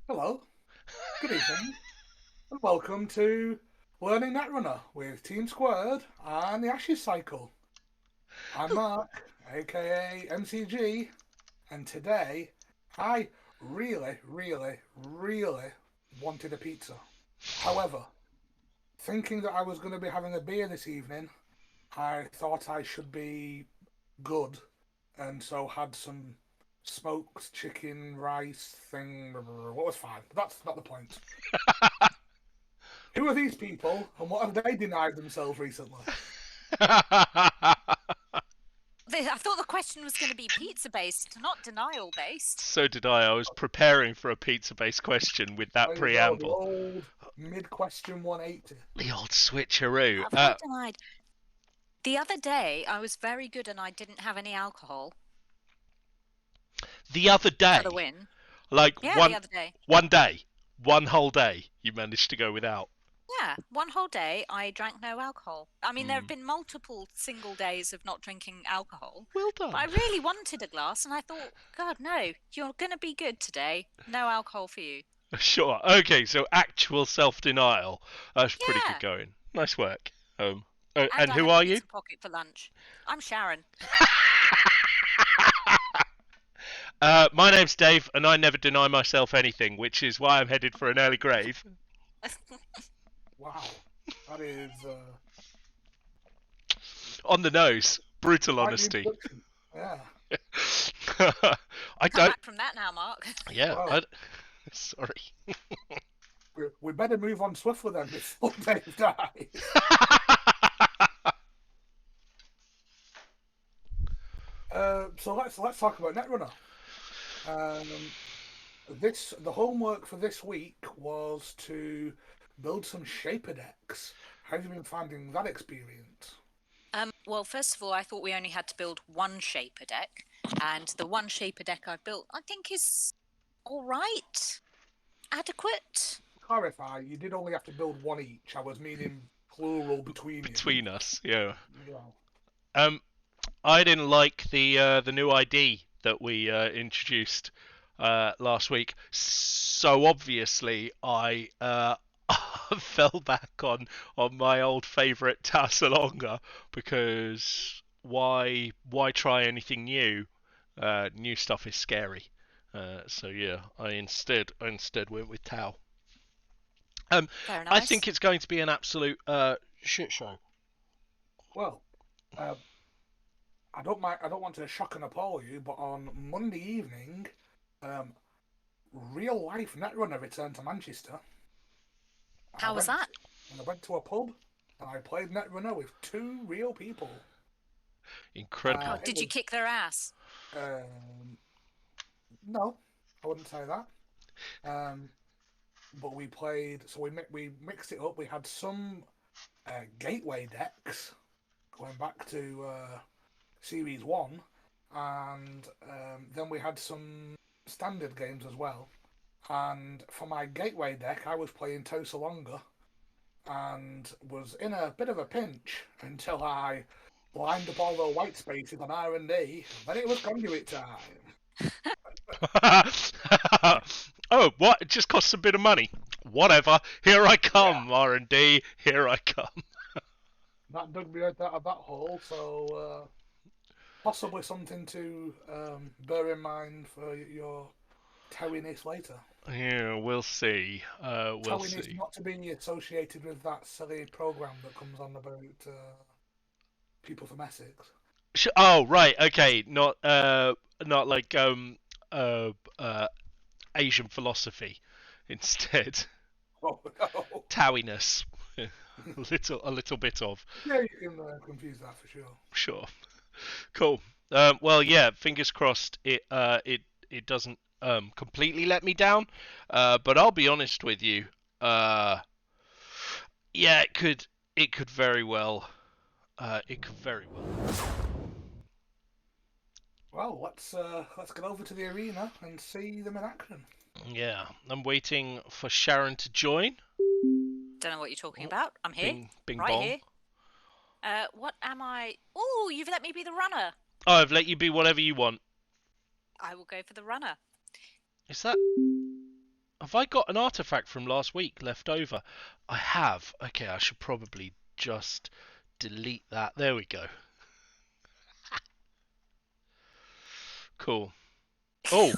Hello, good evening, and welcome to Learning Netrunner with Team Squared and the Ashes Cycle. I'm Mark, aka MCG, and today I really wanted a pizza. However, thinking that I was going to be having a beer this evening, I thought I should be good, and so had some smoked chicken rice thing. What was fine, but that's not the point. Who are these people, and what have they denied themselves recently? I thought the question was going to be pizza based, not denial based. So did I. I was preparing for a pizza-based question with that There you go, the preamble. old mid-question 180. The old switcheroo. Have I denied? The other day, I was very good and I didn't have any alcohol The other for day, the win. like Yeah, the other day. one day, one whole day, you managed to go without. Yeah, one whole day I drank no alcohol. I mean, there have Mm. been multiple single days of not drinking alcohol, Well but I done. really wanted a glass and I thought, God, no, you're going to be good today. No alcohol for you. Sure. Okay, so actual self-denial. That's pretty good Yeah, going. Nice work. Um, and and I who had a are you? pizza pocket for lunch. I'm Sharon. My name's Dave, and I never deny myself anything, which is why I'm headed for an early grave. Wow, that is On the nose. Brutal quite the honesty. introduction. Yeah, I Come don't. back from that now, Mark. Yeah. well, Sorry. we better move on swiftly then before Dave dies. So let's talk about Netrunner. Um, the homework for this week was to build some shaper decks. How have you been finding that experience? Well, first of all, I thought we only had to build one shaper deck, and the one shaper deck I've built, I think, is all right, adequate. Clarify, you did only have to build one each. I was meaning plural between you. Between us, yeah. Yeah. Um, I didn't like the new ID that we introduced last week. So obviously, I fell back on my old favourite Tassalonga because why try anything new? New stuff is scary. So yeah, I instead went with Tau. Very I nice. think it's going to be an absolute shit show. Well, uh, I don't want to shock and appall you, but on Monday evening, um, real life Netrunner returned to Manchester. I How was went that? and I went to a pub and I played Netrunner with two real people. Oh, Incredible. It did you was kick their ass? um, no, I wouldn't say that. Um, but we played, so we mixed it up. We had some gateway decks going back to Series One, and then we had some standard games as well. And for my gateway deck, I was playing Tosalonga and was in a bit of a pinch until I lined up all the white spaces on R&D. Then it was conduit time. Oh, what? It just costs a bit of money. Whatever. Here I Yeah, come, R&D. Here I come. that dug me out of that hole. So possibly something to bear in mind for your towiness later. Yeah, we'll see. We'll Towiness see. not to be associated with that silly program that comes on about people from Essex. Oh, right. Okay. Not like uh, uh, Asian philosophy. Instead, Oh no! Towiness. A little bit of. Yeah, you can confuse that for sure. Sure. Cool. Well, yeah. Fingers crossed. It doesn't completely let me down. But I'll be honest with you. Uh, yeah, it could very well. It could very well. Well, let's get over to the arena and see them in action. Yeah, I'm waiting for Sharon to join. Don't know what you're talking Oh, about. I'm here, bing, bing, right bong. here. What am I? Oh, you've let me be the runner. Oh, I've let you be whatever you want. I will go for the runner. Is that? Have I got an artifact from last week left over? I have. Okay, I should probably just delete that. There we go. Cool. Oh,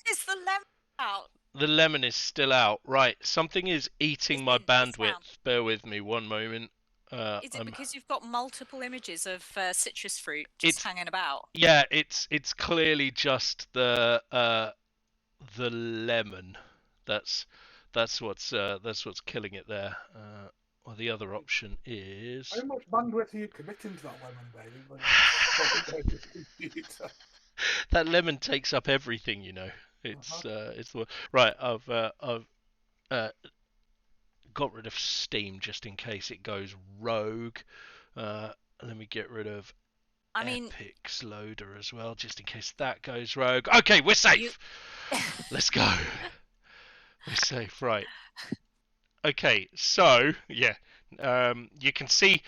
Is the lemon out? the lemon is still out. Right, something is eating my It's down. bandwidth. Bear with me one moment. Is it because you've got multiple images of citrus fruit just It's hanging about? yeah, it's clearly just the lemon. That's what's killing it there. Well, the other option is How much bandwidth are you committing to that lemon, baby? that lemon takes up everything. You know, it's the right. I've got rid of Steam just in case it goes rogue. Let me get rid of I mean, Epic's loader as well, just in case that goes rogue. Okay, we're safe. Let's go. We're safe, right? Okay, so yeah, you can see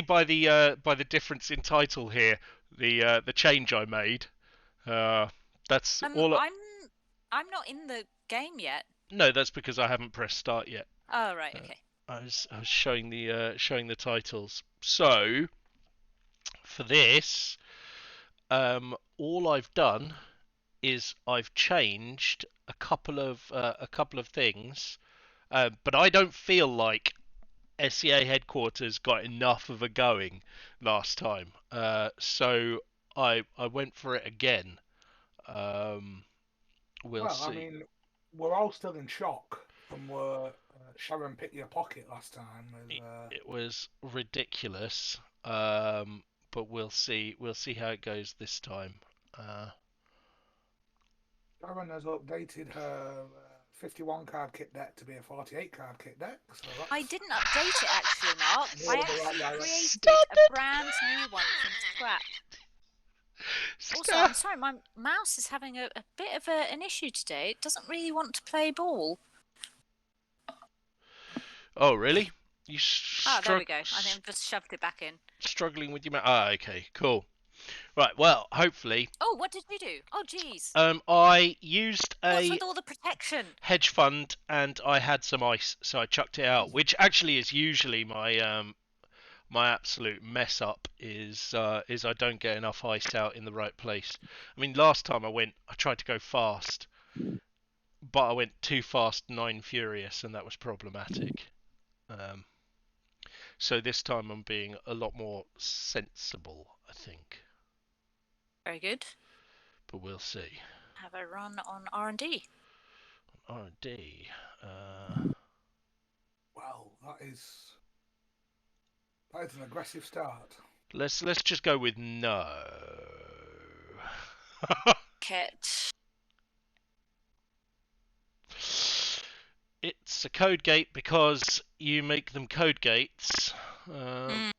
by the difference in title here the change I made. That's all. I'm not in the game yet. No, that's because I haven't pressed start yet. Oh right, okay. I was showing the titles. So for this, all I've done is I've changed a couple of things, but I don't feel like SEA headquarters got enough of a going last time, so I went for it again. We'll see. I mean, we're all still in shock from where Sharan picked your pocket last time. It was ridiculous, but we'll see. We'll see how it goes this time. Sharan has updated her 51 card kit deck to be a 48 card kit deck. So I didn't update it actually, Mark. I actually created Stop a brand new one from scratch. Also, I'm sorry, my mouse is having a bit of an issue today. It doesn't really want to play ball. Oh, really? There we go. I think I've just shoved it back in. Struggling with your mouse. Ah, okay, cool. Right, well, hopefully. Oh, what did you do? Oh, jeez. I used What's a with all the protection? hedge fund and I had some ice, so I chucked it out, which actually is usually my my absolute mess up is I don't get enough ice out in the right place. I mean, last time I tried to go fast, but I went too fast, 9 furious, and that was problematic. So this time I'm being a lot more sensible, I think. Very good. But we'll see. Have a run on R&D. R&D. Well, that is an aggressive start. Let's just go with no. Kit. It's a code gate because you make them code gates. Yeah.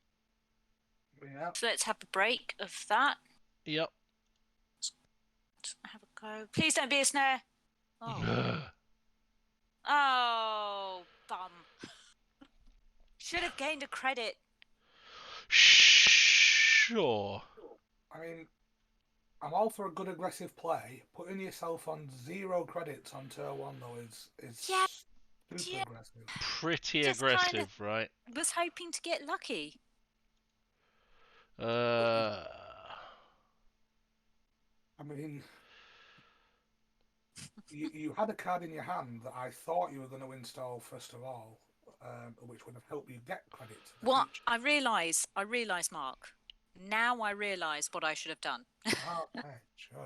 So let's have a break of that. Yep. Have a go. Please don't be a snare. Oh. Oh, bum. Should have gained a credit. Sure. I mean, I'm all for a good aggressive play. Putting yourself on 0 credits on turn 1 though is super aggressive. Pretty Just aggressive, right? Was hoping to get lucky. I mean, you had a card in your hand that I thought you were going to install first of all, which would have helped you get credit. What I realise, Mark. Now I realise what I should have done. Okay, sure.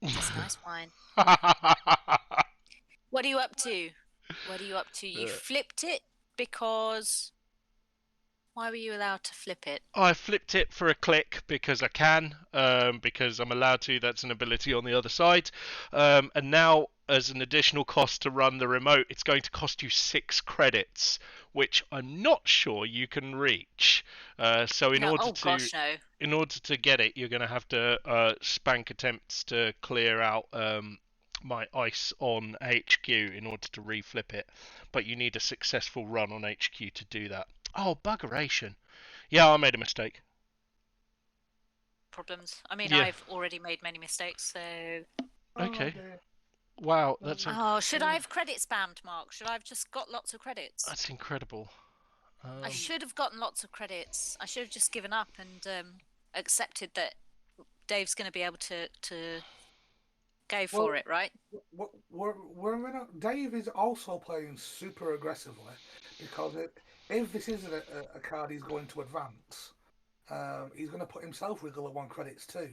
That's nice wine. What are you up to? You flipped it because... Why were you allowed to flip it? I flipped it for a click because I can, because I'm allowed to. That's an ability on the other side. And now, as an additional cost to run the remote, it's going to cost you 6 credits, which I'm not sure you can reach. So in order to get it, you're going to have to spank attempts to clear out my ice on HQ in order to reflip it. But you need a successful run on HQ to do that. Oh, buggeration. Yeah, I made a mistake. problems. I mean, Yeah. I've already made many mistakes, so. Okay. Oh, dear. Wow, that's Oh, should I have credit spammed, Mark? Should I have just got lots of credits? that's incredible. I should have gotten lots of credits. I should have just given up and accepted that Dave's going to be able to go for it, right? Dave is also playing super aggressively because if this isn't a card he's going to advance, he's going to put himself with level 1 credits too.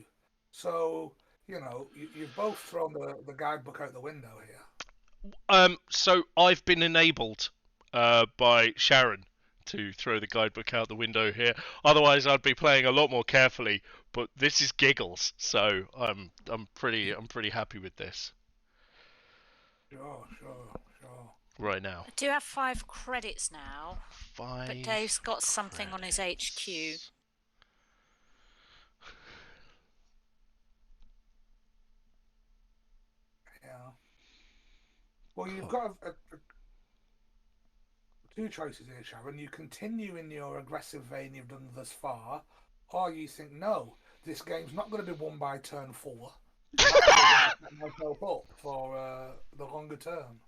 So, you've both thrown the guidebook out the window here. So I've been enabled by Sharan to throw the guidebook out the window here. Otherwise, I'd be playing a lot more carefully. But this is giggles, so I'm pretty happy with this Sure. right now. I do have 5 credits now, but Dave's got something on his HQ. Yeah. Well, you've got two choices here, Sharon. You continue in your aggressive vein you've done thus far, or you think, no, this game's not going to be won by turn 4. I'm actually going to set myself up for the longer term.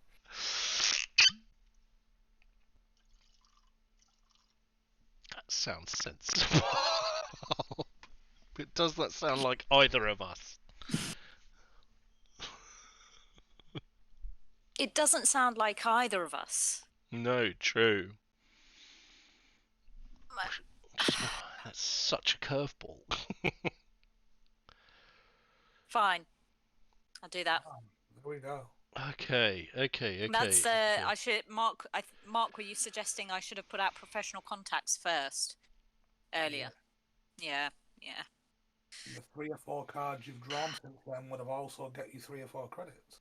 That sounds sensible. It does not sound like either of us. It doesn't sound like either of us. No, true. That's such a curveball. Fine, I'll do that. There we go. Okay. That's I should Mark. Mark, were you suggesting I should have put out professional contacts first earlier? Yeah. The 3 or 4 cards you've drawn since then would have also get you 3 or 4 credits.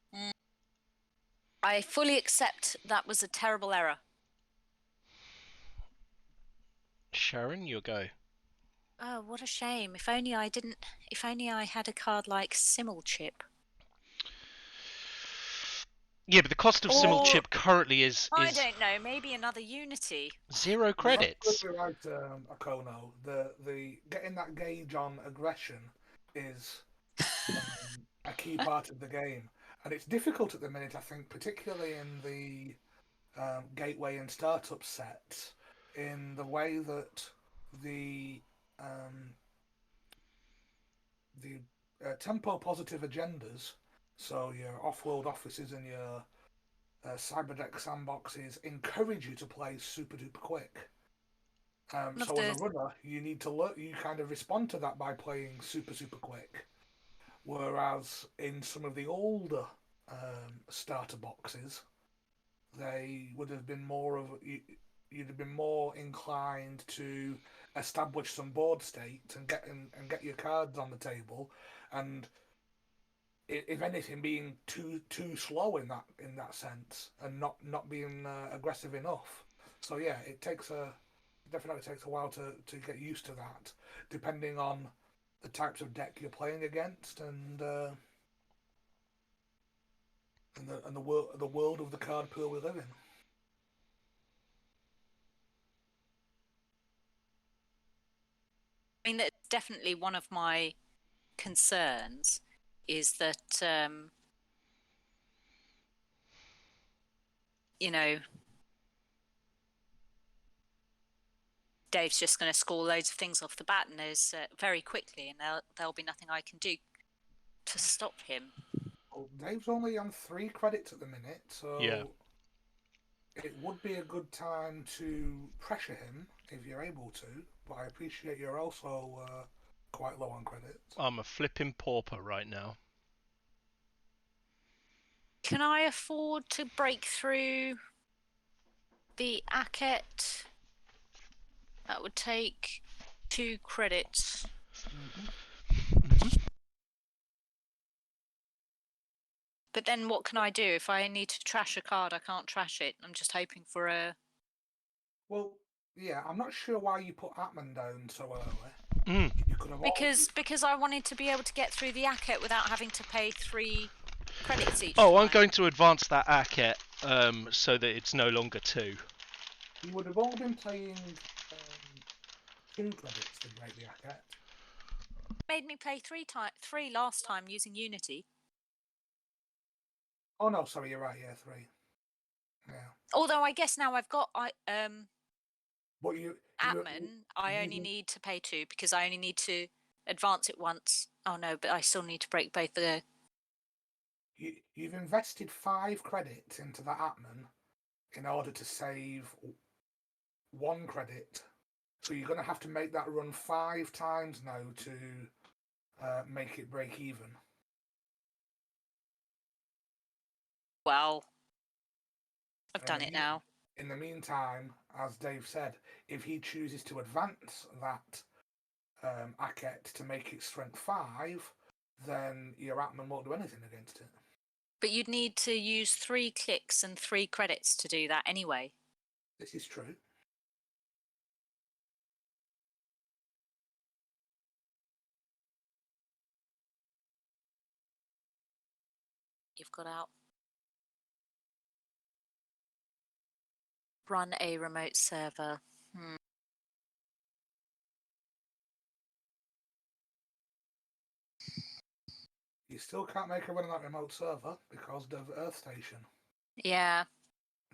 I fully accept that was a terrible error. Sharon, your go. Oh, what a shame! If only I didn't. If only I had a card like Simulchip. Yeah, but the cost of Simulchip currently is I don't know. Maybe another Unity. 0 credits. You're right, Akono. The getting that gauge on aggression is a key part of the game, and it's difficult at the minute. I think, particularly in the gateway and startup sets, in the way that the tempo positive agendas, so your off-world offices and your cyberdeck sandboxes, encourage you to play super duper quick. So as a runner, you need to learn. You kind of respond to that by playing super quick. Whereas in some of the older starter boxes, they would have been more of you'd have been more inclined to establish some board state and get your cards on the table, and if anything, being too slow in that sense, and not being aggressive enough. So yeah, it definitely takes a while to get used to that, depending on the types of deck you're playing against and the world of the card pool we live in. I mean, that's definitely one of my concerns is that, Dave's just going to score loads of things off the bat and there's very quickly, and there'll be nothing I can do to stop him. Well, Dave's only on 3 credits at the minute, so yeah, it would be a good time to pressure him if you're able to. But I appreciate you're also quite low on credits. I'm a flipping pauper right now. Can I afford to break through the Aket? That would take 2 credits. But then what can I do? If I need to trash a card, I can't trash it. I'm just hoping for a... Well, yeah, I'm not sure why you put Atman down so early. You could have because I wanted to be able to get through the Aket without having to pay 3 credits each Oh, time. I'm going to advance that Aket so that it's no longer 2. You would have only been playing 2 credits to break the Aket. Made me play three last time using Unity. Oh no, sorry, you're right. Yeah, 3. Yeah. Although I guess now I've got But you admin, I only need to pay 2 because I only need to advance it once. Oh no, but I still need to break both the. You've invested 5 credits into that admin in order to save 1 credit. So you're going to have to make that run 5 times now to make it break even. Well, I've done it now. In the meantime, as Dave said, if he chooses to advance that Aket to make it strength 5, then your admin won't do anything against it. But you'd need to use 3 clicks and 3 credits to do that anyway. This is true. You've got out. Run a remote server. You still can't make a run on that remote server because of Earth Station. Yeah.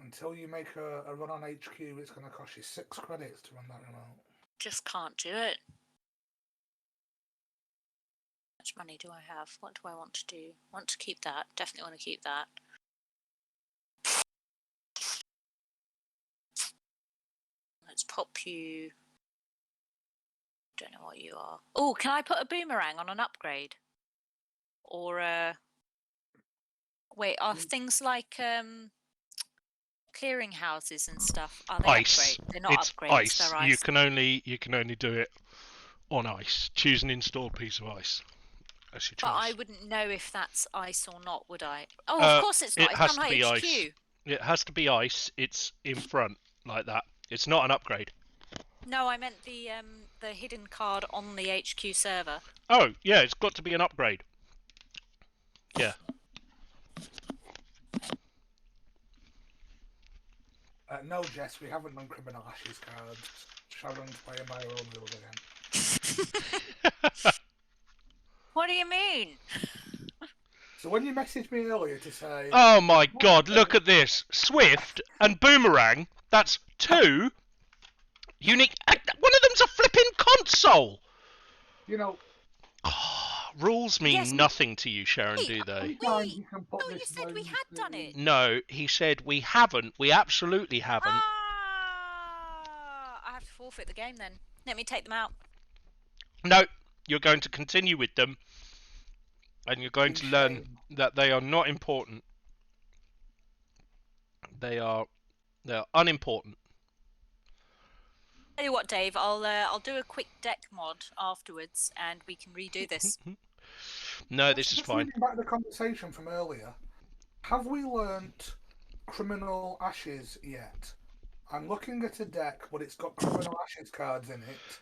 Until you make a run on HQ, it's going to cost you 6 credits to run that remote. Just can't do it. How much money do I have? What do I want to do? Want to keep that. Definitely want to keep that. Let's pop you. Don't know what you are. Oh, can I put a boomerang on an upgrade? Or wait, are things like clearing houses and stuff? Are they Ice. upgrades? They're not It's upgrades. ice. They're ice. You can only do it on ice. Choose an installed piece of ice. That's your choice. But I wouldn't know if that's ice or not, would I? Oh, of course it's not. It has it's on to be HQ. ice. It has to be ice. It's in front like that. It's not an upgrade. No, I meant the hidden card on the HQ server. Oh yeah, it's got to be an upgrade. Yeah. No, Jess, we haven't done Criminal Ashes cards. Sharan's playing by her own rules again. What do you mean? So when you messaged me earlier to say... Oh my god, look at this. Swift and Boomerang, that's 2 unique... One of them's a flipping console! You know... Rules mean Yes, nothing to you, Sharon, wait, do they? Wait, you can put no, you this said we down had to- done it. No, he said we haven't. We absolutely haven't. I have to forfeit the game then. Let me take them out. No, you're going to continue with them. And you're going to learn that they are not important. They are unimportant. Tell you what, Dave, I'll do a quick deck mod afterwards, and we can redo this. No, this is fine. Back to the conversation from earlier. Have we learnt Criminal Ashes yet? I'm looking at a deck, but it's got Criminal Ashes cards in it.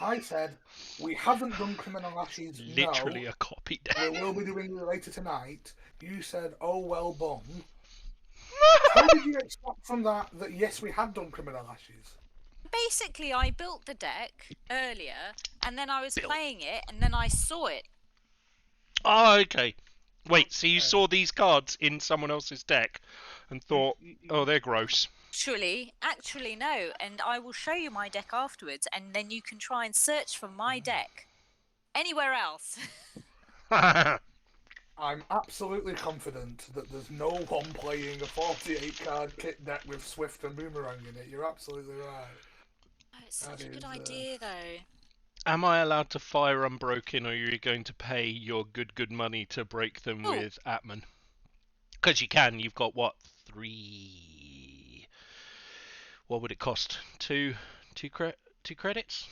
I said we haven't done Criminal Ashes. Literally a copy deck. We will be doing it later tonight. You said, "Oh well, bung." How did you expect from that yes, we had done Criminal Ashes? Basically, I built the deck earlier, and then I was playing it, and then I saw it. Oh, okay. Wait, so you saw these cards in someone else's deck and thought, oh, they're gross. Actually, no. And I will show you my deck afterwards, and then you can try and search for my deck anywhere else. I'm absolutely confident that there's no one playing a 48-card kit deck with Swift and Boomerang in it. You're absolutely right. Oh, it's such a good idea, though. Am I allowed to fire Unbroken, or are you going to pay your good money to break them with Atman? Because you can. You've got, what, 3... What would it cost? Two credits? 2 credits.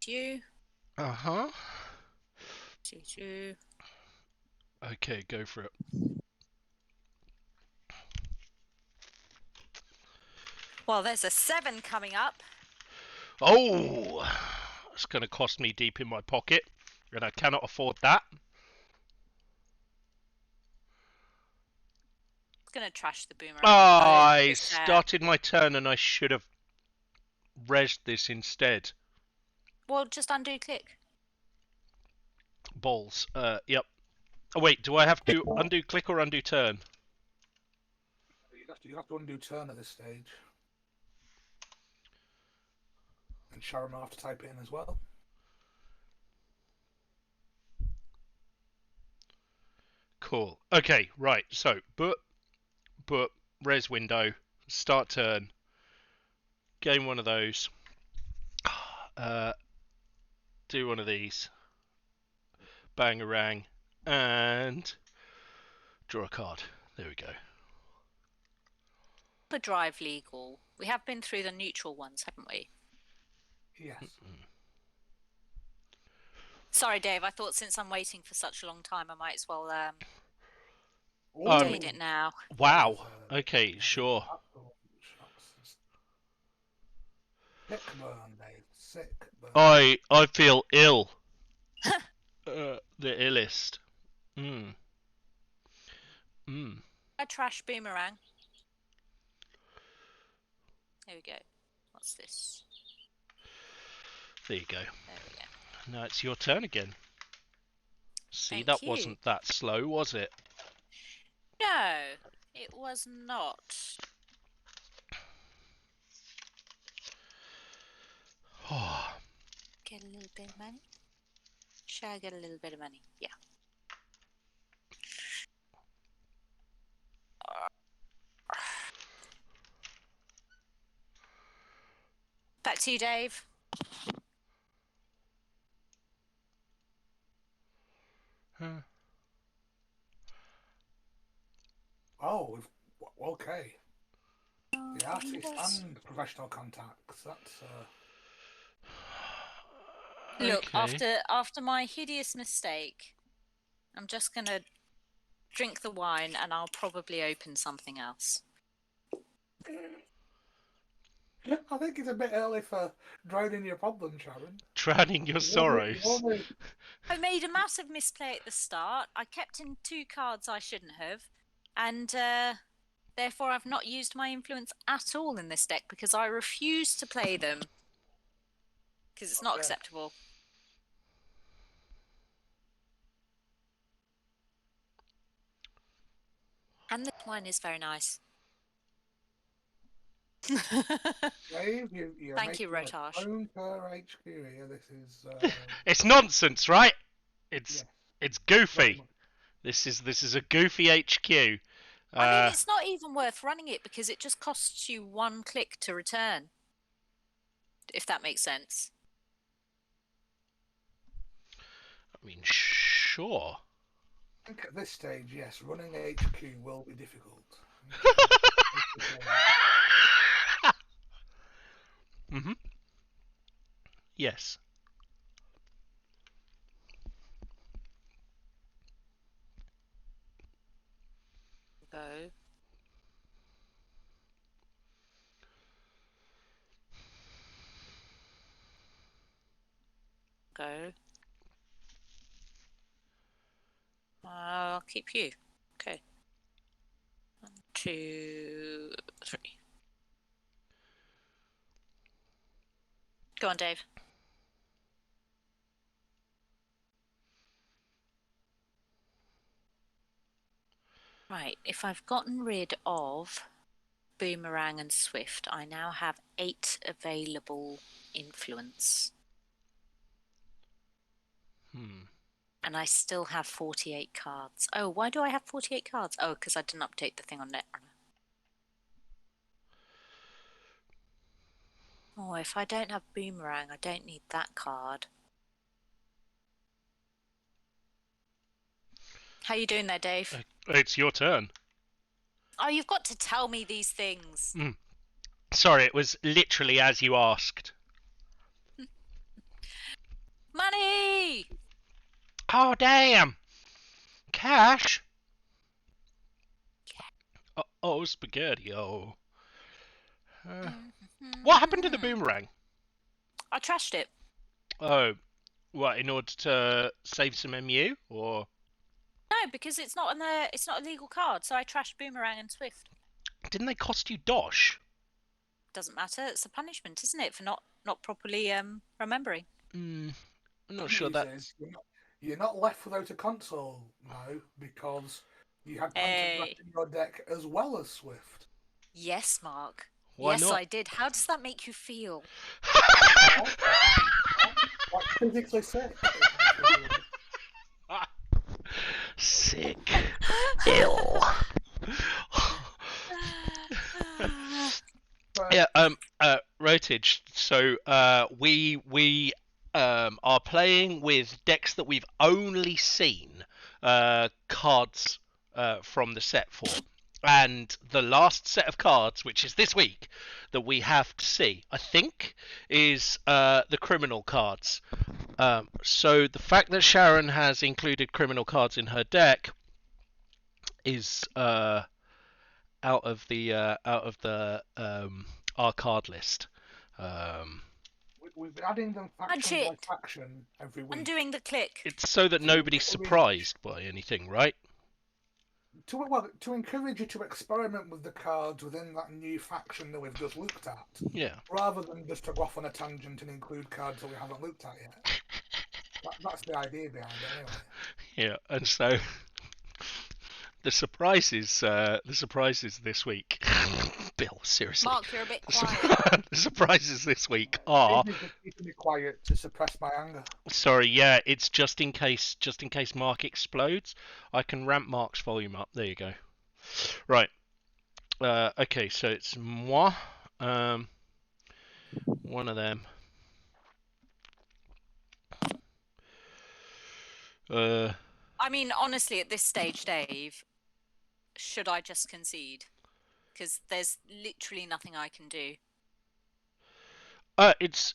You. Uh-huh. You. Okay, go for it. Well, there's a 7 coming up. Oh! It's going to cost me deep in my pocket, and I cannot afford that. gonna trash the boomerang. Oh, don't think I it's fair. started my turn and I should have resed this instead. Well, just undo click. Balls. Yep. Oh, wait, do I have to undo click or undo turn? You have to undo turn at this stage. And Sharan will have to type it in as well. Cool. Okay, right. So, res window, start turn, game one of those, do one of these, bangarang, and draw a card. There we go. For drive legal. We have been through the neutral ones, haven't we? Yes. Sorry, Dave. I thought since I'm waiting for such a long time, I might as well date it now. Wow. Okay, sure. Sick burn, Dave. Sick burn. I feel ill. The illest. A trash boomerang. There we go. What's this? There you go. There we go. Now it's your turn again. See, Thank that you. wasn't that slow, was it? No, it was not. Get a little bit of money. Shall I get a little bit of money? Yeah. Back to you, Dave. Oh, okay. The artist and professional contacts. That's Look, Okay. after my hideous mistake, I'm just gonna drink the wine and I'll probably open something else. I think it's a bit early for drowning your problem, Sharan. Drowning your sorrows. I made a massive misplay at the start. I kept in 2 cards I shouldn't have, and therefore I've not used my influence at all in this deck because I refuse to play them because it's not acceptable. And this wine is very nice. Dave, you're Thank you, making Rotage. Own per HQ here. This is. It's nonsense, right? It's goofy. Very much. This is a goofy HQ. I mean, it's not even worth running it because it just costs you 1 click to return. If that makes sense. I mean, sure. I think at this stage, yes, running HQ will be difficult. Yes. Go. Go. I'll keep you. Okay. 1, 2, 3. Go on, Dave. Right, if I've gotten rid of Boomerang and Swift, I now have 8 available influence. And I still have 48 cards. Oh, why do I have 48 cards? Oh, because I didn't update the thing on Netrunner. Oh, if I don't have Boomerang, I don't need that card. How you doing there, Dave? It's your turn. Oh, you've got to tell me these things. Sorry, it was literally as you asked. Money! Oh, damn! Cash? Oh, spaghetti. Oh. What happened to the boomerang? I trashed it. Oh, what, in order to save some MU, or? No, because it's not it's not a legal card, so I trashed Boomerang and Swift. Didn't they cost you dosh? Doesn't matter. It's a punishment, isn't it, for not properly remembering? I'm not Good sure news that. is you're not left without a console now because you had Pantograph Hey. in your deck as well as Swift. Yes, Mark. Why yes, not? I did. How does that make you feel? Like physically sick. Sick. Ill. Yeah, Rotage. So we are playing with decks that we've only seen cards from the set for, and the last set of cards, which is this week, that we have to see, I think, is the criminal cards. So the fact that Sharan has included criminal cards in her deck is out of the our card list. We've been adding them faction by faction every week. Undoing the click. It's so that nobody's surprised by anything, right? To encourage you to experiment with the cards within that new faction that we've just looked at. Yeah. Rather than just to go off on a tangent and include cards that we haven't looked at yet. That's the idea behind it, anyway. Yeah, and so the surprises this week. Bill, seriously. Mark, you're a bit quiet. The surprises this week are. Keeping me quiet to suppress my anger. Sorry, yeah, it's just in case Mark explodes. I can ramp Mark's volume up. There you go. Right. Okay, so it's moi. One of them. I mean, honestly, at this stage, Dave, should I just concede? Because there's literally nothing I can do. It's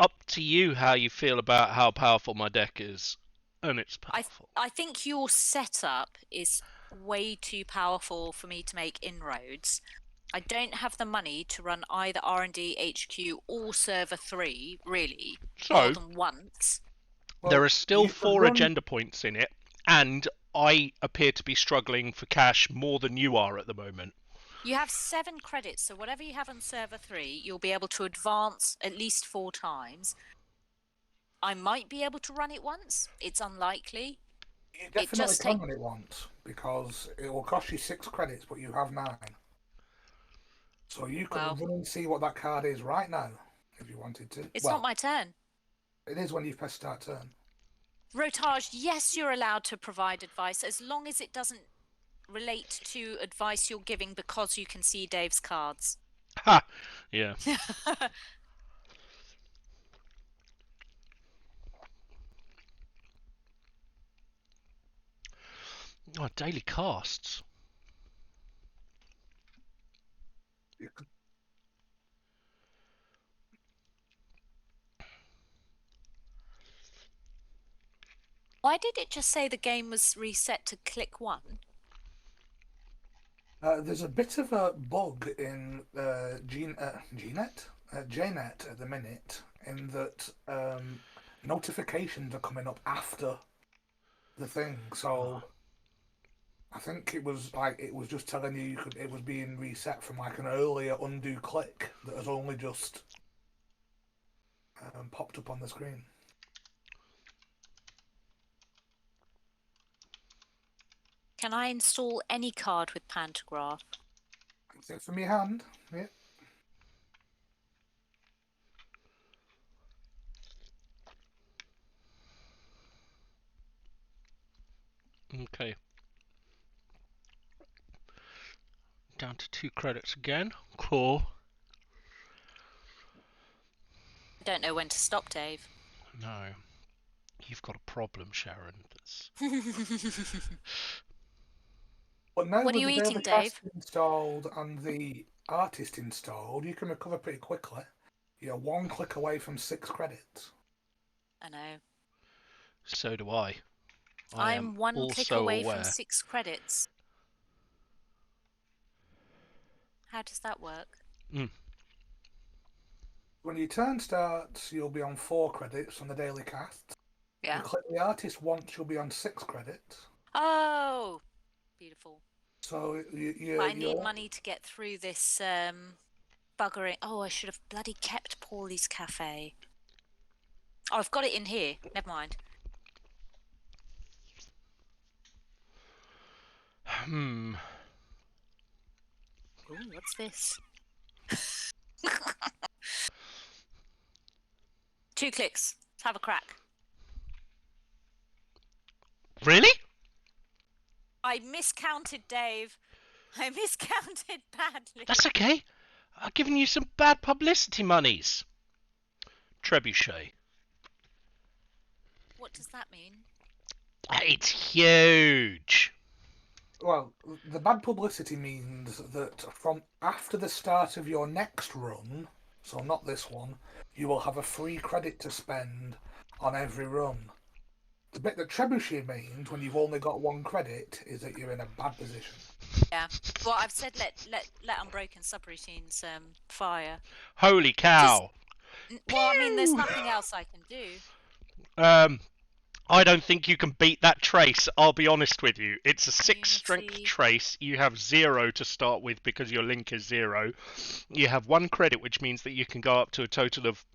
up to you how you feel about how powerful my deck is, and it's powerful. I think your setup is way too powerful for me to make inroads. I don't have the money to run either R&D HQ or Server 3, really, more than once. Well, there are still 4 agenda points in it, and I appear to be struggling for cash more than you are at the moment. You have 7 credits, so whatever you have on Server 3, you'll be able to advance at least 4 times. I might be able to run it once. It's unlikely. You definitely can run it once, because it will cost you 6 credits, but you have 9. So you could run and see what that card is right now, if you wanted to. It's not my turn. It is when you press start turn. Rotage, yes, you're allowed to provide advice, as long as it doesn't relate to advice you're giving because you can see Dave's cards. Ha! Yeah. Oh, daily casts. Why did it just say the game was reset to click 1? There's a bit of a bug in JNet at the minute, in that notifications are coming up after the thing. So I think it was just telling you it was being reset from like an earlier undo click that has only just popped up on the screen. Can I install any card with Pantograph? Except for my hand, yeah. Okay. Down to 2 credits again. Cool. I don't know when to stop, Dave. No. You've got a problem, Sharan. But now what are you with eating, the Dave? installed and the artist installed, you can recover pretty quickly. You're 1 click away from 6 credits. I know. So do I. I'm 1 click away from 6 credits. How does that work? When your turn starts, you'll be on 4 credits on the daily cast. Yeah. You click the artist once, you'll be on 6 credits. Oh, beautiful. So But I need money to get through this buggering. Oh, I should have bloody kept Paulie's cafe. Oh, I've got it in here. Never mind. Hmm. Ooh, what's this? 2 clicks. Let's have a crack. Really? I miscounted, Dave. I miscounted badly. That's okay. I've given you some bad publicity monies. Trebuchet. What does that mean? It's huge. Well, the bad publicity means that from after the start of your next run, so not this one, you will have a free credit to spend on every run. The bit that trebuchet means when you've only got 1 credit is that you're in a bad position. Yeah. Well, I've said let unbroken subroutines fire. Holy cow. Well, I mean, there's nothing else I can do. I don't think you can beat that trace, I'll be honest with you. It's a 6 strength Unity. trace. You have 0 to start with because your link is 0. You have 1 credit, which means that you can go up to a total of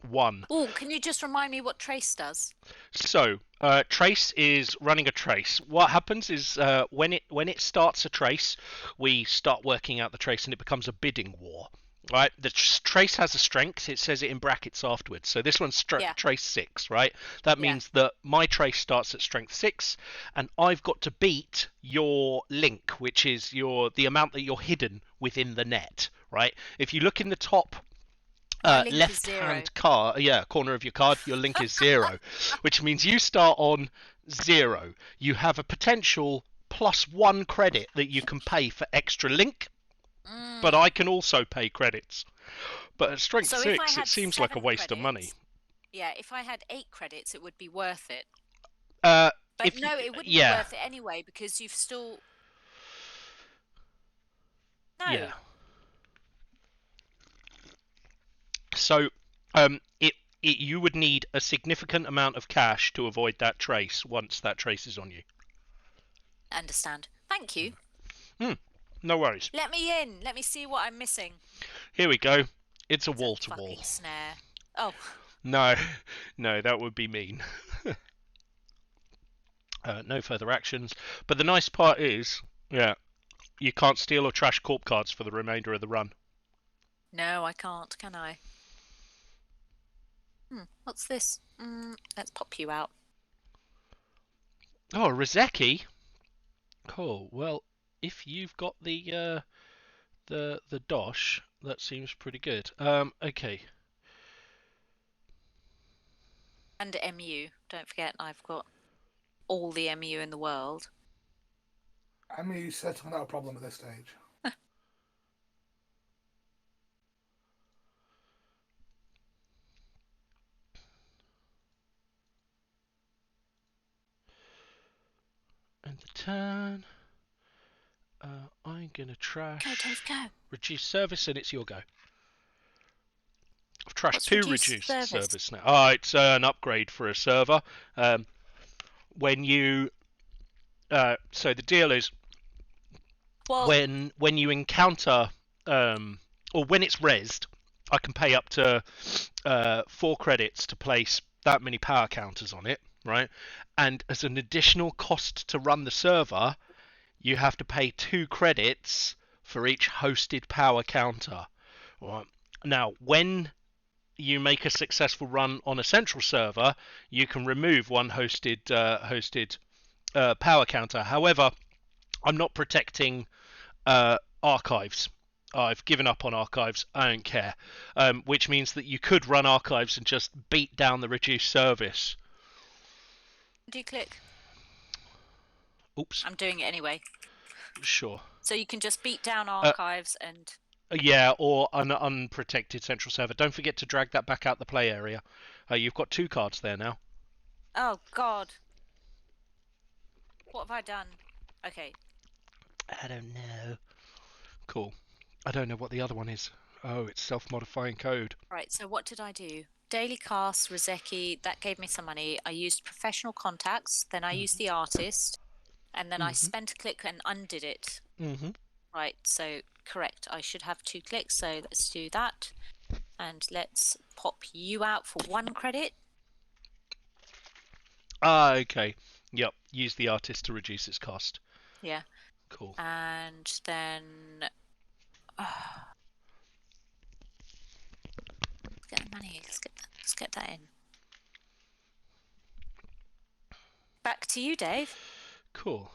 1. Oh, can you just remind me what trace does? So, trace is running a trace. What happens is when it starts a trace, we start working out the trace and it becomes a bidding war. Right, the trace has a strength. It says it in brackets afterwards. So this one's trace 6, right? That means that my trace starts at strength 6, and I've got to beat your link, which is the amount that you're hidden within the net, right? If you look in the top left-hand corner of your card, your link is 0, which means you start on 0. You have a potential +1 credit that you can pay for extra link. But I can also pay credits. But at strength 6, it seems like a waste of money. Yeah, if I had 8 credits, it would be worth it. But no, it wouldn't be worth it anyway because you've still. No. Yeah. So, you would need a significant amount of cash to avoid that trace once that trace is on you. Understand. Thank you. No worries. Let me in. Let me see what I'm missing. Here we go. It's a wall-to-wall. Fucking snare. Oh. No, that would be mean. No further actions. But the nice part is, you can't steal or trash corp cards for the remainder of the run. No, I can't, can I? What's this? Let's pop you out. Oh, Rizeki? Cool. Well, if you've got the dosh, that seems pretty good. Okay. And MU. Don't forget, I've got all the MU in the world. MU certainly not a problem at this stage. And the turn. I'm gonna trash. Go, Dave, go. Reduce service, and it's your go. I've trashed What's 2 reduced service now. Oh, it's an upgrade for a server. When you, so the deal is, when you encounter, or when it's rezzed, I can pay up to 4 credits to place that many power counters on it, right? And as an additional cost to run the server, you have to pay 2 credits for each hosted power counter. Right. Now, when you make a successful run on a central server, you can remove one hosted power counter. However, I'm not protecting archives. I've given up on archives. I don't care. Which means that you could run archives and just beat down the reduced service. Do you click? Oops. I'm doing it anyway. Sure. So you can just beat down archives and... Yeah, or an unprotected central server. Don't forget to drag that back out the play area. You've got 2 cards there now. Oh, God. What have I done? Okay. I don't know. Cool. I don't know what the other one is. Oh, it's self-modifying code. Right, so what did I do? Daily cast, Rizeki, that gave me some money. I used professional contacts, then I used the artist. and then I spent a click and undid it. Mm-hmm. Right, so correct. I should have 2 clicks, so let's do that. And let's pop you out for 1 credit. Ah, okay. Yep. Use the artist to reduce its cost. Yeah. Cool. And then let's get the money. Let's get that in. Back to you, Dave. Cool.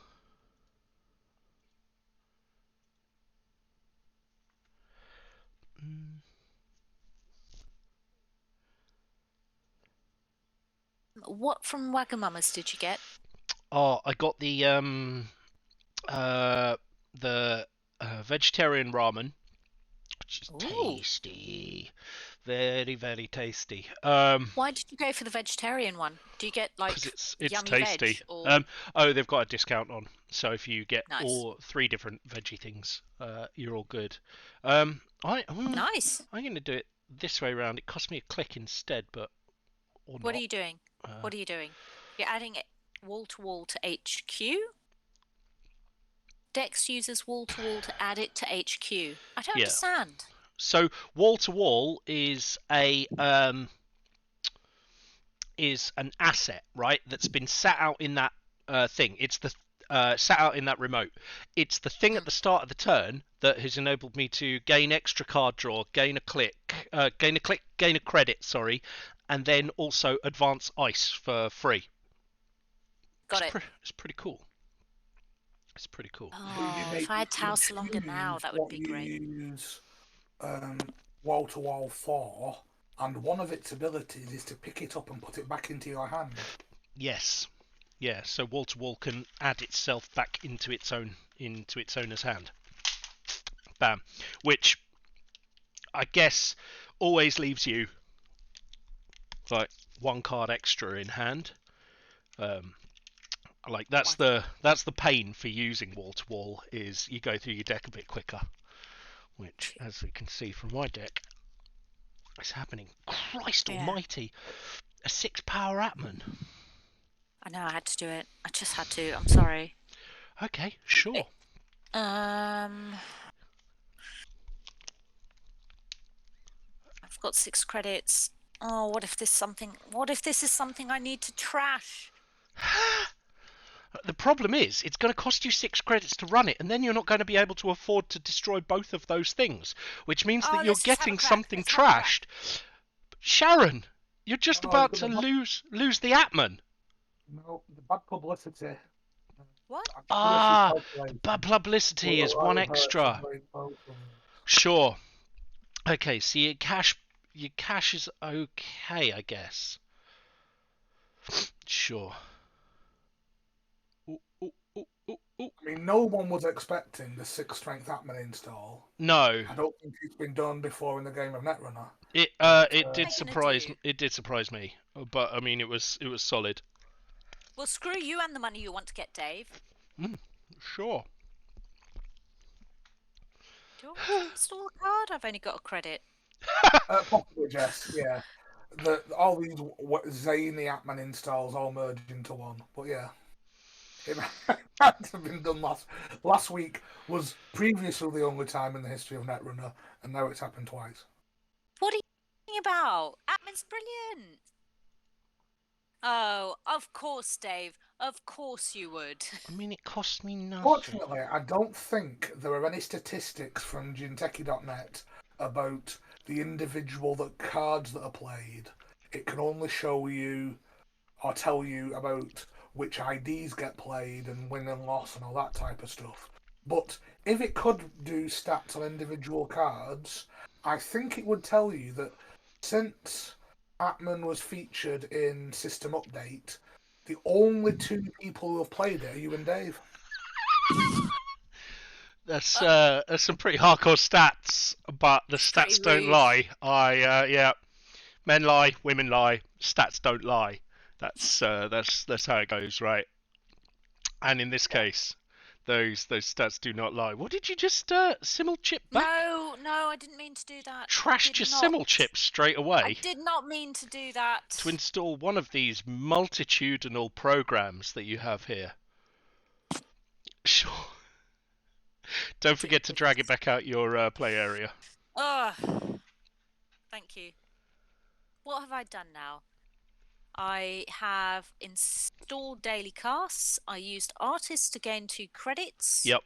What from Wagamama's did you get? Oh, I got the vegetarian ramen, which is tasty, very very tasty. Why did you go for the vegetarian one? Do you get like 'cause it's yummy tasty. veg or? Oh, they've got a discount on, so if you get Nice. all 3 different veggie things, you're all good. Nice. I'm gonna do it this way around. It cost me a click instead, but What are you doing? What are you doing? You're adding it wall to wall to HQ. Dex uses wall to wall to add it to HQ. I don't understand. So wall to wall is an asset, right? That's been sat out in that thing. It's the sat out in that remote. It's the thing at the start of the turn that has enabled me to gain extra card draw, gain a credit, sorry, and then also advance ice for free. Got it. It's pretty cool. It's pretty cool. Oh, if I had Taos longer now, that would be great. Use wall to wall for, and one of its abilities is to pick it up and put it back into your hand. Yes. Yeah, so wall to wall can add itself back into its owner's hand. Bam. Which I guess always leaves you like 1 card extra in hand. Like that's the pain for using wall to wall, is you go through your deck a bit quicker. Which, as we can see from my deck, is happening. Christ almighty! A 6 power Atman. I know, I had to do it. I just had to. I'm sorry. Okay, sure. I've got 6 credits. Oh, what if this is something I need to trash? The problem is, it's going to cost you 6 credits to run it, and then you're not going to be able to afford to destroy both of those things, which means that you're getting something trashed. Sharan, you're just about to lose the Atman. No, the bad publicity. What? Bad publicity is 1 extra. Sure. Okay, so your cash is okay, I guess. Sure. I mean, no one was expecting the 6 strength Atman install. No. I don't think it's been done before in the game of Netrunner. It did surprise me, but I mean it was solid. Well, screw you and the money you want to get, Dave. Sure. Do you want me to install a card? I've only got a credit. Possibly, Jess. Yeah. All these zany Atman installs all merge into one, but yeah. It had to have been done last week. Was previously the only time in the history of Netrunner, and now it's happened twice. What are you talking about? Atman's brilliant. Oh, of course, Dave. Of course you would. I mean, it cost me nothing. Fortunately, I don't think there are any statistics from Jinteki.net about the individual cards that are played. It can only show you or tell you about which IDs get played and win and loss and all that type of stuff. But if it could do stats on individual cards, I think it would tell you that since Atman was featured in System Update, the only 2 people who have played it are you and Dave. That's some pretty hardcore stats, but the stats don't lie. Men lie, women lie, stats don't lie. That's how it goes, right? And in this case, those stats do not lie. What did you just simul chip back? No, I didn't mean to do that. Trashed your simul chip straight away. I did not mean to do that. To install one of these multitudinal programs that you have here. Sure. Don't forget to drag it back out your play area. Oh, thank you. What have I done now? I have installed daily casts. I used artists to gain 2 credits. Yep.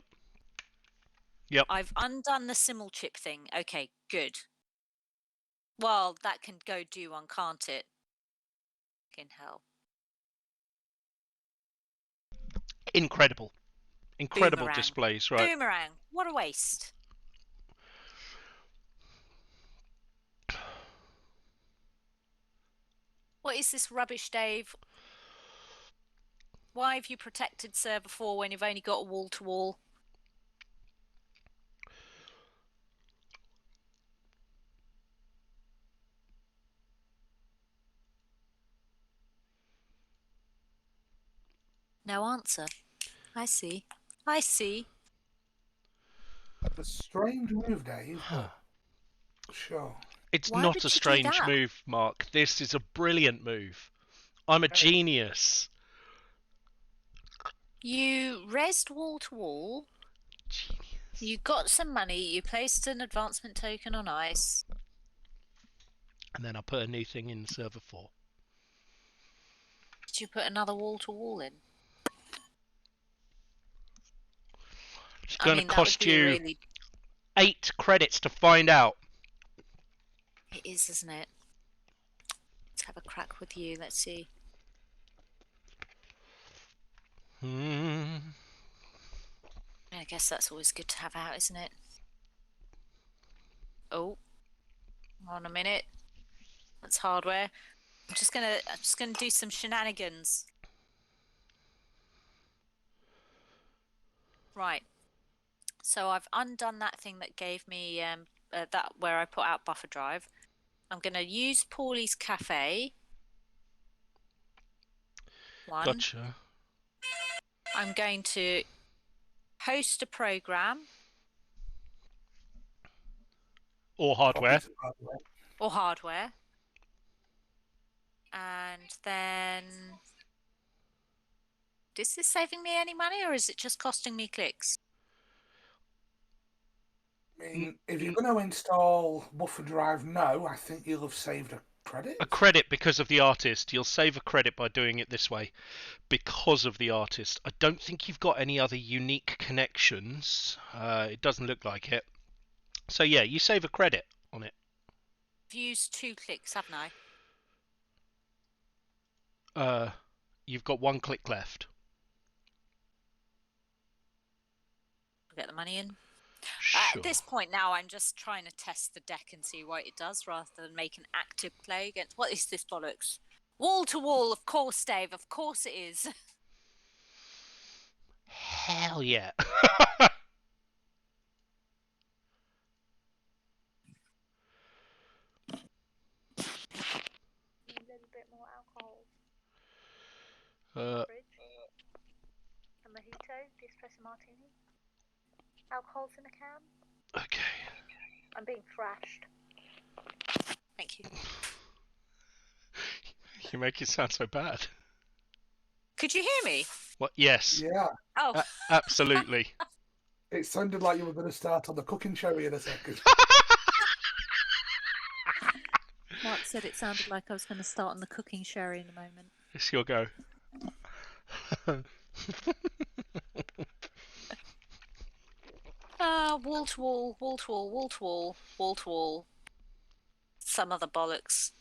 Yep. I've undone the simul chip thing. Okay, good. Well, that can go do one, can't it? Fucking hell. Incredible. Incredible Boomerang. displays, right? Boomerang. What a waste. What is this rubbish, Dave? Why have you protected server 4 when you've only got a wall-to-wall? No answer. I see. I see. That's a strange move, Dave. But sure. It's Why not would a you do strange that? move, Mark. This is a brilliant move. I'm a genius. You rezzed wall-to-wall. Genius. You got some money. You placed an advancement token on ice. And then I put a new thing in server 4. Did you put another wall-to-wall in? It's going to that would cost be a you really... 8 credits to find out. It is, isn't it? Let's have a crack with you. Let's see. I guess that's always good to have out, isn't it? Oh, hold on a minute. That's hardware. I'm just gonna do some shenanigans. Right. So I've undone that thing that gave me that where I put out buffer drive. I'm gonna use Paulie's Cafe. One. Gotcha. I'm going to host a program. Or hardware. Or hardware. And then... Is this saving me any money or is it just costing me clicks? I mean, if you're going to install buffer drive, no, I think you'll have saved a credit. A credit because of the artist. You'll save a credit by doing it this way. Because of the artist. I don't think you've got any other unique connections. It doesn't look like it. So yeah, you save a credit on it. I've used 2 clicks, haven't I? You've got 1 click left. Get the money in. Sure. At this point now, I'm just trying to test the deck and see what it does rather than make an active play against... What is this bollocks? Wall to wall, of course, Dave. Of course it is. Hell yeah. A little bit more alcohol. Uh, A mojito, the espresso martini. Alcohol's in a can. okay. I'm being thrashed. Thank you. You make it sound so bad. Could you hear me? What? Yes. Yeah. Oh. Absolutely. It sounded like you were going to start on the cooking show in a second. Mark said it sounded like I was going to start on the cooking sherry in a moment. It's your go. Wall to wall, wall to wall, wall to wall, wall to wall. Some other bollocks.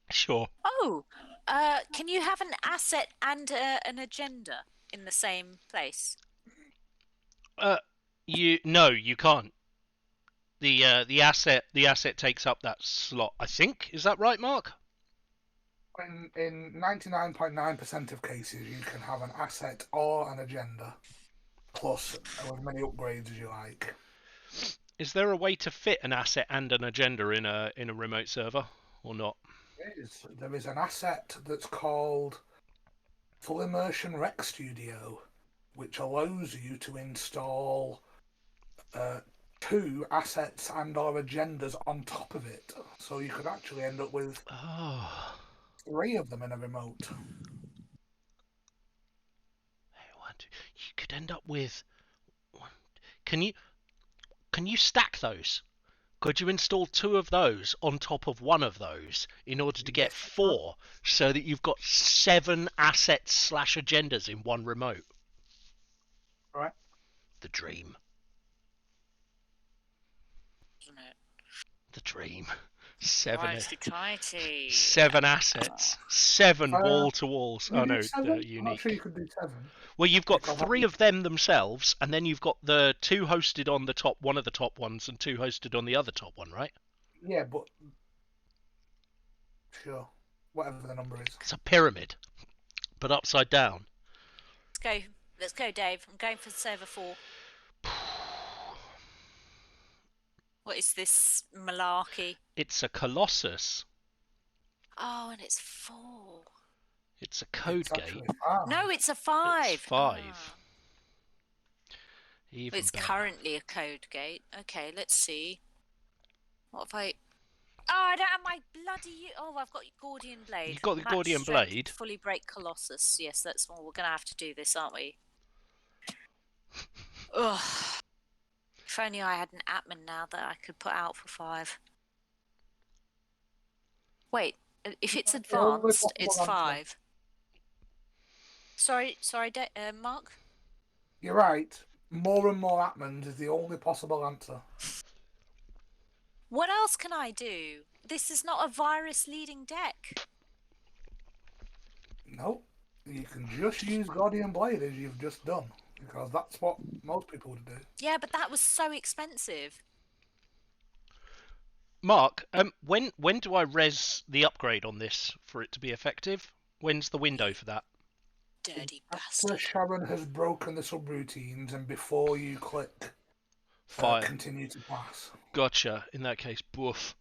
Sure. Oh, can you have an asset and an agenda in the same place? No, you can't. The asset takes up that slot. I think. Is that right, Mark? In 99.9% of cases, you can have an asset or an agenda, plus as many upgrades as you like. Is there a way to fit an asset and an agenda in a remote server, or not? There is an asset that's called Full Immersion Rec Studio, which allows you to install 2 assets and/or agendas on top of it. So you could actually end up with 3 of them in a remote. You could end up with. Can you stack those? Could you install 2 of those on top of 1 of those in order to get Yes, I can. 4, so that you've got 7 assets / agendas in one remote? Right. The dream. Isn't it? The dream. 7 Right, exciting. 7 assets, 7 wall to walls. Can Oh you do no, 7? I'm not sure you unique. could do 7. Well, you've got Because 3 of them themselves, and then you've got the 2 hosted on the top, one of the top ones, and 2 hosted on the other top one, right? Yeah, but sure, whatever the number is. It's a pyramid, but upside down. Let's go, Dave. I'm going for server 4. What is this malarkey? It's a Colossus. Oh, and it's 4. It's a code It's gate. actually 5. No, it's a 5. It's 5. Ah. Even It's better. currently a code gate. Okay, let's see. What if I... Oh, I don't have my bloody... Oh, I've got Gordian Blade. You've got the Match Gordian strength, Blade. Fully break Colossus. Yes, that's one. We're going to have to do this, aren't we? Ugh. If only I had an Atman now that I could put out for 5. Wait, if it's advanced, it's 5. Sorry, Mark? You're right. More and more Atmans is the only possible answer. What else can I do? This is not a virus-leading deck. No, you can just use Guardian Blade as you've just done, because that's what most people would do. Yeah, but that was so expensive. Mark, when do I res the upgrade on this for it to be effective? When's the window for that? Dirty After bastard. Sharan has broken the subroutines and before you click Fire. continue to pass. Gotcha. In that case, boof.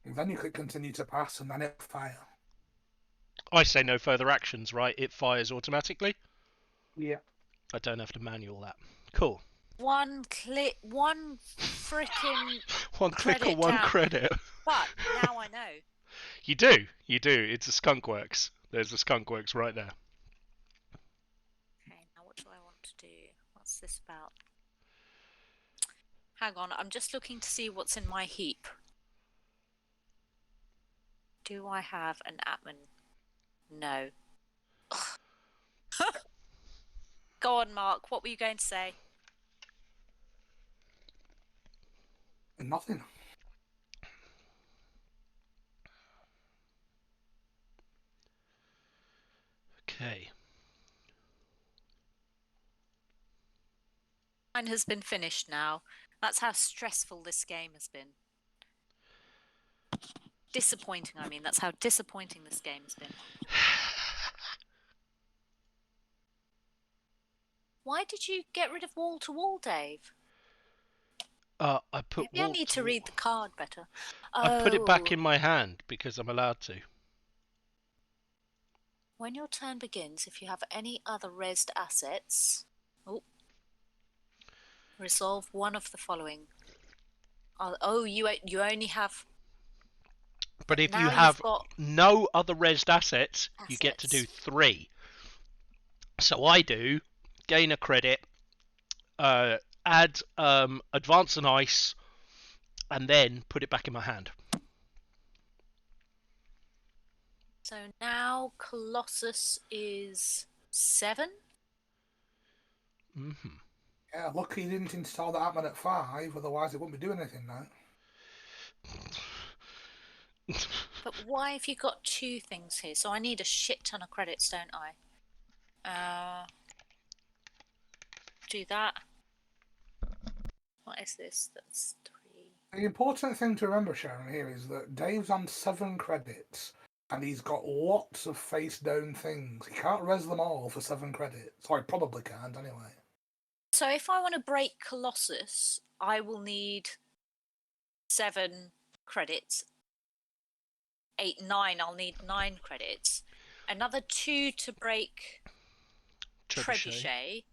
And then you click continue to pass and then it fire. I say no further actions, right? It fires automatically. Yeah. I don't have to manual that. Cool. One click, one freaking One click or credit one down. credit. But now I know. You do. It's a skunkworks. There's a skunkworks right there. Okay, now what do I want to do? What's this about? Hang on, I'm just looking to see what's in my heap. Do I have an Atman? No. Go on, Mark. What were you going to say? Nothing. Okay. Mine has been finished now. That's how stressful this game has been. Disappointing, I mean. That's how disappointing this game has been. Why did you get rid of wall to wall, Dave? I put. Maybe I need to read the card better. I put it back Oh. in my hand because I'm allowed to. When your turn begins, if you have any other resed assets, resolve one of the following. You only have. But if now you you've have got no other resed assets, you get to do assets. 3. So I do gain a credit, add advance and ice, and then put it back in my hand. So now Colossus is 7. Mm-hmm. Yeah, lucky you didn't install the Atman at 5, otherwise it wouldn't be doing anything now. But why have you got 2 things here? So I need a shit ton of credits, don't I? Do that. What is this? That's 3. The important thing to remember, Sharon, here is that Dave's on 7 credits, and he's got lots of face-down things. He can't res them all for 7 credits. Or he probably can't, anyway. So if I want to break Colossus, I will need 7 credits. 8, 9, I'll need 9 credits. Another 2 to break Trebuchet.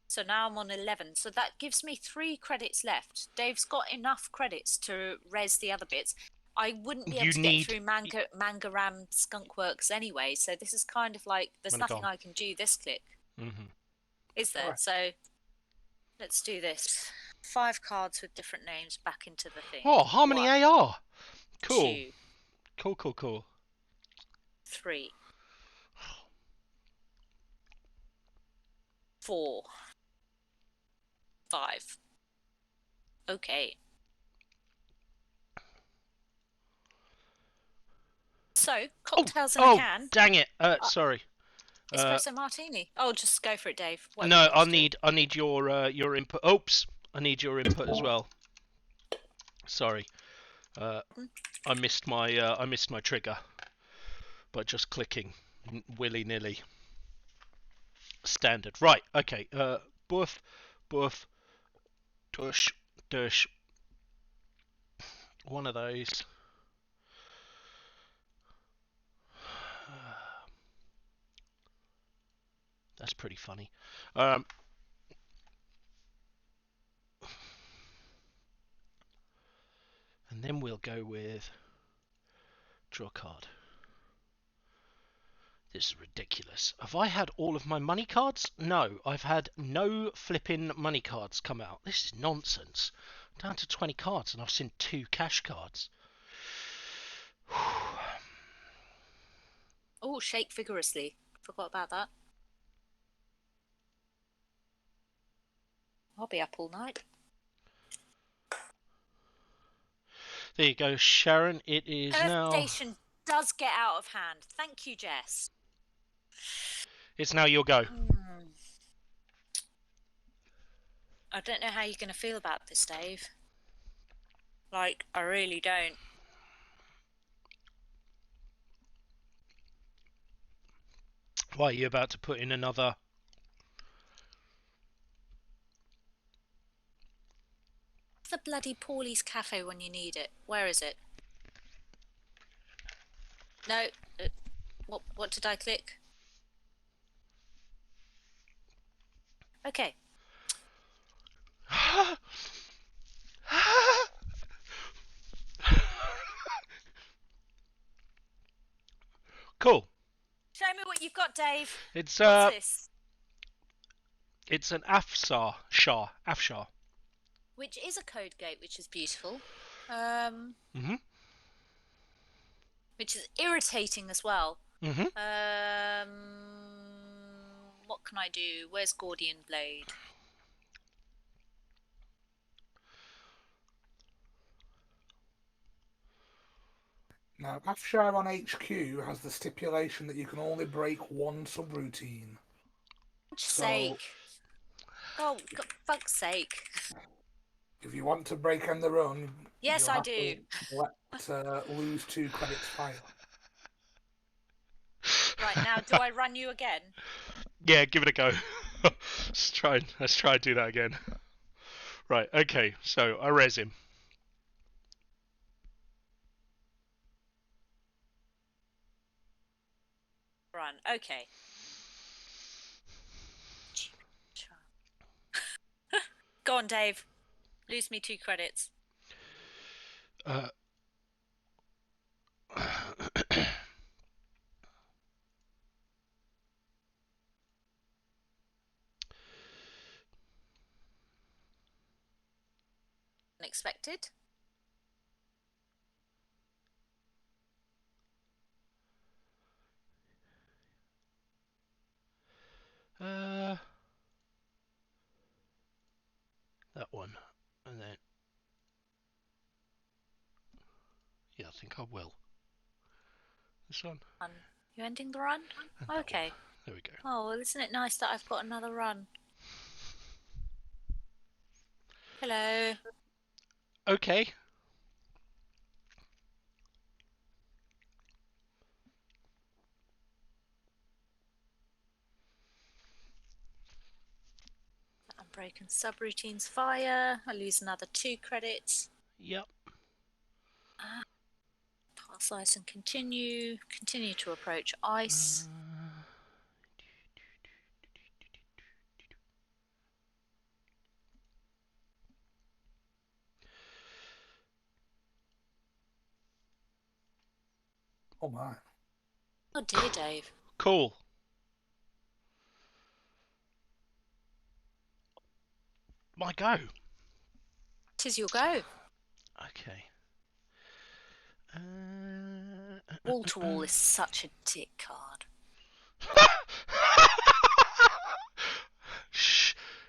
So now I'm on 11. So that gives me 3 credits left. Dave's got enough credits to res the other bits. I wouldn't be able You to need- get through Mangaram Skunkworks anyway, so this is kind of like there's nothing Manigal. I can do this click, Mhm. is there? Correct. So let's do this. 5 cards with different names back into the thing. Oh, Harmony 1, AR. Cool. 2, Cool. 3, 4, 5. Okay. So, cocktails in a can. Dang it. Sorry. Espresso martini. Oh, just go for it, Dave. Whatever No, you want to do. I need your input. Oops. I need your input as well. Sorry. I missed my trigger by just clicking willy-nilly. Standard. Right. Okay. Boof. Dush. One of those. That's pretty funny. And then we'll go with draw a card. This is ridiculous. Have I had all of my money cards? No, I've had no flipping money cards come out. This is nonsense. I'm down to 20 cards and I've seen 2 cash cards. Oh, shake vigorously. Forgot about that. I'll be up all night. There you go, Sharon. It is now. Station does get out of hand. Thank you, Jess. It's now your go. I don't know how you're going to feel about this, Dave. Like, I really don't. Why are you about to put in another? It's the bloody Paulie's Cafe when you need it. Where is it? No. What did I click? Okay. Cool. Show me what you've got, Dave. It's What's this? It's an Afshar. Which is a code gate, which is beautiful. Mhm. Which is irritating as well. Mhm. What can I do? Where's Gordian Blade? Now, Afshar on HQ has the stipulation that you can only break one subroutine. For sake. Oh, for fuck's sake. If you want to break end the run, yes, I do. Let lose 2 credits file. Right, now, do I run you again? Yeah, give it a go. Let's try and do that again. Right, okay, so I res him. Run, okay. Go on, Dave. Lose me 2 credits. Unexpected. That one, and then yeah, I think I will. This one. You ending the run? Okay. There we go. Oh, well, isn't it nice that I've got another run? Hello. Okay. I'm breaking subroutines fire. I lose another 2 credits. Yep. Pass ice and continue. Continue to approach ice. Oh my. Oh dear, Dave. Cool. My go. 'Tis your go. Okay. Wall to wall is such a dick card.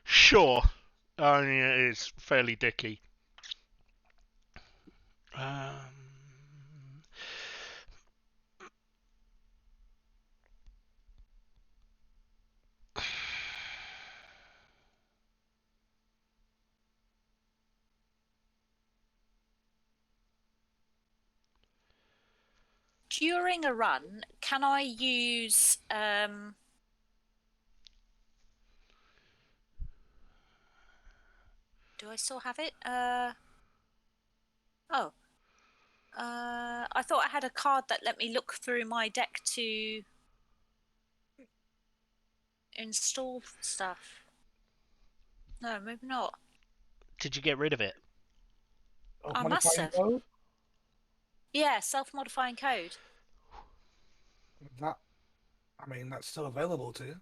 Sure. I mean, it is fairly dicky. During a run, can I use do I still have it? Oh. I thought I had a card that let me look through my deck to install stuff. No, maybe not. Did you get rid of it? Oh, I must modifying have. code? Yeah, self-modifying code. That, I mean, that's still available to you.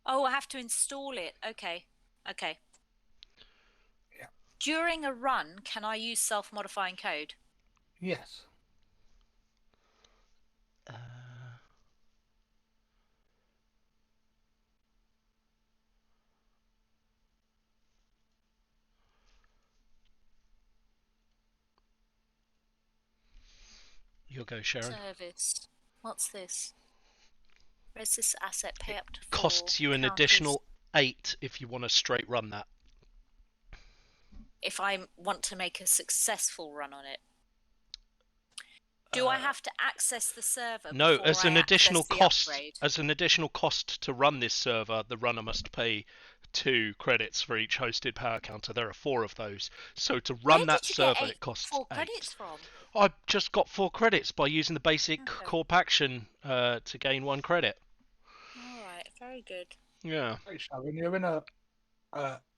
Oh, I have to install it. Okay. Okay. Yeah. During a run, can I use self-modifying code? Yes. You'll go, Sharon. Service. What's this? Where's this asset? Pay It up to 4. costs you an Counters. additional 8 if you want to straight run that. If I want to make a successful run on it. Do I have to access the server No, before as I an additional access the cost, upgrade? as an additional cost to run this server, the runner must pay 2 credits for each hosted power counter. There are 4 of those. So to Where run that did you get server, it costs 4 8. credits from? I just got 4 credits by using the basic Okay. corp action to gain 1 credit. All right, very good. Yeah. Hey, Sharon, you're in a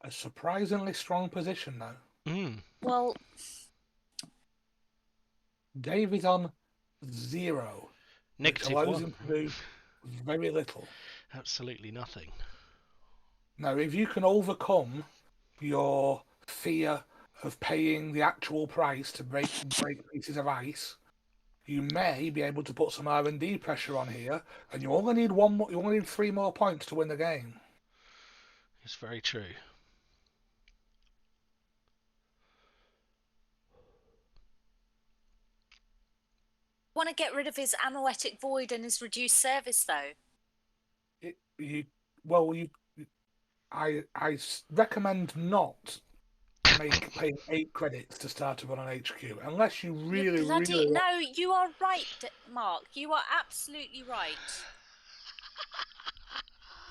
surprisingly strong position now. Well, Dave is on 0, which allows -1. him to do very little. Absolutely nothing. Now, if you can overcome your fear of paying the actual price to break pieces of ice, you may be able to put some R&D pressure on here, and you only need 1 more, you only need 3 more points to win the game. It's very true. I want to get rid of his anoetic void and his reduced service, though. I recommend not paying 8 credits to start a run on HQ, unless you really, really want. No, you are right, Mark. You are absolutely right.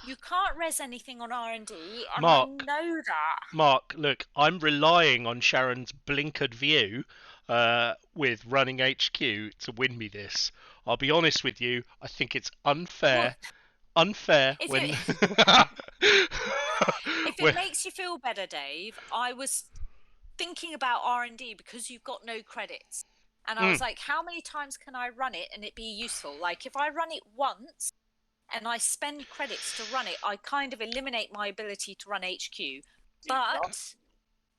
You can't res anything on R&D, and Mark. I know that. Mark, look, I'm relying on Sharon's blinkered view with running HQ to win me this. I'll be honest with you, I think it's unfair. If when... if it makes you feel better, Dave, I was thinking about R&D because you've got no credits. And I was like, how many times can I run it and it be useful? Like, if I run it once and I spend credits to run it, I kind of eliminate my ability to run HQ. But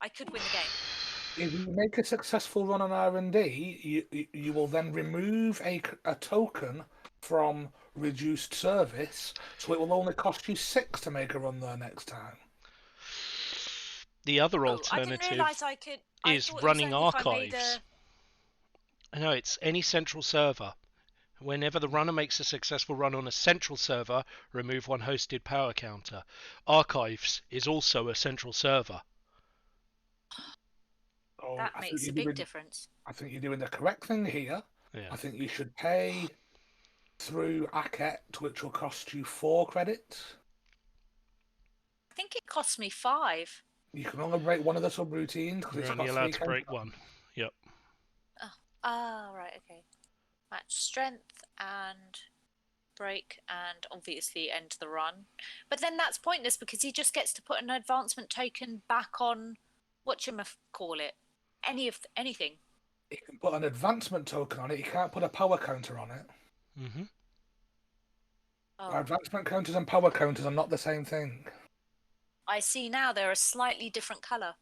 I could win the game. If you make a successful run on R&D, you will then remove a token from reduced service, so it will only cost you 6 to make a run there next time. The other I alternative didn't realise I could. is running archives. I know, it's any central server. Whenever the runner makes a successful run on a central server, remove 1 hosted power counter. Archives is also a central server. So that makes a big difference. I think you're doing the correct thing here. Yeah. I think you should pay through Aket, which will cost you 4 credits. I think it cost me 5. You can only break one of the subroutines because You're it's only got allowed 3 to break 1. Yep. Oh, right, okay. Match strength and break and obviously end the run. But then that's pointless because he just gets to put an advancement token back on whatchamacallit, anything. You can put an advancement token on it. You can't put a power counter on it. Mm-hmm. Oh, Advancement counters and power counters are not the same thing. I see now. They're a slightly different colour.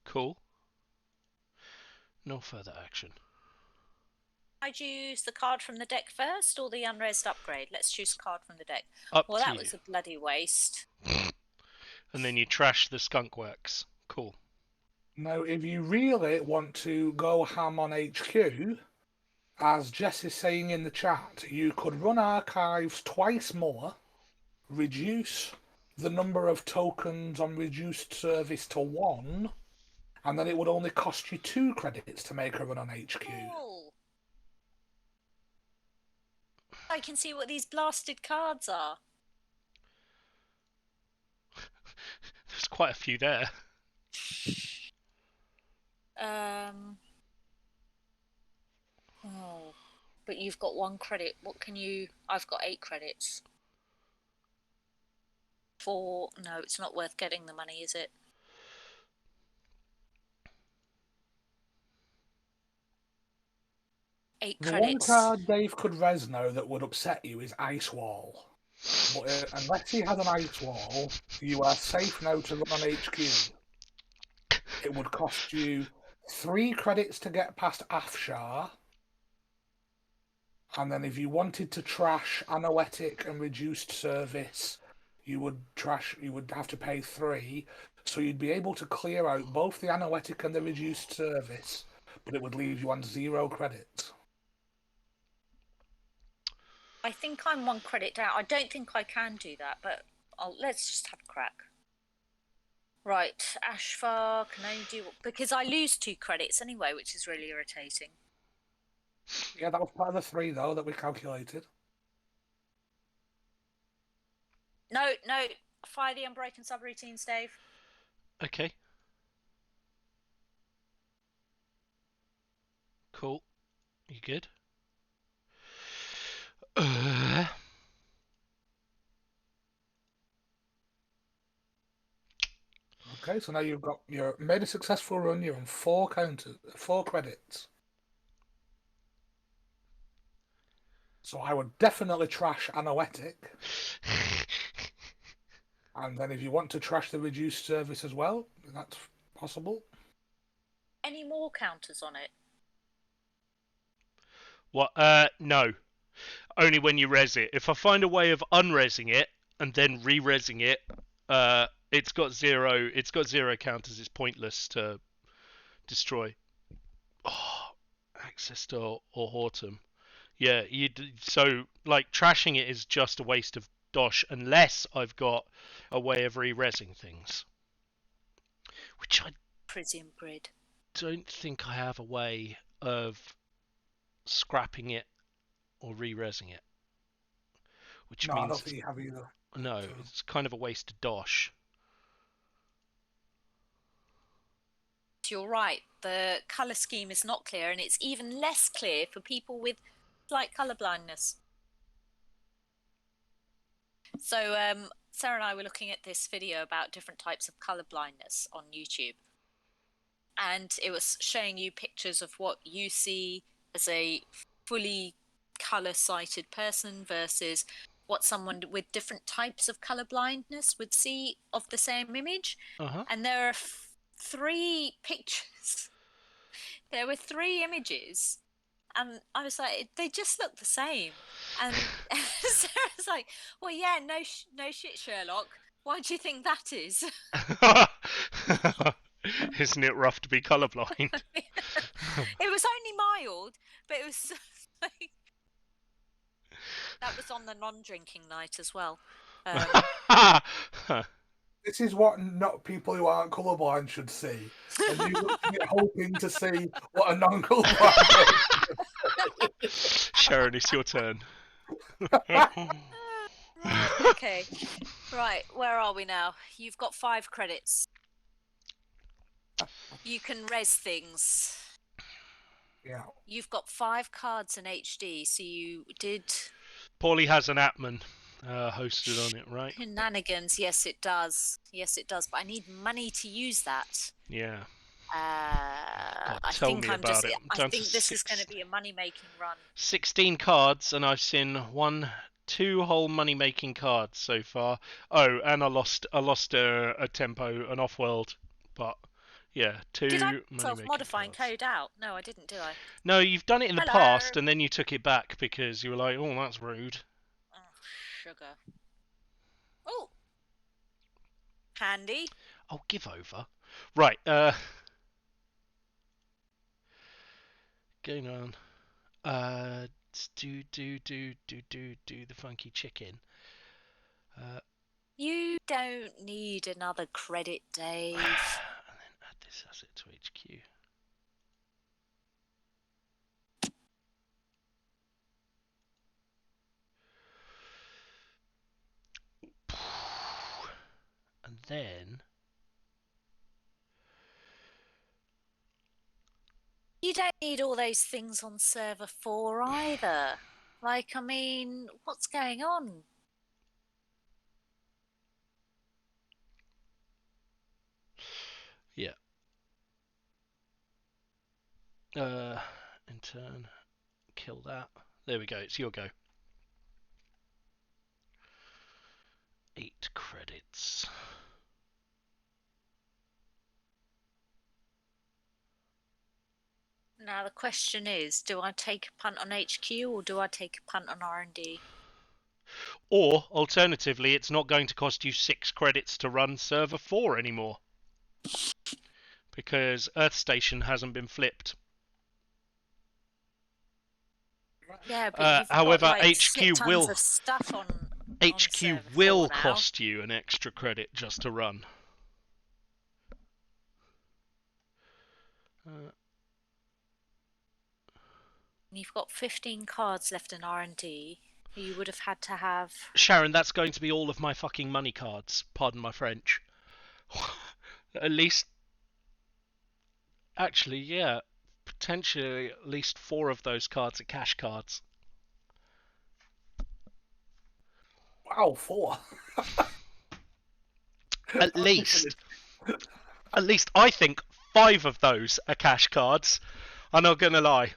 Cool. No further action. I'd use the card from the deck first or the unresed upgrade. Let's choose a card from the deck. Up Well, to that you. was a bloody waste. And then you trash the skunk works. Cool. Now, if you really want to go ham on HQ, as Jess is saying in the chat, you could run archives twice more, reduce the number of tokens on reduced service to 1, and then it would only cost you 2 credits to make a run on HQ. Cool. I can see what these blasted cards are. There's quite a few there. Oh, but you've got 1 credit. What can you? I've got 8 credits. 4. No, it's not worth getting the money, is it? Eight The credits. one card Dave could res now that would upset you is Ice Wall. But unless he has an Ice Wall, you are safe now to run on HQ. It would cost you 3 credits to get past Afshar. And then if you wanted to trash Anoetic and reduced service, you would have to pay 3. So you'd be able to clear out both the Anoetic and the reduced service, but it would leave you on 0 credits. I think I'm 1 credit down. I don't think I can do that, but let's just have a crack. Right, Ashfar can only do... Because I lose 2 credits anyway, which is really irritating. Yeah, that was part of the 3, though, that we calculated. No. Fire the unbroken subroutines, Dave. Okay. Cool. You good? Okay, so now you've made a successful run. You're on 4 credits. So I would definitely trash Anoetic. And then if you want to trash the reduced service as well, that's possible. Any more counters on it? What? No. Only when you res it. If I find a way of unresing it and then re-resing it, it's got 0 counters. It's pointless to destroy. Oh, access to or Hortum. Yeah, so like trashing it is just a waste of dosh unless I've got a way of re-resing things, which I Prism grid. don't think I have a way of scrapping it or re-resing it. Which No, means I don't think you have either. no, So... it's kind of a waste of dosh. You're right. The colour scheme is not clear, and it's even less clear for people with slight colour blindness. So Sarah and I were looking at this video about different types of colour blindness on YouTube, and it was showing you pictures of what you see as a fully colour sighted person versus what someone with different types of colour blindness would see of the same image. And there are 3 pictures. There were 3 images, and I was like, they just look the same. And Sarah's like, well, yeah, no shit, Sherlock. Why do you think that is? Isn't it rough to be colourblind? It was only mild, but it was like... That was on the non-drinking night as well. This is what not people who aren't colourblind should see. And you look at it hoping to see what a non-colourblind person should see. Sharon, it's your turn. Okay. Right, where are we now? You've got 5 credits. You can res things. Yeah. You've got 5 cards in HD, so you did... Paulie has an Atman. hosted on it, right? Shenanigans. Yes, it does. Yes, it does. But I need money to use that. Yeah. I tell think me I'm about just. it. I Down to think this is going to be a money-making run. 16 cards, and I've seen two whole money-making cards so far. Oh, and I lost a tempo, an off-world, but yeah, two Did I money-making self-modifying cards. code out? No, I didn't, do I? No, you've done it in the Hello. past, and then you took it back because you were like, "Oh, that's rude." Oh, sugar. Oh, handy. Oh, give over. Right. Going on. Do the funky chicken. You don't need another credit, Dave. And then add this asset to HQ. And then You don't need all those things on server 4 either. Like, I mean, what's going on? yeah. In turn, kill that. There we go. It's your go. 8 credits. Now the question is, do I take a punt on HQ or do I take a punt on R&D? Or, alternatively, it's not going to cost you 6 credits to run server 4 anymore. Because Earth Station hasn't been flipped. Yeah, but you've however, got like HQ tons of stuff on HQ server will 4 now. cost you an extra credit just to run. You've got 15 cards left in R&D. You would have had to have... Sharon, that's going to be all of my fucking money cards. Pardon my French. At least... Actually, yeah. Potentially at least 4 of those cards are cash cards. Wow, 4. At least. At least I think 5 of those are cash cards. I'm not going to lie.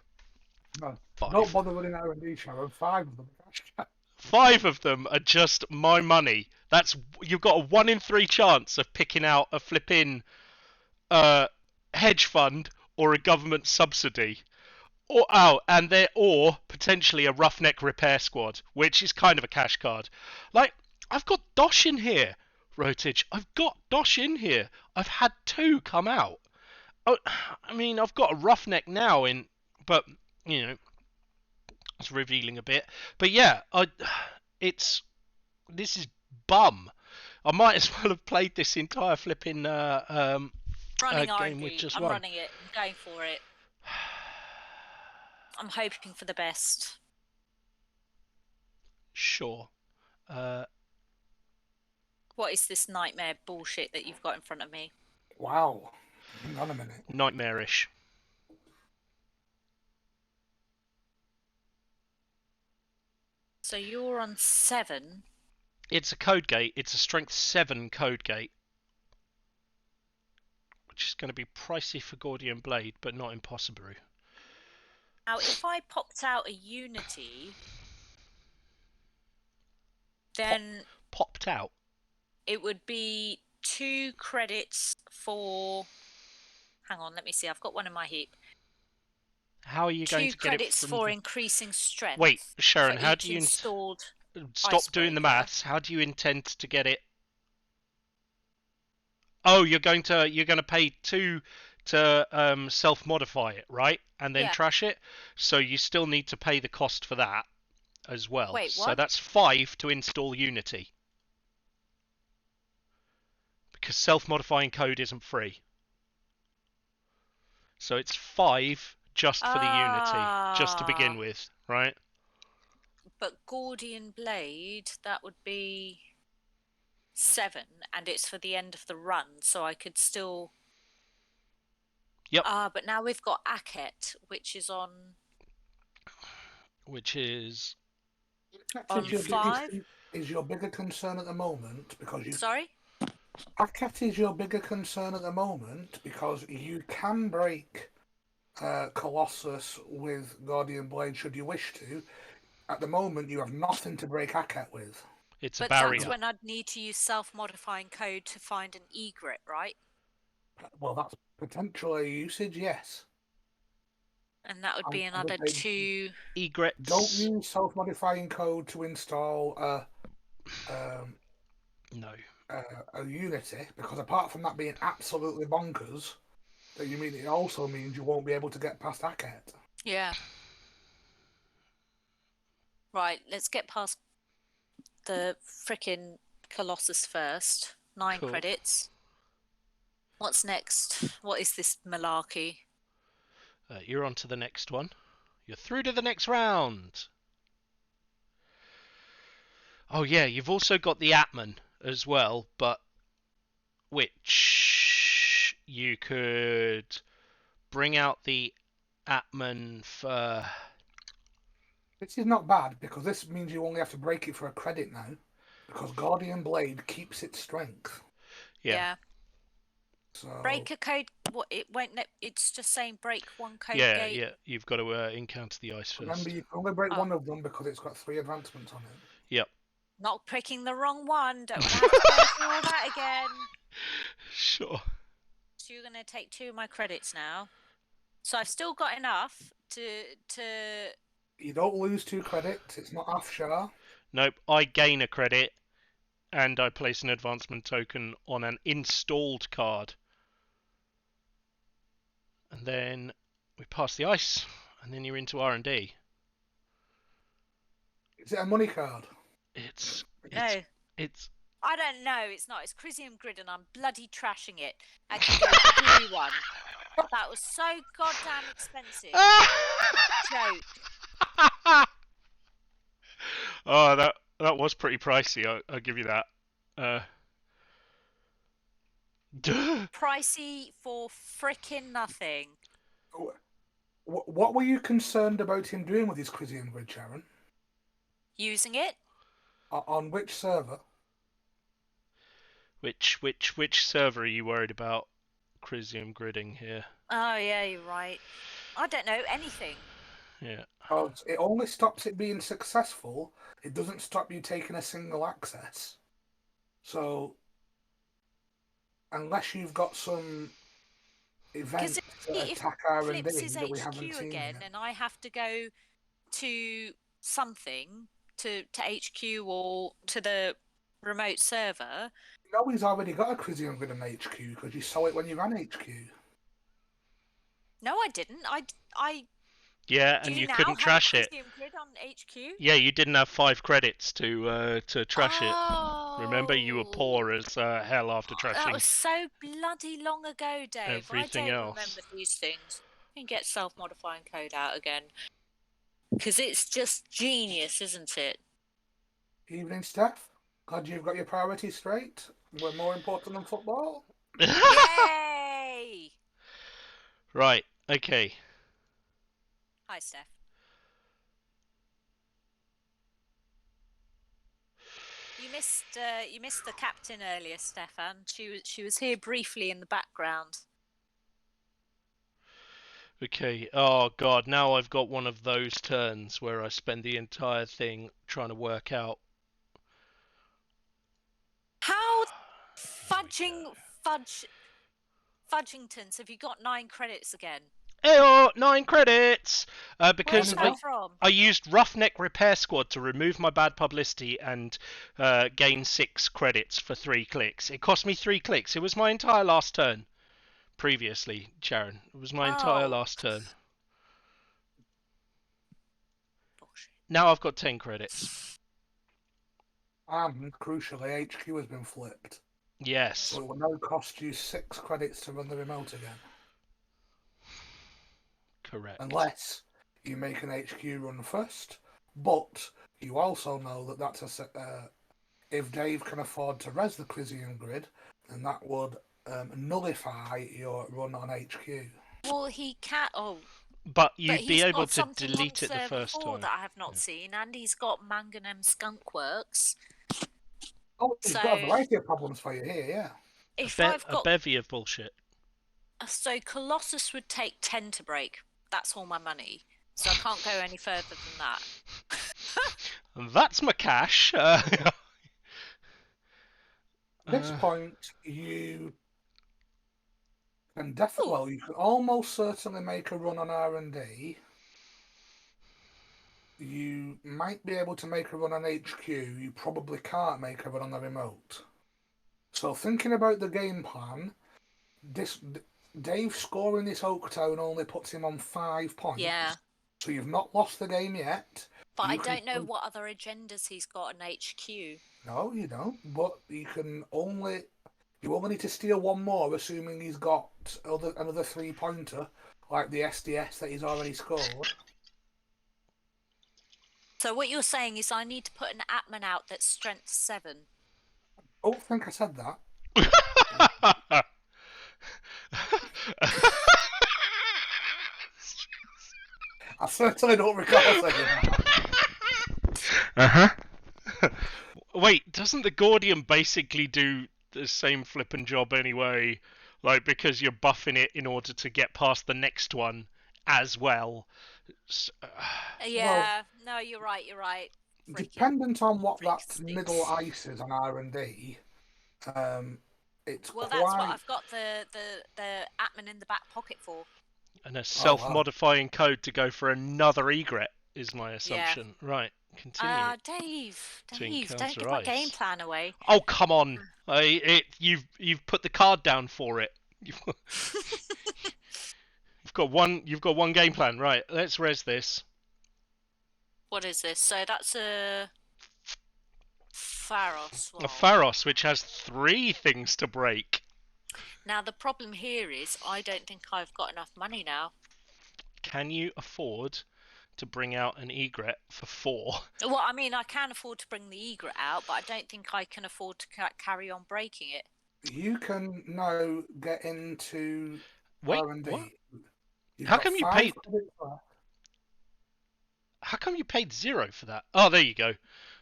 No, 5. don't bother running R&D, Sharon. 5 of them. 5 of them are just my money. You've got a 1 in 3 chance of picking out a flipping hedge fund or a government subsidy. Or potentially a roughneck repair squad, which is kind of a cash card. Like, I've got Dosh in here, Rotage. I've got Dosh in here. I've had 2 come out. Oh, I mean, I've got a roughneck now but you know, it's revealing a bit. But yeah, this is bum. I might as well have played this entire flipping Running game with R&D. just I'm one. running it. I'm going for it. I'm hoping for the best. Sure. What is this nightmare bullshit that you've got in front of me? Wow. Hang on a minute. Nightmarish. So you're on 7. It's a code gate. It's a strength 7 code gate. Which is going to be pricey for Gordian Blade, but not impossible. Now, if I popped out a Unity, then... Popped out? It would be 2 credits for... Hang on, let me see. I've got one in my heap. How are you going to get it 2 credits for increasing strength. Wait, Sharon, for how each do you... installed Stop doing the icebreaker. maths. How do you intend to get it? Oh, you're going to pay 2 to self-modify it, right? And then trash it? So you still need to pay the cost for that as well. Wait, So what? that's 5 to install Unity. Because self-modifying code isn't free. So it's 5 just for the Unity, just to begin with, right? But Gordian Blade, that would be 7, and it's for the end of the run, so I could still... Yep. But now we've got Aket, which is on... Which is... On 5? is your bigger concern at the moment because you. Sorry? Hackett is your bigger concern at the moment because you can break Colossus with Guardian Blade should you wish to. At the moment, you have nothing to break Hackett with. It's a But barrier. that's when I'd need to use self-modifying code to find an egret, right? Well, that's potential usage, yes. And that would be I'm another just saying, 2. Egrets. Don't use self-modifying code to install No. a Unity, because apart from that being absolutely bonkers, it also means you won't be able to get past Hackett. Yeah. Right, let's get past the frickin' Colossus first. 9 Cool. credits. What's next? What is this malarkey? You're on to the next one. You're through to the next round. Oh yeah, you've also got the Atman as well, but which you could bring out the Atman for. This is not bad, because this means you only have to break it for a credit now, because Guardian Blade keeps its strength. Yeah. So Break a code. What? It won't. It's just saying break one code Yeah, gate. yeah. You've got to encounter the ice first. remember, you can only break Oh. one of them because it's got 3 advancements on it. Yep. Not pricking the wrong one. Don't have to go through all that again. Sure. So you're going to take 2 of my credits now. So I've still got enough to. You don't lose 2 credits. It's not half Shar. Nope. I gain a credit, and I place an advancement token on an installed card. And then we pass the ice, and then you're into R&D. Is it a money card? It's No. It's I don't know. It's not. It's Crisium Grid, and I'm bloody trashing it. I can go the blue one. That was so goddamn expensive. Joke. Oh, that was pretty pricey. I'll give you that. Pricey for frickin' nothing. What were you concerned about him doing with his Crisium Grid, Sharon? Using it? On which server? Which server are you worried about Crisium gridding here? Oh, yeah, you're right. I don't know. Anything. Yeah. Because it only stops it being successful. It doesn't stop you taking a single access. So, unless you've got some event if attack R&D Flips is that we haven't HQ seen again, yet. and I have to go to something, to HQ or to the remote server. You know he's already got a Crisium Grid on HQ because you saw it when you ran HQ. No, I didn't. I Yeah, do and you you now couldn't have trash a it. Crisium Grid on HQ? Yeah, you didn't have 5 credits to trash it. Oh. Remember, you were poor as hell after That trashing was so bloody long ago, Dave. everything I don't else. remember these things. You can get self-modifying code out again. Because it's just genius, isn't it? Evening, Steph. Glad you've got your priorities straight. We're more important than football. Yay! Right. Okay. Hi, Steph. You missed the captain earlier, Stefan. She was here briefly in the background. Okay. Oh god, now I've got one of those turns where I spend the entire thing trying to work out. How fudgingtons have you got 9 credits again? Eyo, 9 credits! Because Where's that from? I used Roughneck Repair Squad to remove my bad publicity and gain 6 credits for 3 clicks. It cost me 3 clicks. It was my entire last turn. Previously, Sharon. It was my entire last turn. Bullshit. Now I've got 10 credits. And, crucially, HQ has been flipped. Yes. So it will now cost you 6 credits to run the remote again. Correct. Unless you make an HQ run first. But you also know that that's if Dave can afford to res the Crisium Grid, then that would nullify your run on HQ. Well, he can't. But you'd be he's able got to something delete on it the server first 4 time. that I have not seen, and he's got Manganem Skunkworks. Oh, we've got a variety of problems for you here, yeah. If I've A got bevy of bullshit. so Colossus would take 10 to break. That's all my money. So I can't go any further than that. That's my cash. At this point, you can definitely, well, you can almost certainly make a run on R&D. You might be able to make a run on HQ. You probably can't make a run on the remote. So thinking about the game plan, Dave scoring this Oaktown only puts him on 5 points. Yeah. So you've not lost the game yet. But I don't know what other agendas he's got in HQ. No, you don't. But you only need to steal one more, assuming he's got another 3-pointer, like the SDS that he's already scored. So what you're saying is I need to put an Atman out that's strength 7. I don't think I said that. I certainly don't recall saying that. Wait, doesn't the Gordian basically do the same flippin' job anyway? Like, because you're buffing it in order to get past the next one as well. Yeah, no, you're right. Dependent on what that middle ice is on R&D, it's well, quite... that's what I've got the Atman in the back pocket for. And a self-modifying code to go for another egret is my assumption. Yeah. Right, continue. Dave, don't give my game plan away. Oh, come on! You've put the card down for it. You've got one game plan, right? Let's res this. What is this? So that's a Pharos. A Pharos, which has 3 things to break. Now the problem here is I don't think I've got enough money now. Can you afford to bring out an egret for 4? Well, I mean, I can afford to bring the egret out, but I don't think I can afford to carry on breaking it. You can now get into R&D. What? How come you paid? How come you paid 0 for that? Oh, there you go.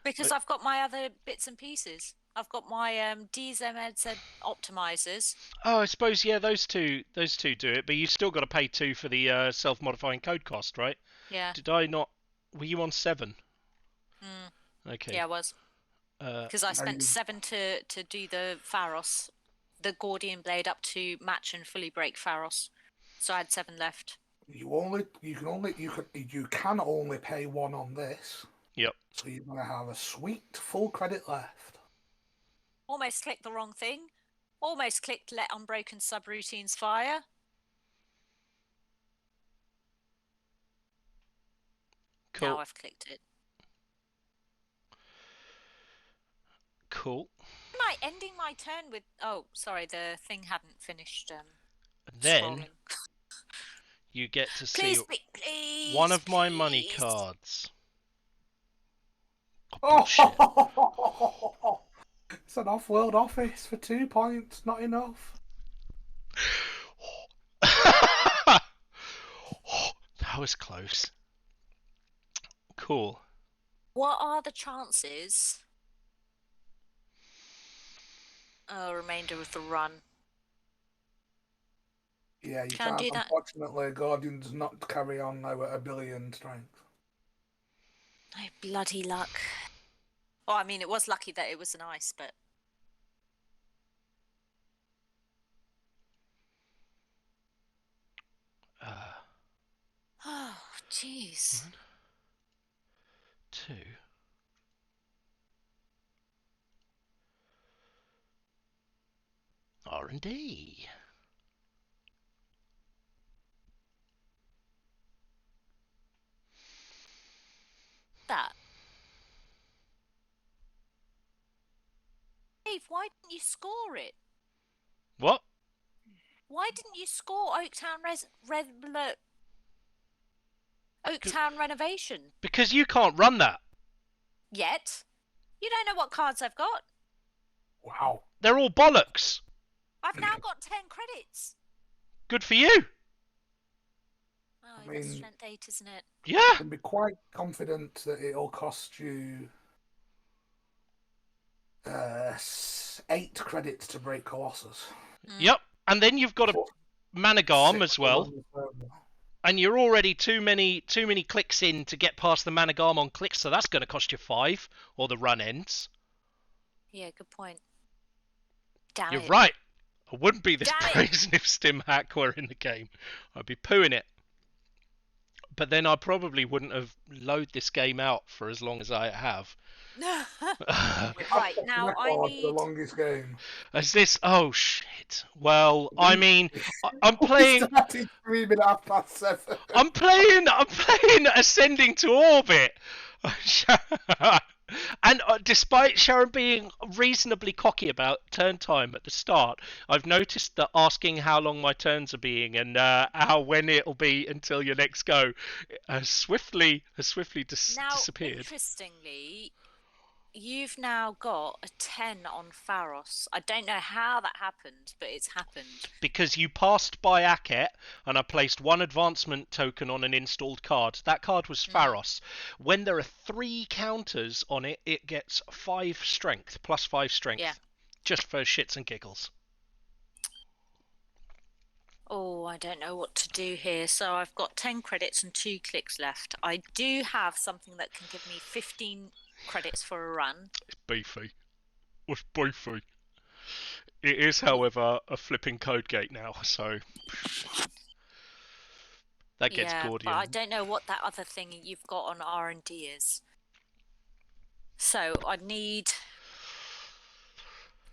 Because I've got my other bits and pieces. I've got my DZMZ optimizers. Oh, I suppose, yeah, those two do it, but you've still got to pay 2 for the self-modifying code cost, right? Yeah. Did I not? Were you on 7? Okay. Yeah, I was. Because I spent 7 to do the Pharos, the Gordian blade up to match and fully break Pharos. So I had 7 left. You can only pay 1 on this. Yep. So you're gonna have a sweet full credit left. Almost clicked the wrong thing. Almost clicked let unbroken subroutines fire. Cool. Now I've clicked it. Cool. Am I ending my turn with... Oh, sorry, the thing hadn't finished then scrolling. You get to see please, one of my money cards. Oh, it's an off-world office for 2 points, not enough. That was close. Cool. What are the chances? Remainder of the run. Yeah, you can't. Do that. Unfortunately, Gordian does not carry on now at 1 billion strength. No bloody luck. Well, I mean, it was lucky that it was an ice, but... Oh, jeez. 1, 2. R&D. That. Dave, why didn't you score it? What? Why didn't you score Oaktown Oaktown Renovation? Because you can't run that. Yet. You don't know what cards I've got. Wow. They're all bollocks. I've now got 10 credits. Good for you. Oh, that's strength 8, isn't it? Yeah. You can be quite confident that it'll cost you 8 credits to break Colossus. Yep, and then you've got a Plus Managarm 6 as to well, run the server. and you're already too many clicks in to get past the Managarm on clicks, so that's going to cost you 5, or the run ends. Yeah, good point. Damn You're it. right. I wouldn't be this Damn it. brazen if StimHack were in the game. I'd be pooing it. But then I probably wouldn't have loaded this game out for as long as I have. Right, now I Record for need... the longest game. Is this? Oh shit. Well, I mean, I'm playing. We started streaming at 7:30. I'm playing Ascending to Orbit. And despite Sharan being reasonably cocky about turn time at the start, I've noticed that asking how long my turns are being and when it'll be until your next go has swiftly Now, disappeared. interestingly, you've now got a 10 on Pharos. I don't know how that happened, but it's happened. Because you passed by Aket, and I placed 1 advancement token on an installed card. That card was Pharos. When there are 3 counters on it, it gets 5 strength, plus 5 strength. Yeah. Just for shits and giggles. Oh, I don't know what to do here. So I've got 10 credits and 2 clicks left. I do have something that can give me 15 credits for a run. It's beefy. It's beefy. It is, however, a flipping code gate now, so that gets Gordian. But I don't know what that other thing you've got on R&D is. So I need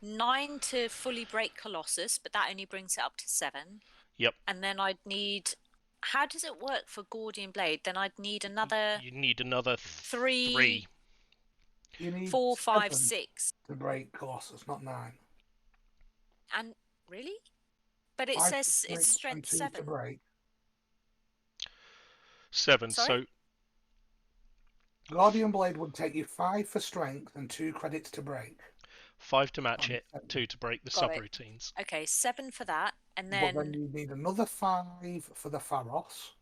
9 to fully break Colossus, but that only brings it up to 7. Yep. And then I'd need... How does it work for Gordian Blade? Then I'd need another... You need another 3. You need 4, 5, 7 6. to break Colossus, not 9. And really? But it 5 to says break it's and strength 2 to 7. break. 7, Sorry? so... Guardian Blade would take you 5 for strength and 2 credits to break. 5 to match it, 2 to break the Got it. subroutines. Okay, 7 for that, and But then you need another 5 for the Pharos.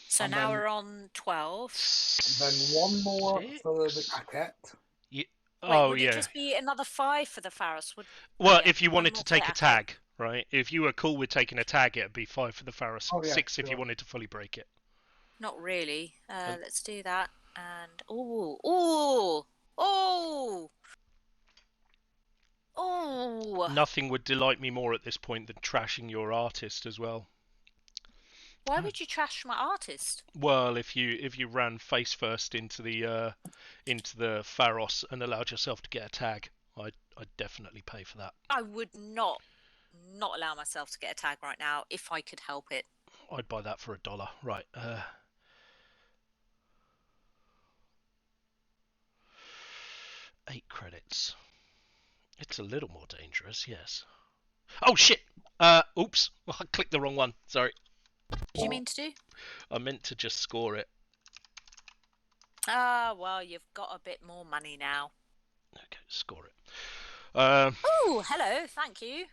so and now then- we're on 12. And then 1 more for the Aket. Wait, Oh, would yeah. it just be another 5 for the Pharos? Well, yeah, if you wanted one to more take for a the tag, right? If you were cool with taking a tag, it'd be 5 for the Pharos, Oh, yeah, 6 if you sure. wanted to fully break it. Not really. And- Let's do that. And oh. Nothing would delight me more at this point than trashing your artist as well. Why would you trash my artist? Well, if you ran face first into the Pharos and allowed yourself to get a tag, I'd definitely pay for that. I would not allow myself to get a tag right now if I could help it. I'd buy that for $1. Right. 8 credits. It's a little more dangerous, yes. Oh shit! Oops. I clicked the wrong one. Sorry. Did you mean to do? I meant to just score it. Ah, well, you've got a bit more money now. Okay, score it. Oh, hello, thank you.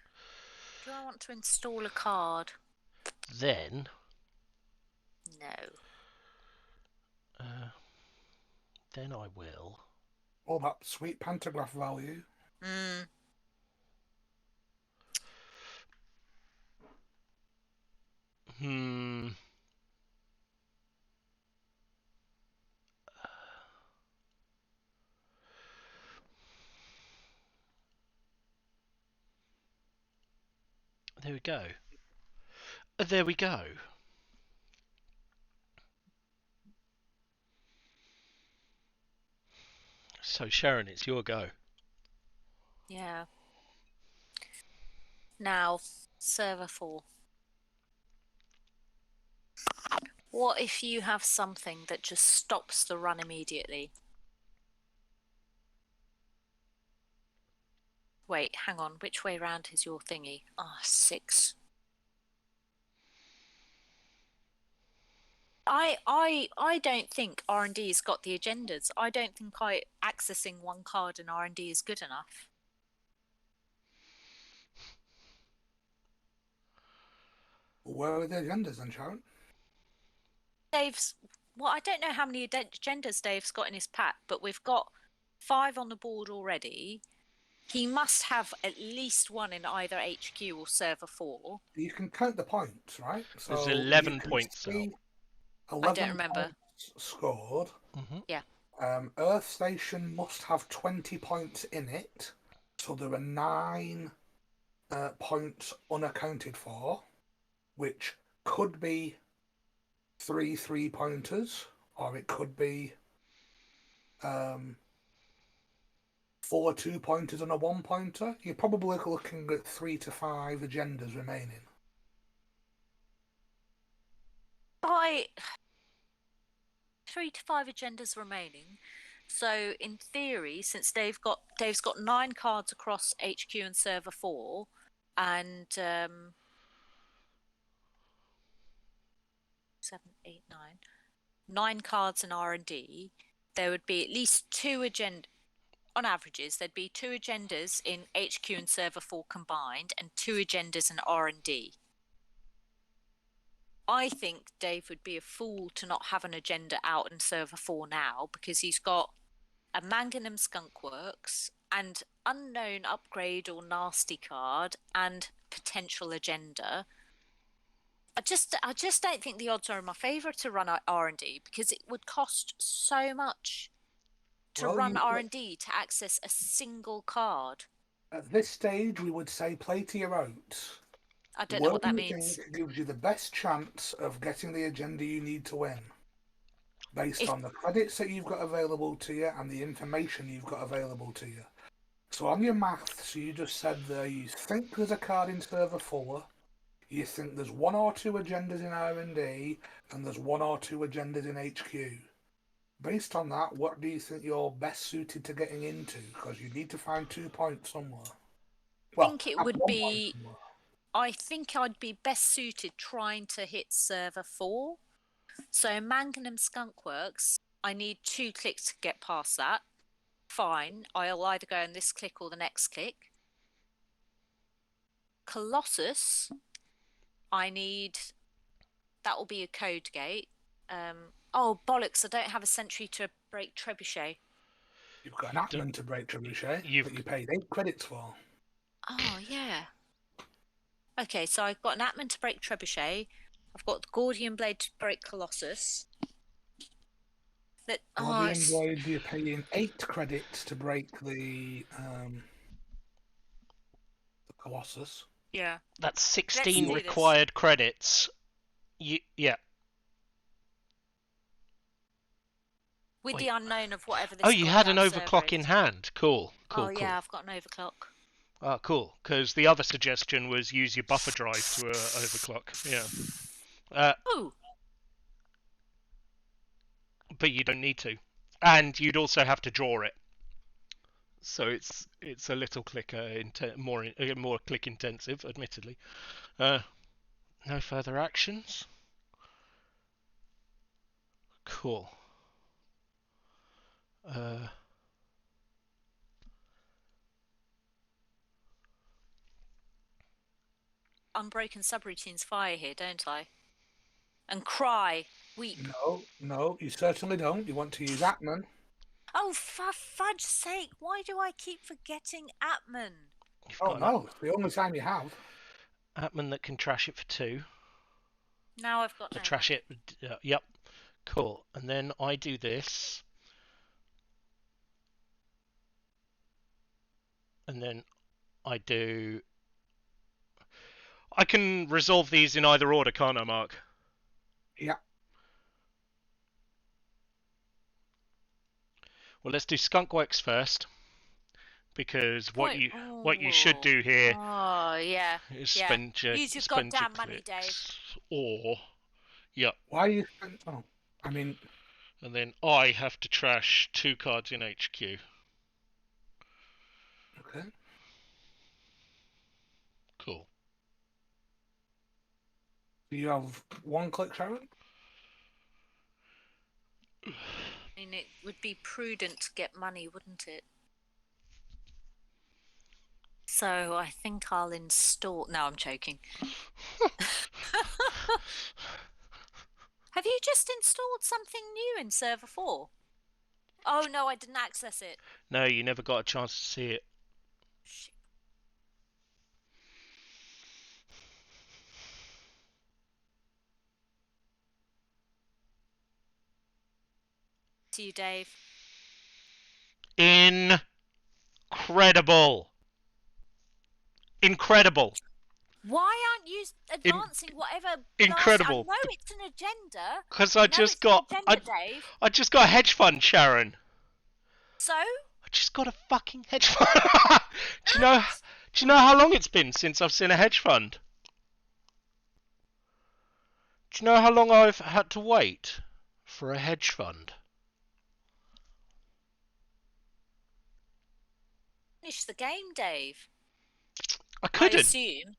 Do I want to install a card? Then. No. Then I will. All that sweet pantograph value. There we go. There we go. So Sharan, it's your go. Yeah. Now, server 4. What if you have something that just stops the run immediately? Wait, hang on. Which way round is your thingy? Ah, 6. I don't think R&D's got the agendas. I don't think accessing one card in R&D is good enough. Where are the agendas then, Sharon? Well, I don't know how many agendas Dave's got in his pack, but we've got 5 on the board already. He must have at least one in either HQ or server 4. You can count the points, right? There's So 11 you can points out. see I 11 don't remember. points scored. Mm-hmm. Yeah. Earth Station must have 20 points in it. So there are 9 points unaccounted for, which could be 3 3-pointers, or it could be 4 2-pointers and a 1-pointer. You're probably looking at 3 to 5 agendas remaining. By 3 to 5 agendas remaining. So in theory, since Dave's got 9 cards across HQ and server 4, and 7, 8, 9, 9 cards in R&D, there would be at least 2 agendas. On averages, there'd be 2 agendas in HQ and server 4 combined, and 2 agendas in R&D. I think Dave would be a fool to not have an agenda out in server 4 now, because he's got a Manganum Skunkworks and unknown upgrade or nasty card and potential agenda. I just don't think the odds are in my favour to run R&D, because it would cost so much to run R&D to access a single card. At this stage, we would say play to your oats. I don't know what that What you means. think gives you the best chance of getting the agenda you need to win, based on the credits that you've got available to you and the information you've got available to you. So on your maths, you just said there you think there's a card in server 4, you think there's 1 or 2 agendas in R&D, and there's 1 or 2 agendas in HQ. Based on that, what do you think you're best suited to getting into? Because you need to find 2 points somewhere. I think it would be. I think I'd be best suited trying to hit server 4. So Manganum Skunkworks, I need 2 clicks to get past that. Fine, I'll either go on this click or the next click. Colossus, I need. That will be a code gate. Oh bollocks! I don't have a sentry to break trebuchet. You've got an Atman to break trebuchet that you paid 8 credits for. Oh yeah. Okay, so I've got an Atman to break trebuchet. I've got the Gordian Blade to break Colossus. Gordian Blade, you're paying 8 credits to break the Colossus. Yeah. That's 16 required credits. Yeah. With the unknown of whatever this. Oh, you had an overclock in hand. Cool. Cool. Oh yeah, I've got an overclock. Oh, cool. Because the other suggestion was use your buffer drive to overclock. Yeah. Ooh. But you don't need to, and you'd also have to draw it. So it's a little clicker more click intensive, admittedly. No further actions. Cool. Unbroken subroutines fire here, don't I? And cry, weep. No, you certainly don't. You want to use Atman. Oh, for fudge's sake! Why do I keep forgetting Atman? Oh no, it's the only time you have. Atman that can trash it for 2. Now I've got. To trash it. Yep. Cool. And then I do this. And then I do. I can resolve these in either order, can't I, Mark? Yeah. Well, let's do Skunkworks first, because what you should do here is spend your use your goddamn money, Dave. Or Why are you? Oh, I mean. And then I have to trash 2 cards in HQ. Okay. Cool. Do you have 1 click, Sharan? I mean, it would be prudent to get money, wouldn't it? So I think I'll install. No, I'm joking. Have you just installed something new in server 4? Oh no, I didn't access it. No, you never got a chance to see it. Shit. To you, Dave. Incredible. Incredible. Why aren't you advancing whatever blast? I Incredible. know it's an agenda. Because I know it's an agenda, Dave. I just got a hedge fund, Sharon. So? I just got a fucking hedge fund. do you know how long it's been since I've seen a hedge fund? Do you know how long I've had to wait for a hedge fund? Finish the game, Dave. I I couldn't. assume.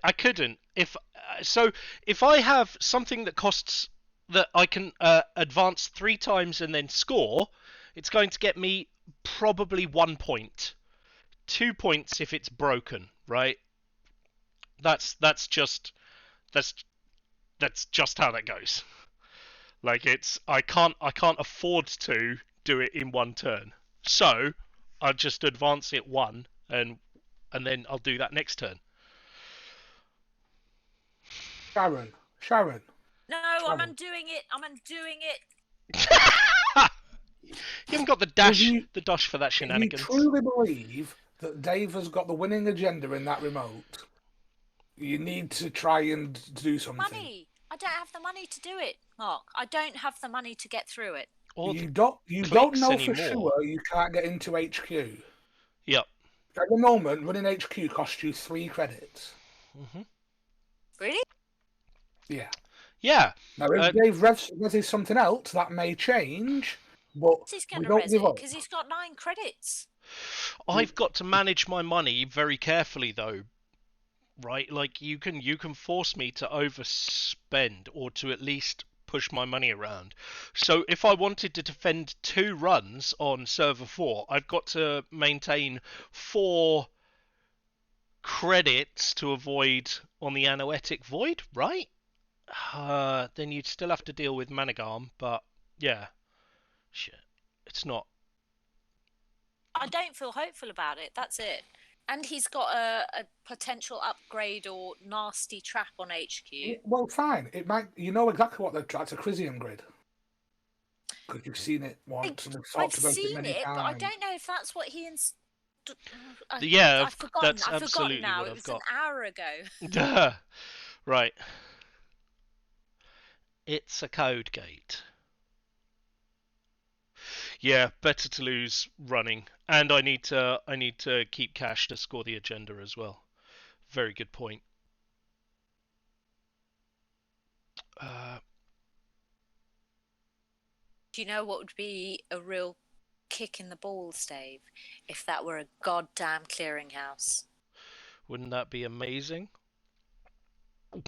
I couldn't. If I have something that costs that I can advance 3 times and then score, it's going to get me probably 1 point. 2 points if it's broken, right? That's just how that goes. Like I can't afford to do it in one turn. So I'll just advance it 1 and then I'll do that next turn. Sharon. No, I'm undoing it. I'm undoing it. You haven't got the dash for that shenanigans. If you truly believe that Dave has got the winning agenda in that remote, you need to try and do something. Money. I don't have the money to do it, Mark. I don't have the money to get through it. You don't know anymore. For sure you can't get into HQ. Yep. At the moment, running HQ costs you 3 credits. Really? Yeah. Yeah. Now, if Dave revs something else, that may change, but He's going we to don't res give it up. because he's got 9 credits. I've got to manage my money very carefully, though. Right? Like you can force me to overspend or to at least push my money around. So if I wanted to defend 2 runs on server 4, I've got to maintain 4 credits to avoid on the anoetic void, right? Then you'd still have to deal with Managarm, but yeah. Shit. It's not. I don't feel hopeful about it. That's it. And he's got a potential upgrade or nasty trap on HQ. Well, fine. It might. You know exactly what they're trying. It's a Crisium grid. Because you've seen it once and we've talked about it many times. But I don't know if that's what he. Yeah, I've forgotten. that's I've absolutely forgotten now. what It I've was got. an hour ago. Right. It's a code gate. Yeah, better to lose running, and I need to keep cash to score the agenda as well. Very good point. Do you know what would be a real kick in the balls, Dave? If that were a goddamn clearinghouse. Wouldn't that be amazing? 1,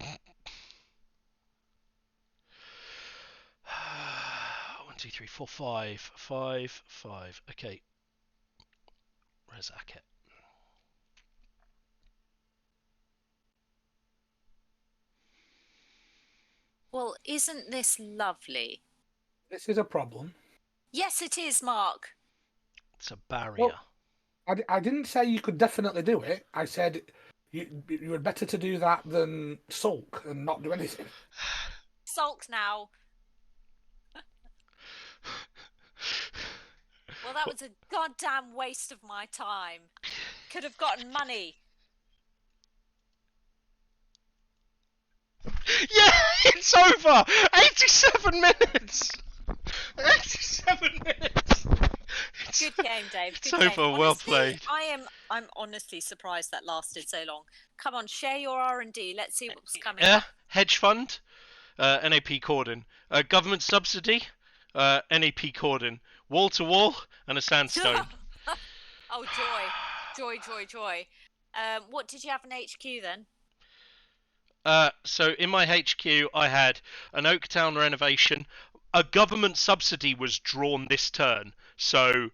2, 3, 4, 5. 5, 5. Okay. Where's Aket? Well, isn't this lovely? This is a problem. Yes, it is, Mark. It's a barrier. Well, I didn't say you could definitely do it. I said you were better to do that than sulk and not do anything. Sulk now. Well, that was a goddamn waste of my time. Could have gotten money. Yeah, it's over! 87 minutes! 87 minutes! Good game, Dave. Good It's game. over. Honestly, Well played. I'm honestly surprised that lasted so long. Come on, share your R&D. Let's see what's coming Yeah, up. hedge fund, NAP Cordon. Government subsidy, NAP Cordon. Wall to wall, and a sandstone. Oh, joy. What did you have in HQ then? So in my HQ, I had an Oaktown renovation. A government subsidy was drawn this turn. So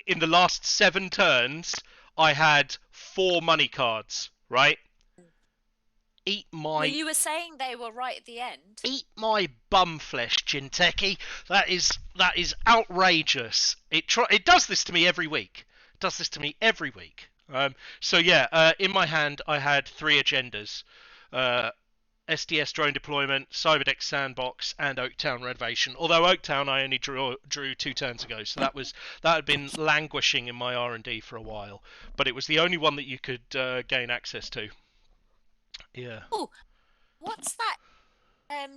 in the last 7 turns, I had 4 money cards, right? Eat Well, my you were saying they were right at the end. eat my bum flesh, Jinteki. That is outrageous. It does this to me every week. It does this to me every week. So yeah, in my hand I had 3 agendas. SDS drone deployment, Cyberdeck sandbox, and Oaktown renovation. Although Oaktown I only drew 2 turns ago, so that had been languishing in my R&D for a while. But it was the only one that you could gain access to. Yeah. Oh, what's that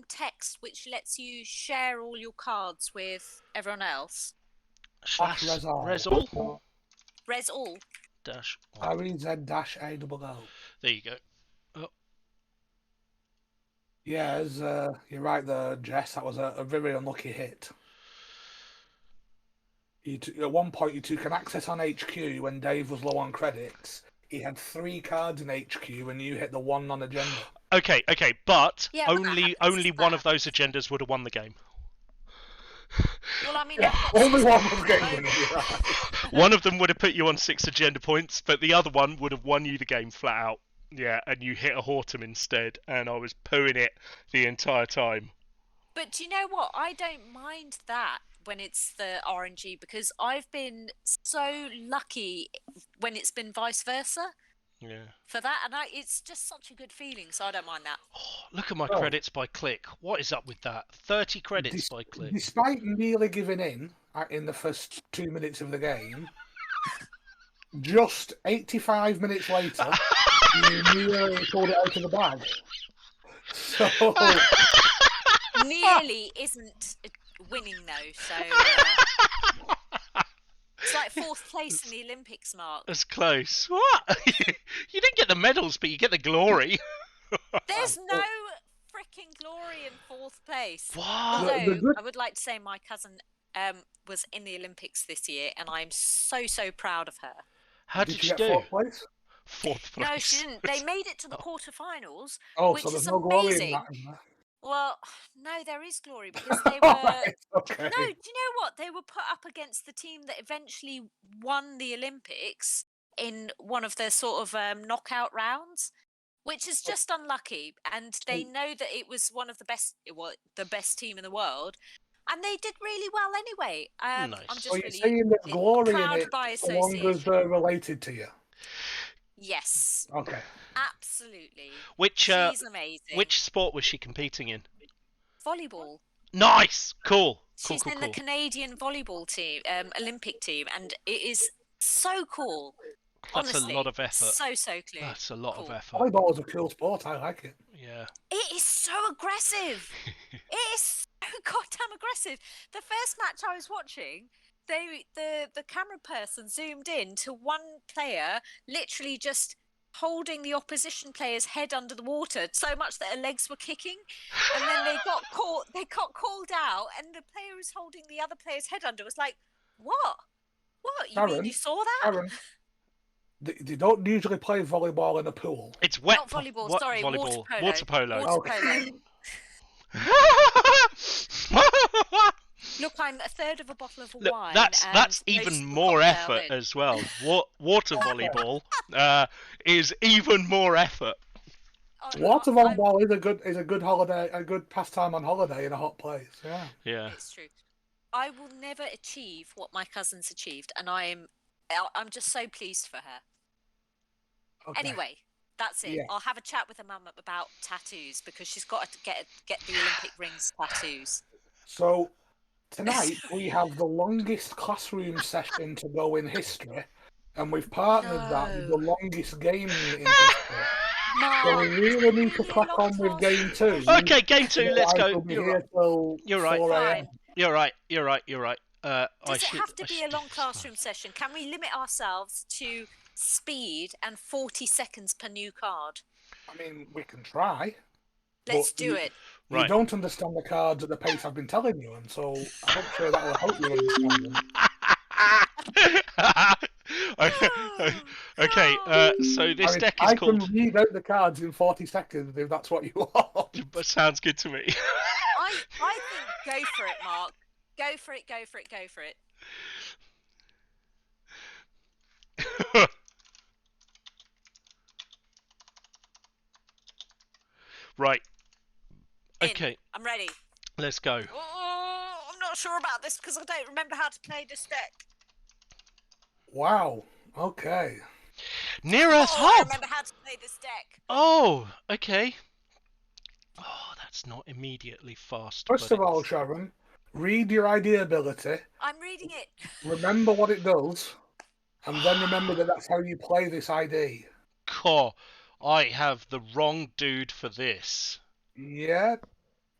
text which lets you share all your cards with everyone else? Slash Resall. Resall Res all. dash. REZ-AOO. There you go. Oh. Yeah, you're right there, Jess. That was a very unlucky hit. At one point, you took an access on HQ when Dave was low on credits. He had 3 cards in HQ and you hit the 1 non-agenda. Okay, but Yeah, but that only happens. one of those agendas would have won the game. Well, I mean, Yeah, I've got only 6 one cards was at the getting moment. winning, right? One of them would have put you on 6 agenda points, but the other one would have won you the game flat out. Yeah, and you hit a Hortum instead, and I was pooing it the entire time. But do you know what? I don't mind that when it's the RNG because I've been so lucky when it's been vice versa Yeah. for that, and it's just such a good feeling. So I don't mind that. Oh, look at my Oh. credits by click. What is up with that? 30 credits by click. Despite nearly giving in the first 2 minutes of the game, just 85 minutes later, you nearly pulled it out of the bag. So Nearly isn't winning though, so it's like 4th place in the Olympics, Mark. That's close. What? You didn't get the medals, but you get the glory. There's no freaking glory in 4th place. What? Although I would like to say my cousin was in the Olympics this year, and I'm so proud of her. How did you you get do? 4th place? 4th place. No, she didn't. They made it to the quarterfinals, Oh, which so there's is no glory in amazing. that. Isn't there? Well, no, there is glory because they were. Alright, okay. No, do you know what? They were put up against the team that eventually won the Olympics in one of their sort of knockout rounds, which is just unlucky. And they know that it was one of the best, the best team in the world, and they did really well anyway. Nice. I'm just So you're really saying there's glory in proud it by so long as association. they're related to you? Yes, Okay. absolutely. She's amazing. Which sport was she competing in? Volleyball. Nice. Cool. She's in the Canadian volleyball team, Olympic team, and it is so cool. That's Honestly, a lot of effort. So cool. That's a lot of effort. Volleyball is a cool sport. I like it. Yeah. It is so aggressive. It is so goddamn aggressive. The first match I was watching, the camera person zoomed in to one player literally just holding the opposition player's head under the water so much that her legs were kicking, and then they got called out, and the player who's holding the other player's head under was like, what you Sharan, mean you saw that? Sharan, they don't usually play volleyball in a pool. It's wet. Not volleyball, what? sorry, Volleyball. water polo. Water Water polo. Look, I'm a third of a bottle of Look, wine. that's even more effort as well. Water volleyball is even more effort. Water volleyball is a good holiday, a good pastime on holiday in a hot place. Yeah. Yeah. It's true. I will never achieve what my cousin's achieved, and I'm just so pleased for her. Okay. Anyway, that's it. Yeah. I'll have a chat with her mum about tattoos because she's got to get the Olympic rings tattoos. So tonight we have the longest classroom session to go in history, and we've partnered that with the longest game in history. So we really need to crack on with game 2. Okay, game 2. Let's go. We'll be here till You're right. 4 a.m. You're right. Does it have to be a long classroom session? Can we limit ourselves to speed and 40 seconds per new card? I mean, we can try. Let's do it. You don't understand the cards at the pace I've been telling you, and so I'm not sure that will help you understand them. Okay, so this deck is called... I can read out the cards in 40 seconds if that's what you want. That sounds good to me. I think go for it, Mark. Go for it. Right. In. Okay. I'm ready. Let's go. Oh, I'm not sure about this because I don't remember how to play this deck. Wow. Okay. Near Earth Oh, I Hub. remember how to play this deck. Oh, okay. Oh, that's not immediately fast. First but of all, it's... Sharon, read your ID ability. I'm reading it. Remember what it does, and then remember that that's how you play this ID. Cool. I have the wrong dude for this. Yeah,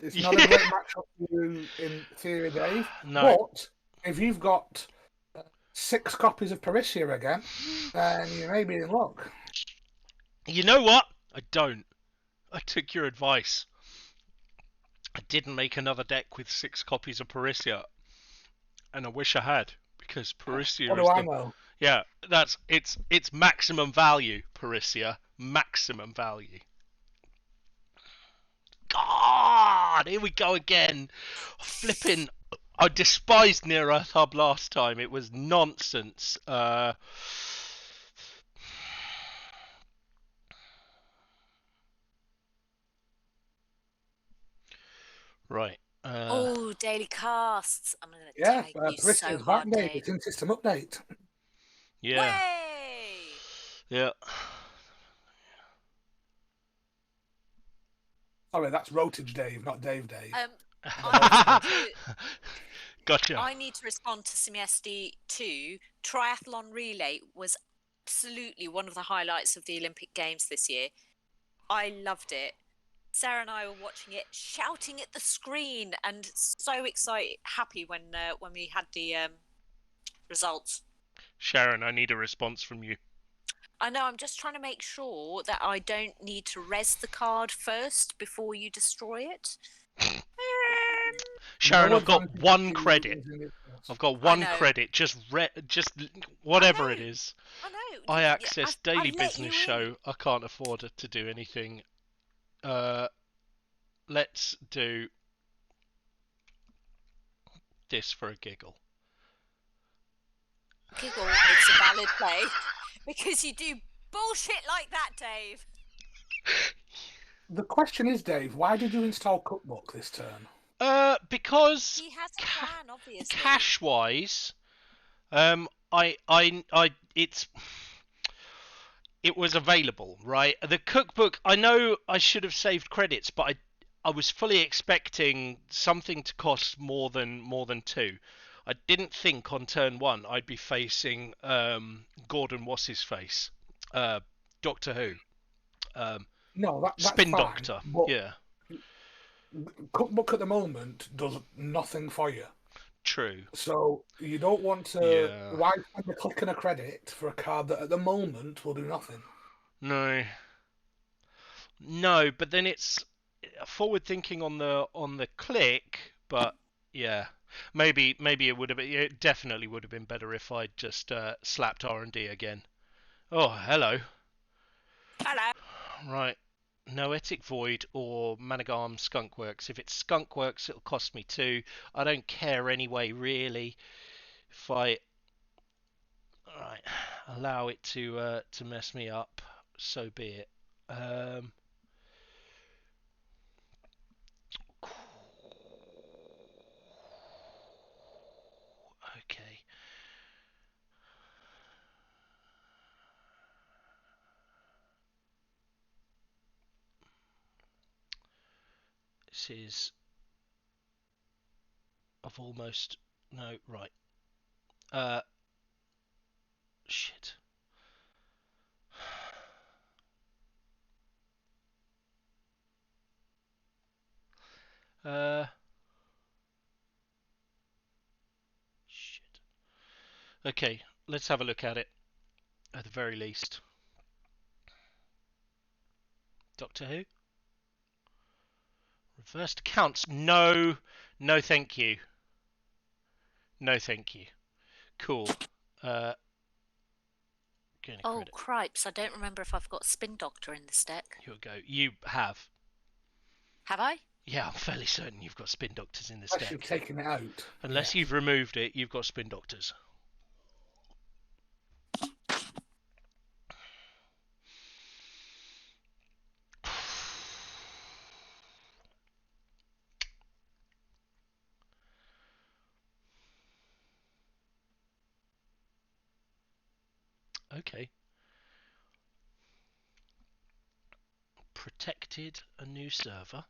it's not a great matchup for you in theory, Dave. No. But if you've got 6 copies of Parisia again, then you may be in luck. You know what? I don't. I took your advice. I didn't make another deck with 6 copies of Parisia, and I wish I had, because Parisia What do is I the... know? Yeah, that's it's maximum value, Parisia. Maximum value. God, here we go again. Flipping. I despised Near Earth Hub last time. It was nonsense. Right. Oh, daily casts. I'm going to Yeah, tag you so Parisia's back, hard, Dave. Dave. It's in system update. Yeah. Way! Yeah. Sorry, that's Rotage Dave, not Dave Dave. Gotcha. I need to respond to some SD2. Triathlon relay was absolutely one of the highlights of the Olympic Games this year. I loved it. Sarah and I were watching it, shouting at the screen, and so excited, happy when we had the results. Sharon, I need a response from you. I know, I'm just trying to make sure that I don't need to res the card first before you destroy it. Sharon, No I've got advantage 1 to credit. using it. I've got I 1 know. credit. Just whatever it is. I know. I access I've daily let business you in. show. I can't afford to do anything. Let's do this for a giggle. Giggle, it's a valid play. Because you do bullshit like that, Dave. The question is, Dave, why did you install Cookbook this turn? Because He has a plan, obviously. cash-wise, it was available, right? The cookbook, I know I should have saved credits, but I was fully expecting something to cost more than 2. I didn't think on turn 1 I'd be facing Gordon what's his face, Doctor Who, No, that's Spin fine. Doctor, But yeah, Cookbook at the moment does nothing for you. true, So you don't want to. yeah, Why spend a click and a credit for a card that at the moment will do nothing? no, but then it's forward thinking on the click, but yeah. Maybe it definitely would have been better if I'd just slapped R&D again. Oh, hello. Hello. Right. Noetic Void or Managarm Skunkworks. If it's Skunkworks, it'll cost me 2. I don't care anyway, really. If I allow it to mess me up, so be it. Okay. This is... I've almost... No, right. Shit. Shit. Okay, let's have a look at it. At the very least. Doctor Who? Reversed accounts. No. No, thank you. No, thank you. Cool. Oh, Credit. cripes. I don't remember if I've got Spin Doctor in this deck. Here we go. You have. Have I? Yeah, I'm fairly certain you've got Spin Doctors in this Unless deck. you've taken it out. Unless you've removed it, you've got Spin Doctors. Okay. Protected a new server.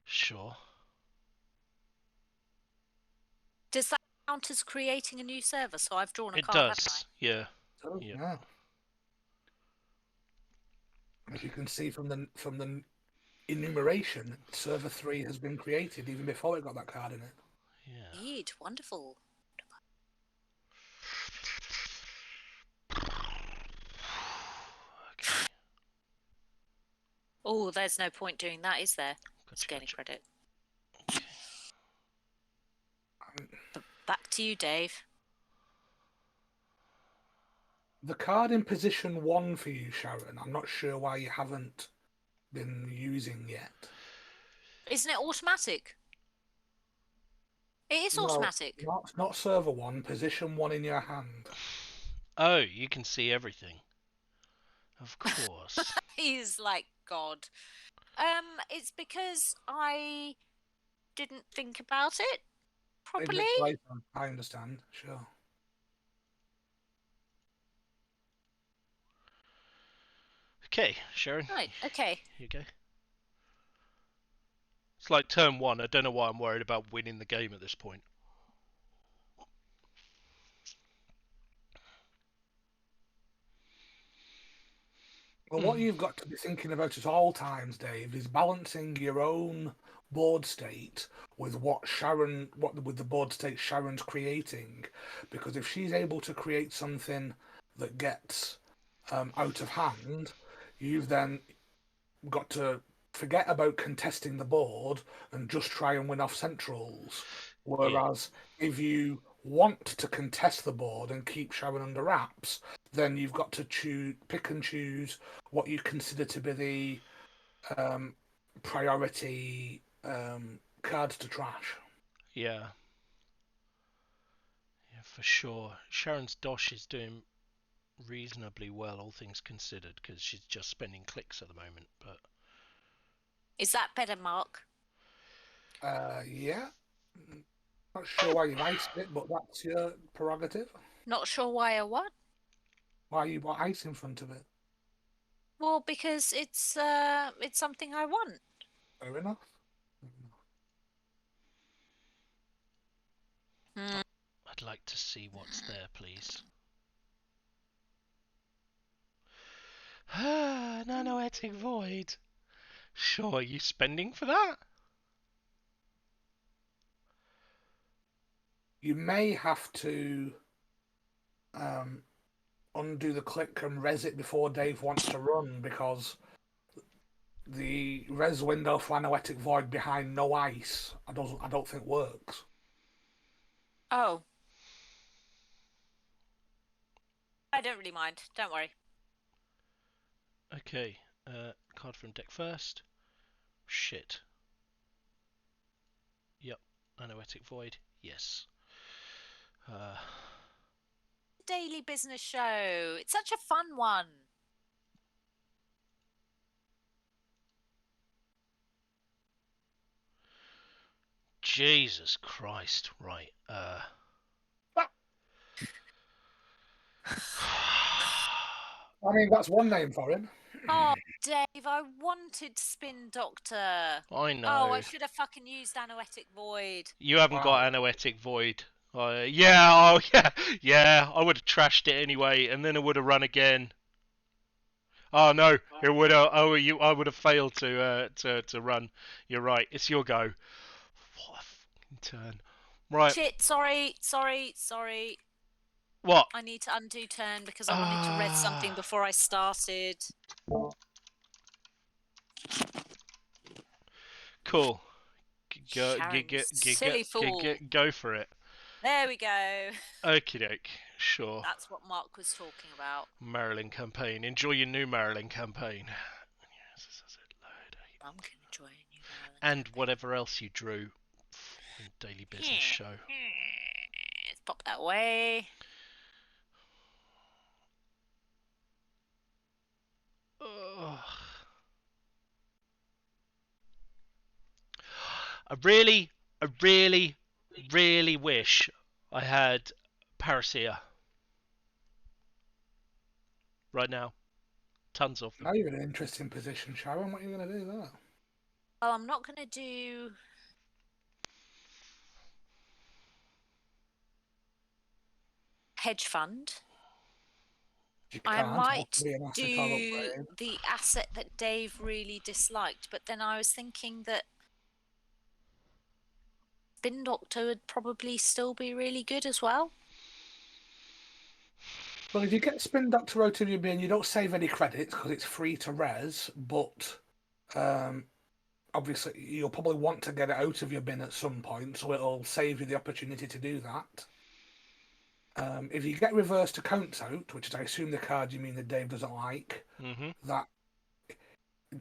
Sure. Does that count as creating a new server? So I've drawn a It card, haven't I? does. Yeah. So, Yep. yeah. As you can see from the enumeration, server 3 has been created even before it got that card in it. Yeah. Indeed, wonderful. Okay. Oh, there's no point doing that, is there? It's Gotcha. getting credit. Okay. But back to you, Dave. The card in position 1 for you, Sharon, I'm not sure why you haven't been using yet. Isn't it automatic? It is automatic. Not server 1, position 1 in your hand. Oh, you can see everything. Of course. He's like God. It's because I didn't think about it properly. I understand, sure. Okay, Sharon. Right, okay. Here you go. It's like turn 1. I don't know why I'm worried about winning the game at this point. Well, what you've got to be thinking about at all times, Dave, is balancing your own board state with with the board state Sharon's creating, because if she's able to create something that gets out of hand, you've then got to forget about contesting the board and just try and win off centrals. Whereas if you want to contest the board and keep Sharon under wraps, then you've got to pick and choose what you consider to be the priority cards to trash. Yeah. Yeah, for sure. Sharon's dosh is doing reasonably well, all things considered, because she's just spending clicks at the moment. But Is that better, Mark? Yeah. Not sure why you've iced it, but that's your prerogative. Not sure why or what? Why you put ice in front of it? Well, because it's something I want. Fair enough. I'd like to see what's there, please. Ah, Nanoetic Void. Sure, are you spending for that? You may have to undo the click and res it before Dave wants to run, because the res window for Anoetic Void behind no ice I don't think works. Oh. I don't really mind. Don't worry. Okay, card from deck first. Shit. Yep, Nanoetic Void. Yes. Daily business show. It's such a fun one. Jesus Christ. Right. I mean, that's one name for him. Oh, Dave, I wanted Spin Doctor. I know. Oh, I should have fucking used Anoetic Void. You haven't Wow. got Anoetic Void. Yeah, yeah. I would have trashed it anyway, and then it would have run again. Oh no, it would have. Oh, I would have failed to run. You're right. It's your go. What a fucking turn. Right. Shit, sorry. What? I need to undo turn because I wanted to read something before I started. Cool. Sharon, you silly fool. Go for it. There we go. Okie doke. Sure. That's what Mark was talking about. Maryland campaign. Enjoy your new Maryland campaign. I'm going to enjoy a new Maryland And campaign. whatever else you drew in Daily Business Show. Let's pop that away. Ugh. I really wish I had Paracia. right now. Tons of them. Now you're in an interesting position, Sharon. What are you going to do there? Well, I'm not going to do hedge fund. You I can't. It has to might be an asset or do upgrade. the asset that Dave really disliked, but then I was thinking that Spin Doctor would probably still be really good as well. Well, if you get Spin Doctor out of your bin, you don't save any credits because it's free to res, but obviously you'll probably want to get it out of your bin at some point, so it'll save you the opportunity to do that. If you get reversed accounts out, which is I assume the card you mean that Dave doesn't like, that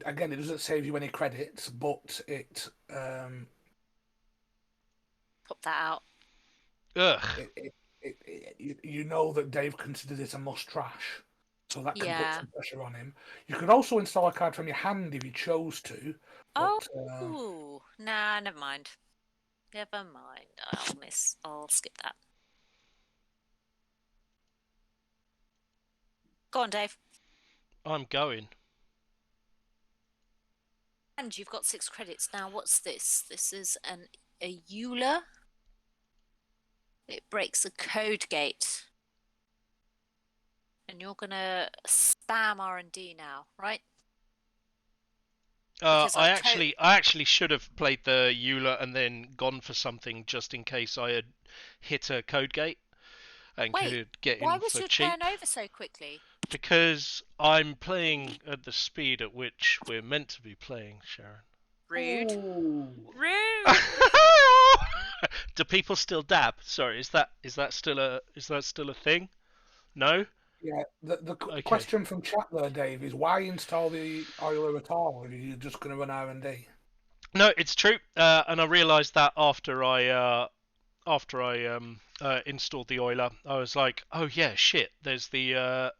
again it doesn't save you any credits, but it Pop that out. Ugh. you know that Dave considers it a must trash, so that can put Yeah. some pressure on him. You could also install a card from your hand if you chose to. But, Oh, nah, never mind. Never mind. I'll skip that. Go on, Dave. I'm going. And you've got 6 credits now. What's this? This is a Euler. It breaks a code gate. And you're gonna spam R&D now, right? Because I actually should have played the Euler and then gone for something just in case I had hit a code gate and could get why in was for your cheap. turn over so quickly? Because I'm playing at the speed at which we're meant to be playing, Sharon. Rude. Ooh. Rude. Do people still dab? Sorry, is that still a thing? No? Yeah, the Okay. question from chat there, Dave, is why install the Euler at all if you're just going to run R&D? No, it's true, and I realised that after I installed the Euler, I was like, oh yeah, shit. There's the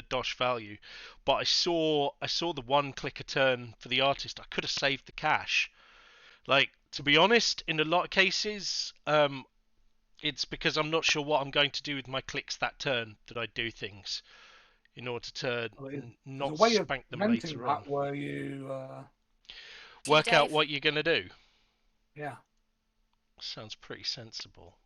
dosh value, but I saw the one click a turn for the artist. I could have saved the cash. Like, to be honest, in a lot of cases, it's because I'm not sure what I'm going to do with my clicks that turn that I do things in order to There's a not way of spank them preventing later on. that where you, Work out Dave. what you're gonna do. yeah. Sounds pretty sensible.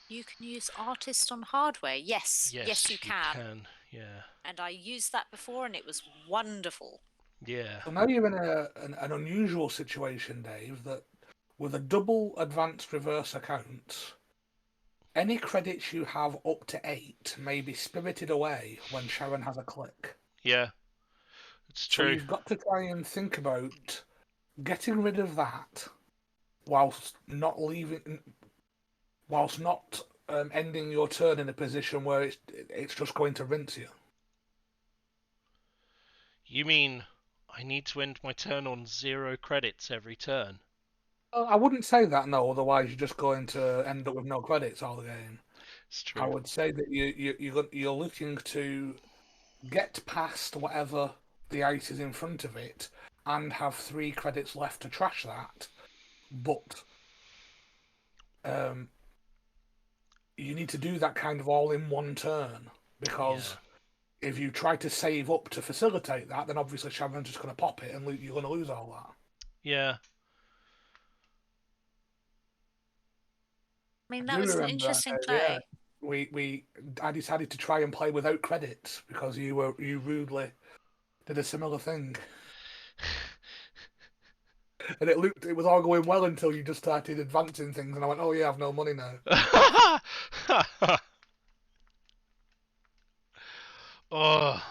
You can use artist on hardware. Yes, Yes, you can. Yeah. And I used that before and it was wonderful. Yeah. So now you're in an unusual situation, Dave, that with a double advanced reverse account, any credits you have up to 8 may be spirited away when Sharon has a click. Yeah. It's So true. you've got to try and think about getting rid of that whilst not ending your turn in a position where it's just going to rinse you. You mean I need to end my turn on 0 credits every turn? I wouldn't say that, no. Otherwise, you're just going to end up with no credits all the game. It's I true. would say that you're looking to get past whatever the ice is in front of it and have 3 credits left to trash that, but you need to do that kind of all in one turn, because if you try to save up to facilitate that, then obviously Sharon's just going to pop it and you're going to lose all that. Yeah. I mean, I that do was an remember, interesting yeah, play. I decided to try and play without credits because you rudely did a similar thing, and it was all going well until you just started advancing things, and I went, oh yeah, I've no money now. Oh. Are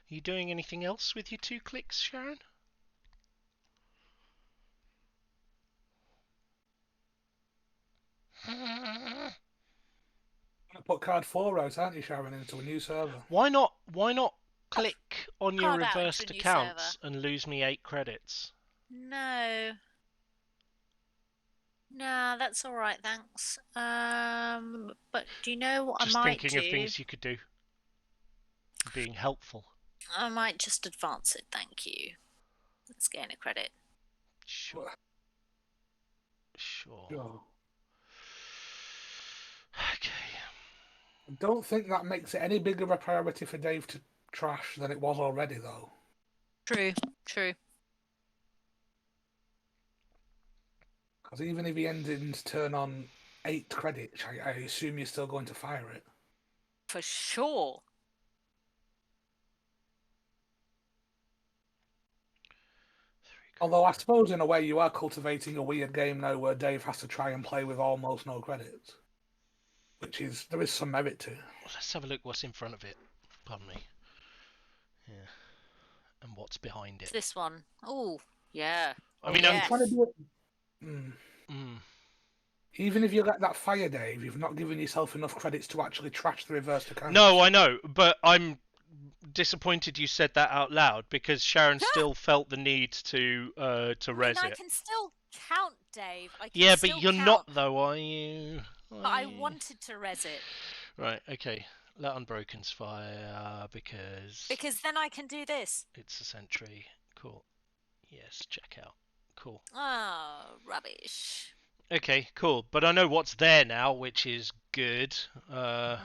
you doing anything else with your 2 clicks, Sharon? Put card 4 out, aren't you, Sharon, into a new server? Why not click on your Card out into reversed a new accounts server. and lose me 8 credits? No. Nah, that's all right, thanks. But do you know what Just I might thinking do? of things you could do. Being helpful. I might just advance it, thank you. Let's gain a credit. Sure. Sure. Okay. I don't think that makes it any bigger of a priority for Dave to trash than it was already, though. True. True. Because even if he ended his turn on 8 credits, I assume you're still going to fire it. For sure. Although I suppose in a way you are cultivating a weird game now where Dave has to try and play with almost no credits. There is some merit to. Well, let's have a look what's in front of it. Pardon me. Yeah. And what's behind it. This one. Oh, yeah. I mean, yes. Trying to do it. Mm. Even if you let that fire, Dave, you've not given yourself enough credits to actually trash the reverse to count. No, I know, but I'm disappointed you said that out loud because Sharan still felt the need to res I it. can still count, Dave. I can Yeah, still but you're count, not though, are you? But I wanted to res it. Right, okay. Let Unbroken's fire because then I can do this. it's a sentry. Cool. Yes, check out. Cool. Oh, rubbish. Okay, cool. But I know what's there now, which is good. I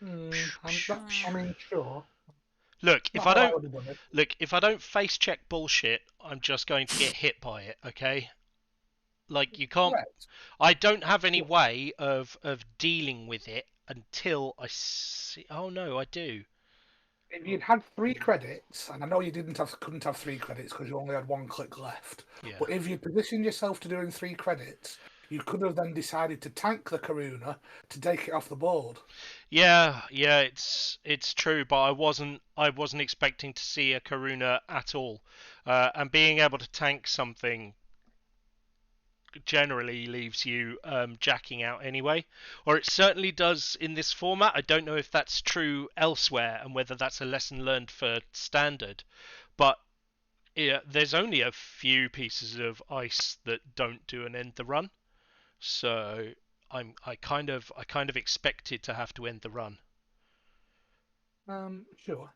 mean, sure. Look, Not how I would have done it. if I don't face check bullshit, I'm just going to get hit by it, okay? Like you can't Correct. I don't have any way of dealing with it until I see. Oh no, I do. If you'd had 3 credits, and I know you couldn't have 3 credits because you only had 1 click left, Yeah. but if you positioned yourself to doing 3 credits, you could have then decided to tank the Karuna to take it off the board. Yeah, it's true, but I wasn't expecting to see a Karuna at all, and being able to tank something generally leaves you jacking out anyway, or it certainly does in this format. I don't know if that's true elsewhere and whether that's a lesson learned for standard, but yeah, there's only a few pieces of ice that don't do an end the run, so I kind of expected to have to end the run. Sure.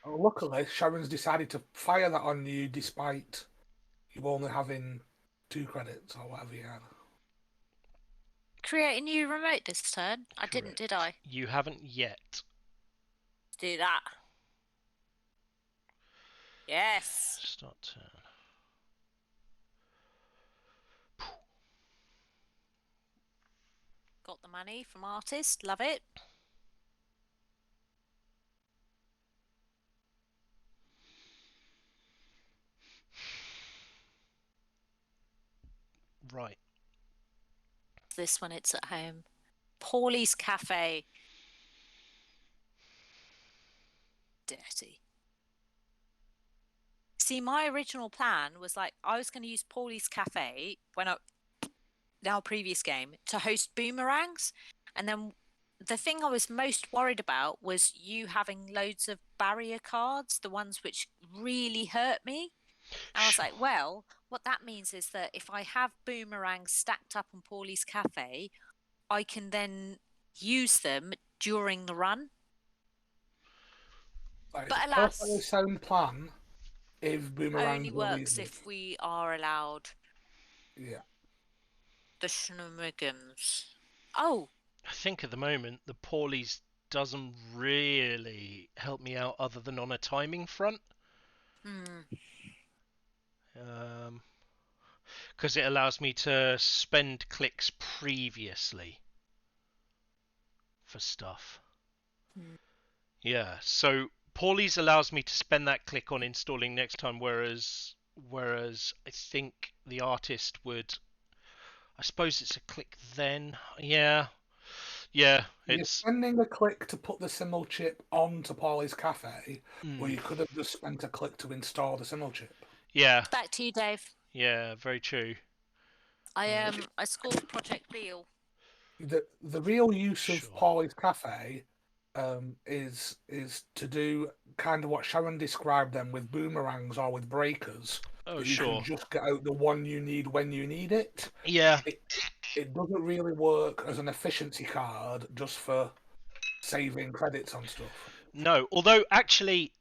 Luckily, Sharon's decided to fire that on you despite you only having 2 credits or whatever you had. Create a new remote this turn. I didn't, did I? You haven't yet. Do that. Yes. Start turn. Got the money from artist. Love it. Right. This when it's at home. Paulie's Cafe. Dirty. See, my original plan was like I was going to use Paulie's Cafe in our previous game to host boomerangs, and then the thing I was most worried about was you having loads of barrier cards, the ones which really hurt me. And I was like, well, what that means is that if I have boomerangs stacked up on Paulie's Cafe, I can then use them during the run. But alas, perfectly sound plan if boomerangs only works if we are allowed. Yeah. The shenanigans. Oh. I think at the moment the Paulies doesn't really help me out other than on a timing front. Because it allows me to spend clicks previously for stuff. Yeah, so Paulies allows me to spend that click on installing next time, whereas I think the artist would. I suppose it's a click then. Yeah. You're It's spending a click to put the symbol chip onto Paulie's Cafe, where you could have just spent a click to install the symbol chip. Yeah. Back to you, Dave. Yeah, very true. I scored Project Beale. The real use of Paulie's Cafe is to do kind of what Sharon described them with boomerangs or with breakers. Oh, you can just get out the one you need when you need it. Yeah. It doesn't really work as an efficiency card just for saving credits on stuff. No, although actually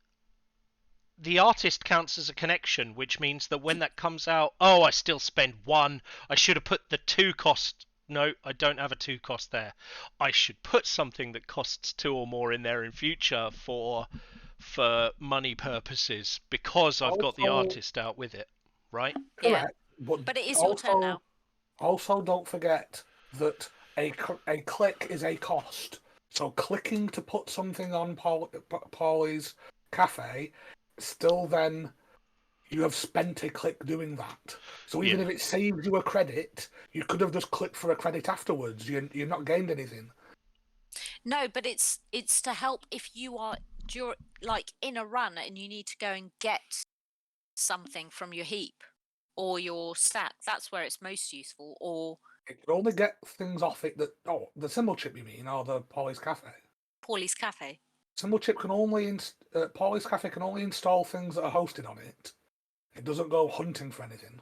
the artist counts as a connection, which means that when that comes out, oh, I still spend 1. I should have put the 2 cost. No, I don't have a 2 cost there. I should put something that costs 2 or more in there in future for money purposes because I've got the Also- artist out with it, right? Yeah. Correct. But it is your turn now. Also, don't forget that a click is a cost. So clicking to put something on Paulie's cafe, still then you have spent a click doing that. So even Yeah. if it saves you a credit, you could have just clicked for a credit afterwards. You're not gained anything. No, but it's to help if you are like in a run and you need to go and get something from your heap or your stack. That's where it's most useful. Or It can only get things off it that the symbol chip you mean, or the Paulie's cafe. Paulie's Cafe. Symbol chip can only Paulie's cafe can only install things that are hosted on it. It doesn't go hunting for anything.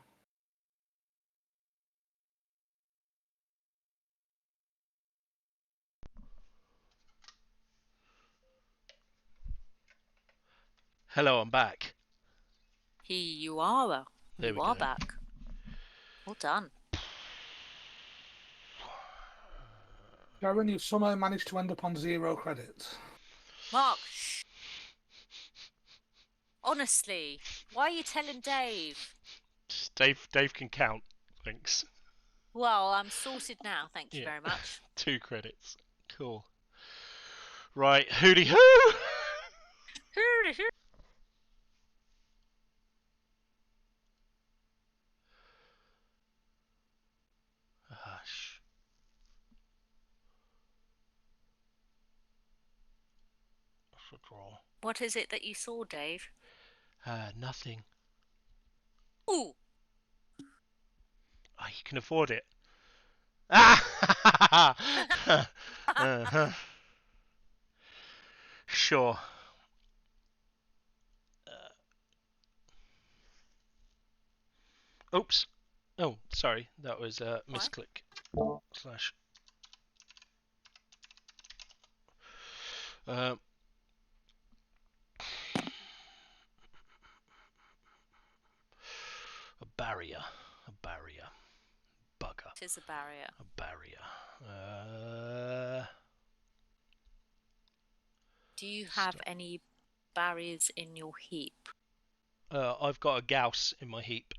Hello, I'm back. You are. There we You are go. back. Well done. Sharon, you've somehow managed to end up on 0 credits. Mark, shh. Honestly, why are you telling Dave? Dave can count. Thanks. Well, I'm sorted now. Thank you Yeah. very much. 2 credits. Cool. Right, hooty hoo! Hush. That's a draw. What is it that you saw, Dave? Nothing. Ooh. Oh, you can afford it. Ah! uh-huh. Sure. Oops. Oh, sorry. That was a misclick. Slash. A barrier. A barrier. Bugger. It is a barrier. A barrier. Do you have any barriers in your heap? I've got a Gauss in my heap.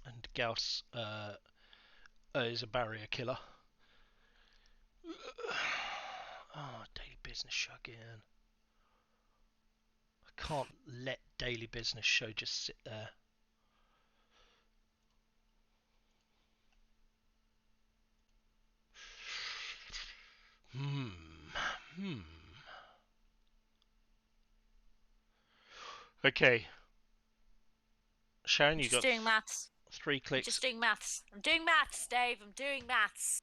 And Gauss is a barrier killer. Oh, daily business show again. I can't let daily business show just sit there. Okay. Sharon, you Just got doing maths. 3 clicks. Just doing maths. I'm doing maths, Dave. I'm doing maths.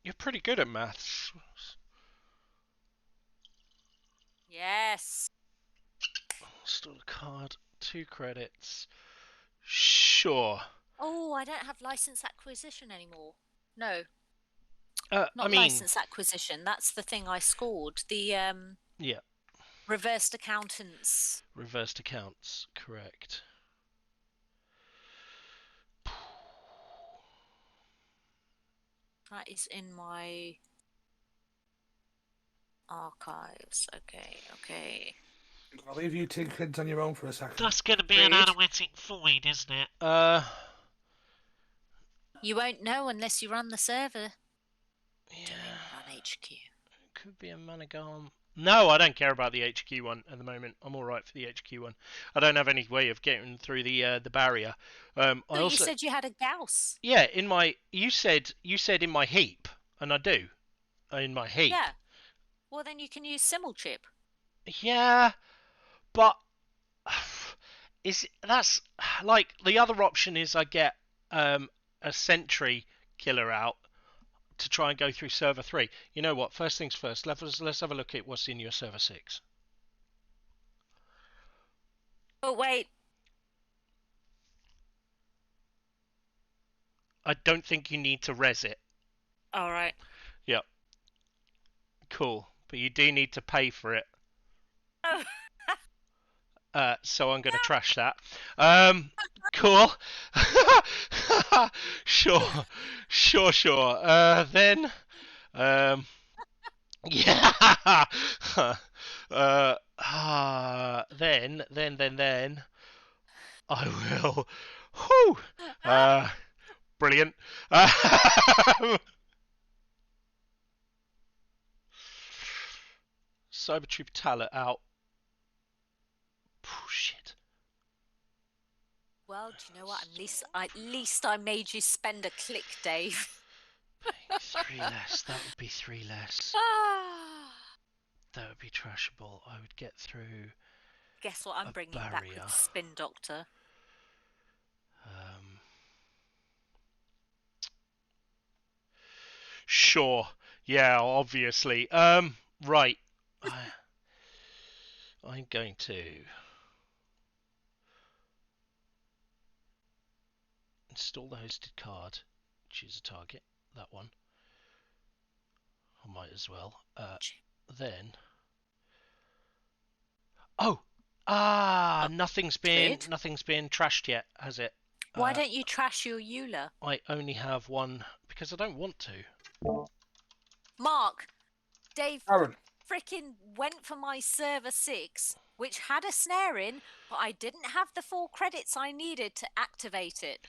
You're pretty good at maths. Yes. Still a card. 2 credits. Sure. Oh, I don't have license acquisition anymore. No, I not mean, license acquisition. That's the thing I scored. The yeah. reversed accountants. Reversed accounts, correct. That is in my archives. Okay. I'll leave you 2 kids on your own for a second. That's going to be an automatic void, isn't it? You won't know unless you run the server. Yeah. Run HQ. It could be a Managam. No, I don't care about the HQ one at the moment. I'm all right for the HQ one. I don't have any way of getting through the barrier. You said you had a Gauss. Yeah, in my you said in my heap, and I do in my heap. Yeah. Well, then you can use Simulchip. Yeah, but that's like the other option is I get a sentry killer out to try and go through server 3. You know what? First things first. Let's have a look at what's in your server 6. Oh wait. I don't think you need to res it. All right. Yep. Cool. But you do need to pay for it. Oh. So I'm going to trash that. Cool. Sure. Then, yeah. Then I will. Whew. Brilliant. Cyber Trooper Talent out. Oh, shit. Well, do you know what? At least I made you spend a click, Dave. 3 less. That would be 3 less. Ah. That would be trashable. I would get through. Guess what I'm A bringing back barrier. with the Spin Doctor? Sure. Yeah, obviously. Right. I'm going to install the hosted card. Choose a target. That one. I might as well. Then. Oh. Nothing's been trashed yet, has it? Why don't you trash your Eula? I only have one because I don't want to. Mark, Dave Aaron. frickin' went for my server 6, which had a snare in, but I didn't have the 4 credits I needed to activate it.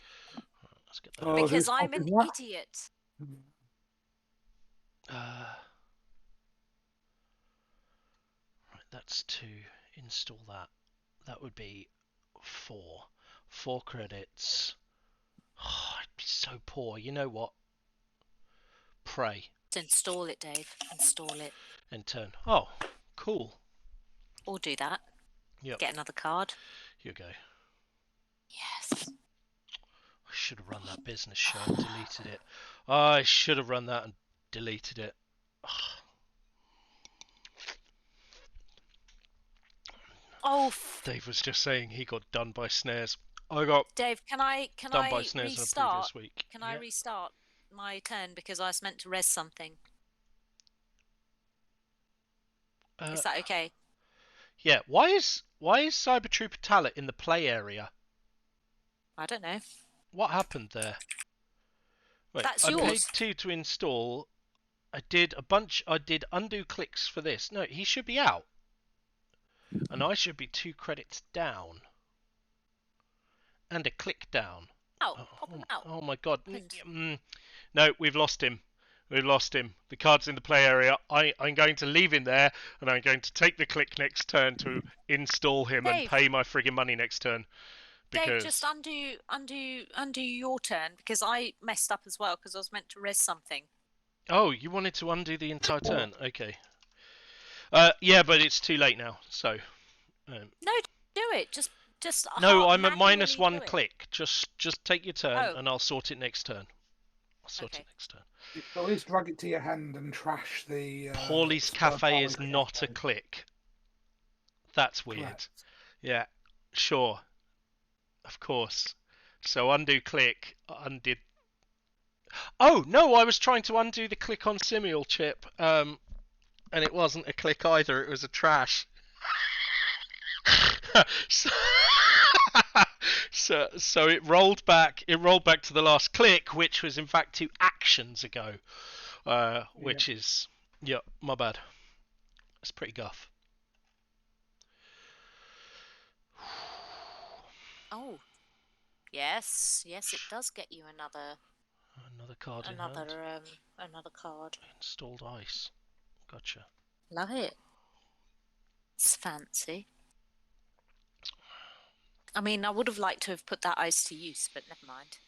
Let's get that. Oh, Because who's I'm an copying that? idiot. Right, that's to install that. That would be 4. 4 credits. Oh, I'd be so poor. You know what? Pray. Just install it, Dave. Install it. And turn. Oh, cool. Or do that. Yep. Get another card. Here you go. Yes. I should have run that business show and deleted it. I should have run that and deleted it. Oh, Dave was just saying he got done by snares. I got Dave, can I done by snares restart? in a previous week. Can I restart my turn because I was meant to res something? Is that okay? Yeah. Why is Cyber Trooper Talent in the play area? I don't know. What happened there? Wait, That's I yours. paid 2 to install. I did undo clicks for this. No, he should be out. And I should be 2 credits down. And a click down. Pop him out. Oh my god. No, we've lost him. The card's in the play area. I'm going to leave him there, and I'm going to take the click next turn to install him Dave. and pay my friggin' money next turn. Dave, just undo your turn because I messed up as well because I was meant to res something. Oh, you wanted to undo the entire turn? Okay. Yeah, but it's too late now. So. No, do it. Just. No, I'm at manually -1 do it. click. Just take your turn, and I'll sort it next turn. At least drag it to your hand and trash the. Pauly's Cafe is not a click. That's weird. Correct. Yeah, sure. Of course. So undo click, undid. Oh no, I was trying to undo the click on Simul chip, and it wasn't a click either. It was a trash. So it rolled back. It rolled back to the last click, which was in fact 2 actions ago. Which is, yeah, my bad. It's pretty guff. Oh, yes, it does get you another card in hand. Another card. Installed ice. Gotcha. Love it. It's fancy. I mean, I would have liked to have put that ice to use, but never mind.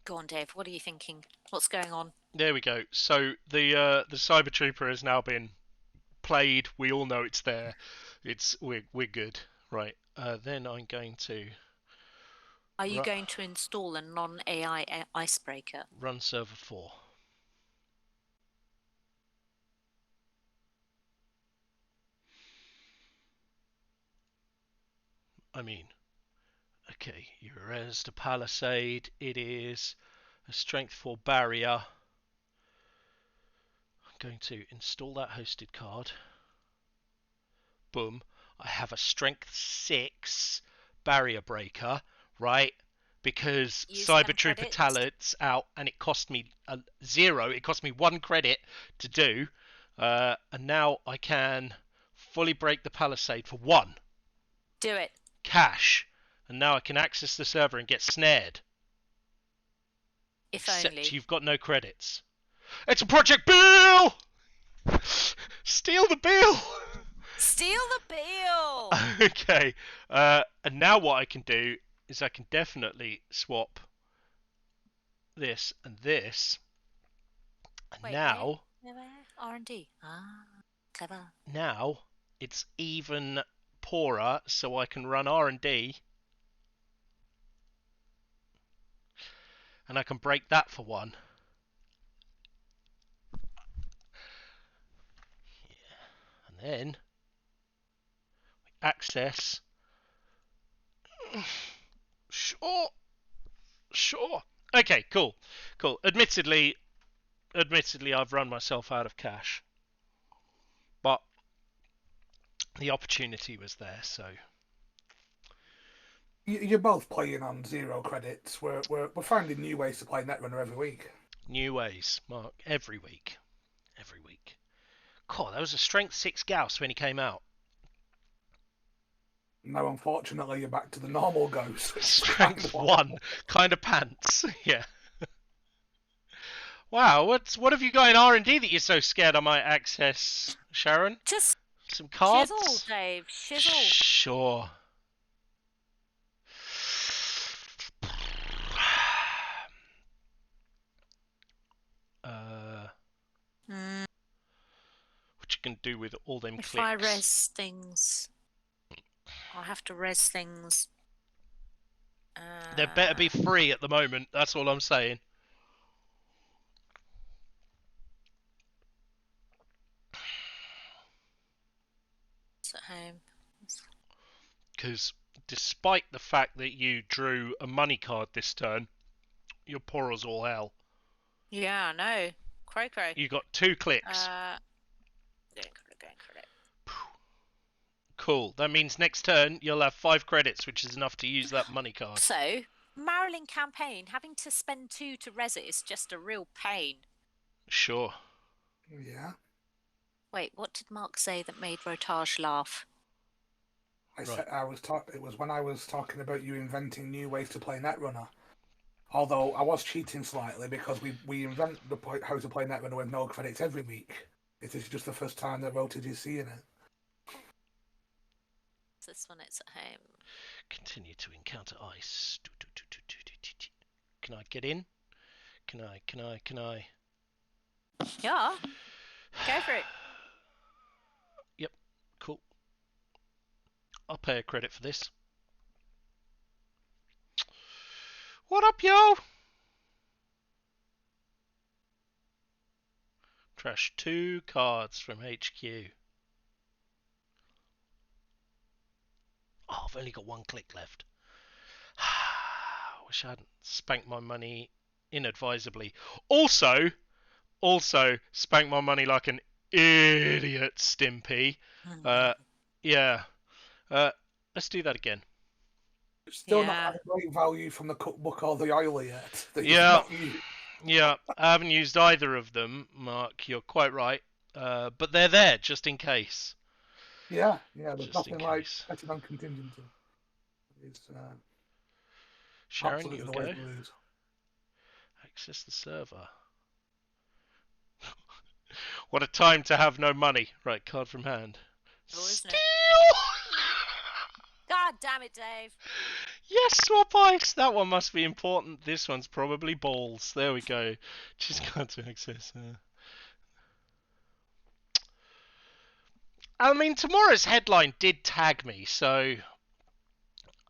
Go on, Dave. What are you thinking? What's going on? There we go. So the Cyber Trooper has now been played. We all know it's there. We're good, right? Then I'm going to. Are you going to install a non-AI icebreaker? Run server 4. I mean, okay, you erased a palisade. It is a strength 4 barrier. I'm going to install that hosted card. Boom. I have a strength 6 barrier breaker, right? Because Use Cyber them Trooper credits. talent's out and it cost me 0. It cost me 1 credit to do. And now I can fully break the palisade for 1 Do it. cash. And now I can access the server and get snared. If Except only. you've got no credits. It's a Project Bill! Steal the bill! Steal the bill! Okay. And now what I can do is I can definitely swap this and this. And Wait, now, where? R&D. Ah, clever. now it's even poorer, so I can run R&D. And I can break that for 1. Yeah. And then access. Sure. Okay, cool. Admittedly, I've run myself out of cash, but the opportunity was there. So You're both playing on 0 credits. We're finding new ways to play Netrunner every week. new ways, Mark, every week. God, that was a strength 6 Gauss when he came out. Now, unfortunately, you're back to the normal ghost. Strength 1, kind of pants. Yeah. Wow, what have you got in R&D that you're so scared I might access, Sharon? Just Some cards? shizzle, Dave. Shizzle. Sure. What you can do with all them If clicks? I res things, I have to res things. They better be free at the moment. That's all I'm saying. It's at home. Because despite the fact that you drew a money card this turn, you're poor as all hell. Yeah, I know. Cray. You got 2 clicks. Going credit. Cool. That means next turn you'll have 5 credits, which is enough to use that money card. So, Marilyn campaign, having to spend 2 to res it is just a real pain. Sure. Yeah. Wait, what did Mark say that made Rotage laugh? It was when I was talking about you inventing new ways to play Netrunner. Although I was cheating slightly because we invent how to play Netrunner with no credits every week. It is just the first time that Rotage is seeing it. This one, it's at home. Continue to encounter ice. Can I get in? Can I? Yeah. Go for it. Yep. Cool. I'll pay a credit for this. What up, yo? Trash 2 cards from HQ. Oh, I've only got 1 click left. Wish I hadn't spanked my money inadvisably. Also spanked my money like an idiot, Stimpy. Yeah. Let's do that again. Still not had great value from the cookbook or the oiler yet. Yeah, I haven't used either of them, Mark. You're quite right. But they're there just in case. Yeah. There's Just nothing in like case. setting on contingency. It's Sharon, absolutely you the way go. to lose. Access the server. What a time to have no money. Right, card from hand. Isn't Steal! it? God damn it, Dave. Yes, swap ice. That one must be important. This one's probably balls. There we go. Just got to access. I mean, tomorrow's headline did tag me, so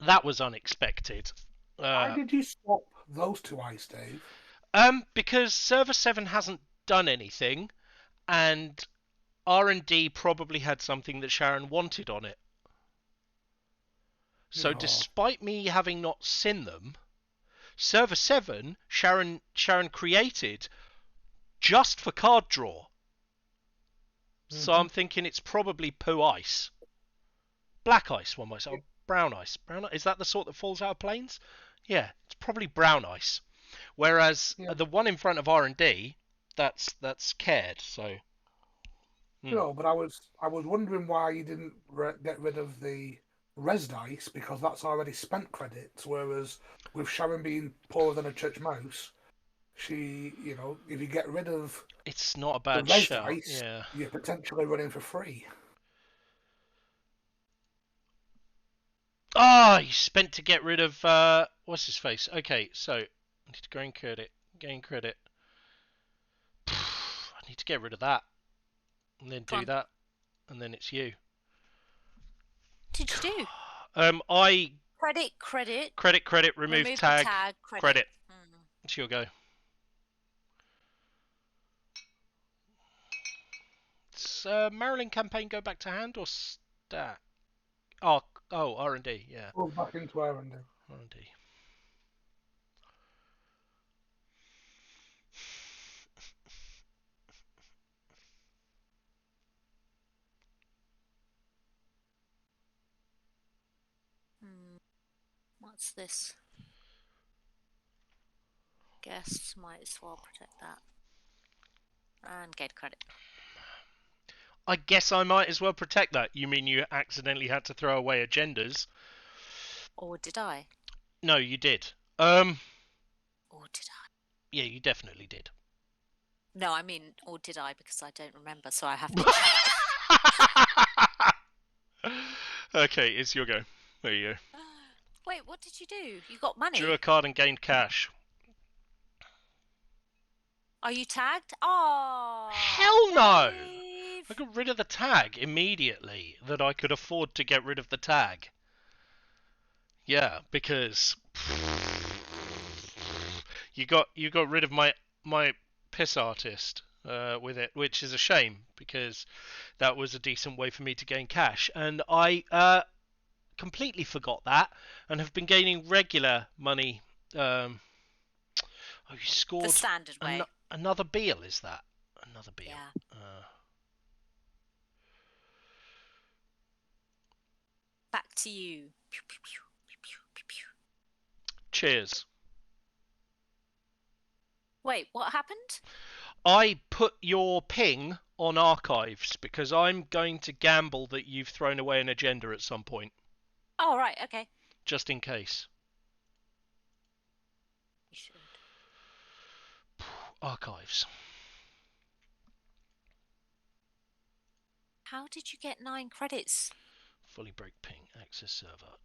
that was unexpected. Why did you swap those 2 ice, Dave? Because Server 7 hasn't done anything, and R&D probably had something that Sharon wanted on it. So Oh. despite me having not seen them, Server 7, Sharan created just for card draw. So I'm thinking it's probably poo ice. Black ice, one might say. Oh, brown ice. Is that the sort that falls out of planes? Yeah, it's probably brown ice. Whereas the one in front of R&D, that's cared. So. No, but I was wondering why you didn't get rid of the res dice, because that's already spent credits. Whereas with Sharon being poorer than a church mouse, she, if you get rid of It's not a the bad res shout. dice, Yeah. you're potentially running for free. Ah, you spent to get rid of what's his face? Okay, so I need to gain credit. I need to get rid of that, and then do that, and then it's you. What did you do? I Credit. remove the tag, tag. credit. It's your go. Does Maryland campaign go back to hand or stat? Oh, R&D, yeah. Goes back into R&D. R&D. What's this? Guess might as well protect that. And get credit. I guess I might as well protect that. You mean you accidentally had to throw away agendas? Or did I? No, you did. Or did I? Yeah, you definitely did. No, I mean, or did I? Because I don't remember, so I have to check. Okay, it's your go. There you go. Wait, what did you do? You got money. Drew a card and gained cash. Are you tagged? Oh, Hell no! Dave. I got rid of the tag immediately that I could afford to get rid of the tag. Yeah, because you got rid of my piss artist with it, which is a shame because that was a decent way for me to gain cash, and I completely forgot that and have been gaining regular money. Oh, you scored The standard way. Another Beal, is that? Another Beal. Yeah. Back to you. Pew, pew, pew, pew, pew, pew. Cheers. Wait, what happened? I put your ping on archives because I'm going to gamble that you've thrown away an agenda at some point. Oh, right, okay. Just in case. You should. Archives. How did you get 9 credits? Fully break ping. Access server.